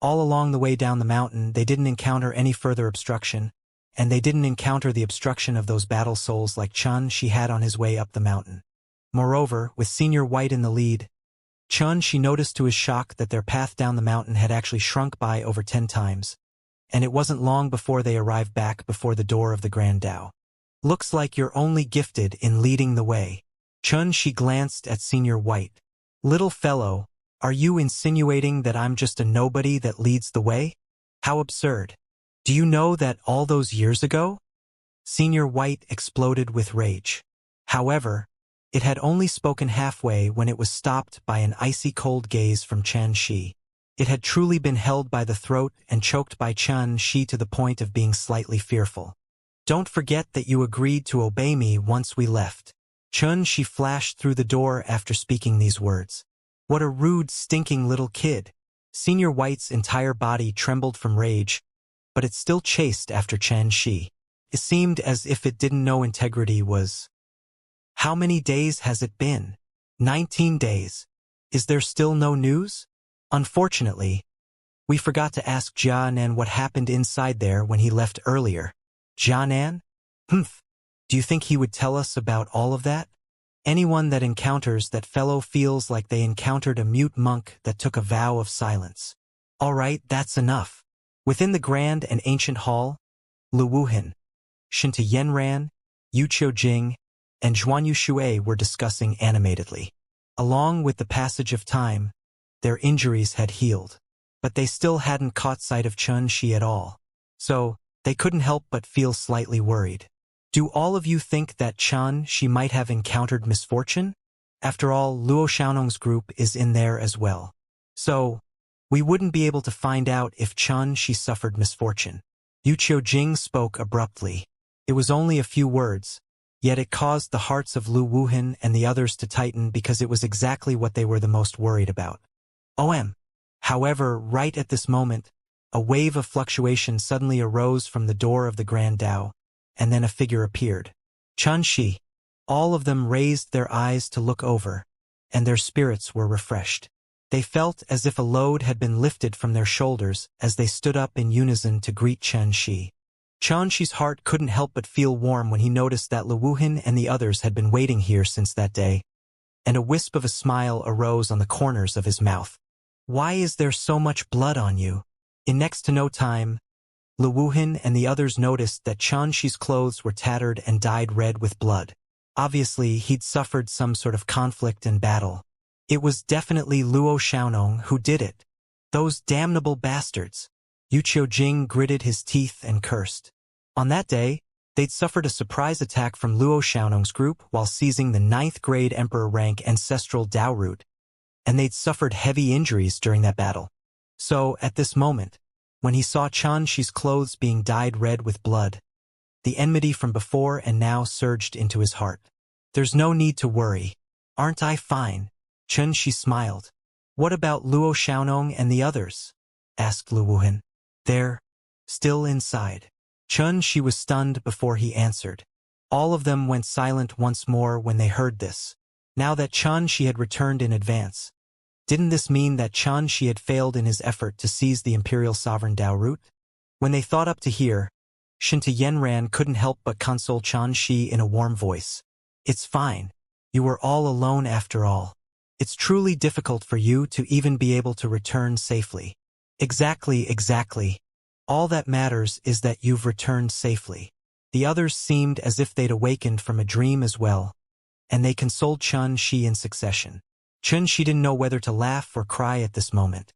All along the way down the mountain, they didn't encounter any further obstruction, and they didn't encounter the obstruction of those battle souls like Xianxia had on his way up the mountain. Moreover, with Senior White in the lead, Xianxia noticed to his shock that their path down the mountain had actually shrunk by over 10 times, and it wasn't long before they arrived back before the door of the Grand Dao. Looks like you're only gifted in leading the way. Xianxia glanced at Senior White. Little fellow, are you insinuating that I'm just a nobody that leads the way? How absurd. Do you know that all those years ago? Senior White exploded with rage. However, it had only spoken halfway when it was stopped by an icy cold gaze from Xianxia. It had truly been held by the throat and choked by Xianxia to the point of being slightly fearful. Don't forget that you agreed to obey me once we left. Xianxia flashed through the door after speaking these words. What a rude, stinking little kid. Senior White's entire body trembled from rage, but it still chased after Xianxia. It seemed as if it didn't know integrity was. How many days has it been? 19 days. Is there still no news? Unfortunately, we forgot to ask Jianan what happened inside there when he left earlier. Jianan? Do you think he would tell us about all of that? Anyone that encounters that fellow feels like they encountered a mute monk that took a vow of silence. All right, that's enough. Within the grand and ancient hall, Lu Wuhan, Shinta Yanran, Yu Qiujing, and Zhuanyu Shui were discussing animatedly. Along with the passage of time, their injuries had healed, but they still hadn't caught sight of Xianxia at all. So, they couldn't help but feel slightly worried. Do all of you think that Xianxia might have encountered misfortune? After all, Luo Xiaonong's group is in there as well. So, we wouldn't be able to find out if Xianxia suffered misfortune. Yu Qiujing spoke abruptly. It was only a few words, yet it caused the hearts of Lu Wuhan and the others to tighten because it was exactly what they were the most worried about. However, right at this moment, a wave of fluctuation suddenly arose from the door of the Grand Dao, and then a figure appeared. Xianxia. All of them raised their eyes to look over, and their spirits were refreshed. They felt as if a load had been lifted from their shoulders as they stood up in unison to greet Xianxia. Xianxia's heart couldn't help but feel warm when he noticed that Lu Wuhan and the others had been waiting here since that day, and a wisp of a smile arose on the corners of his mouth. Why is there so much blood on you? In next to no time, Lu Wuhan and the others noticed that Xianxia's clothes were tattered and dyed red with blood. Obviously, he'd suffered some sort of conflict and battle. It was definitely Luo Xiaonong who did it. Those damnable bastards. Yu Qiujing gritted his teeth and cursed. On that day, they'd suffered a surprise attack from Luo Xiaonong's group while seizing the 9th grade Emperor rank ancestral Dao root, and they'd suffered heavy injuries during that battle. So, at this moment, when he saw Xianxia's clothes being dyed red with blood, the enmity from before and now surged into his heart. There's no need to worry. Aren't I fine? Xianxia smiled. What about Luo Xiaonong and the others? Asked Lu Wuhan. They're still inside. Xianxia was stunned before he answered. All of them went silent once more when they heard this. Now that Xianxia had returned in advance, didn't this mean that Xianxia had failed in his effort to seize the imperial sovereign Dao root? When they thought up to here, Shinta Yanran couldn't help but console Xianxia in a warm voice. It's fine. You were all alone after all. It's truly difficult for you to even be able to return safely. Exactly. All that matters is that you've returned safely. The others seemed as if they'd awakened from a dream as well, and they consoled Xianxia in succession. Xianxia didn't know whether to laugh or cry at this moment.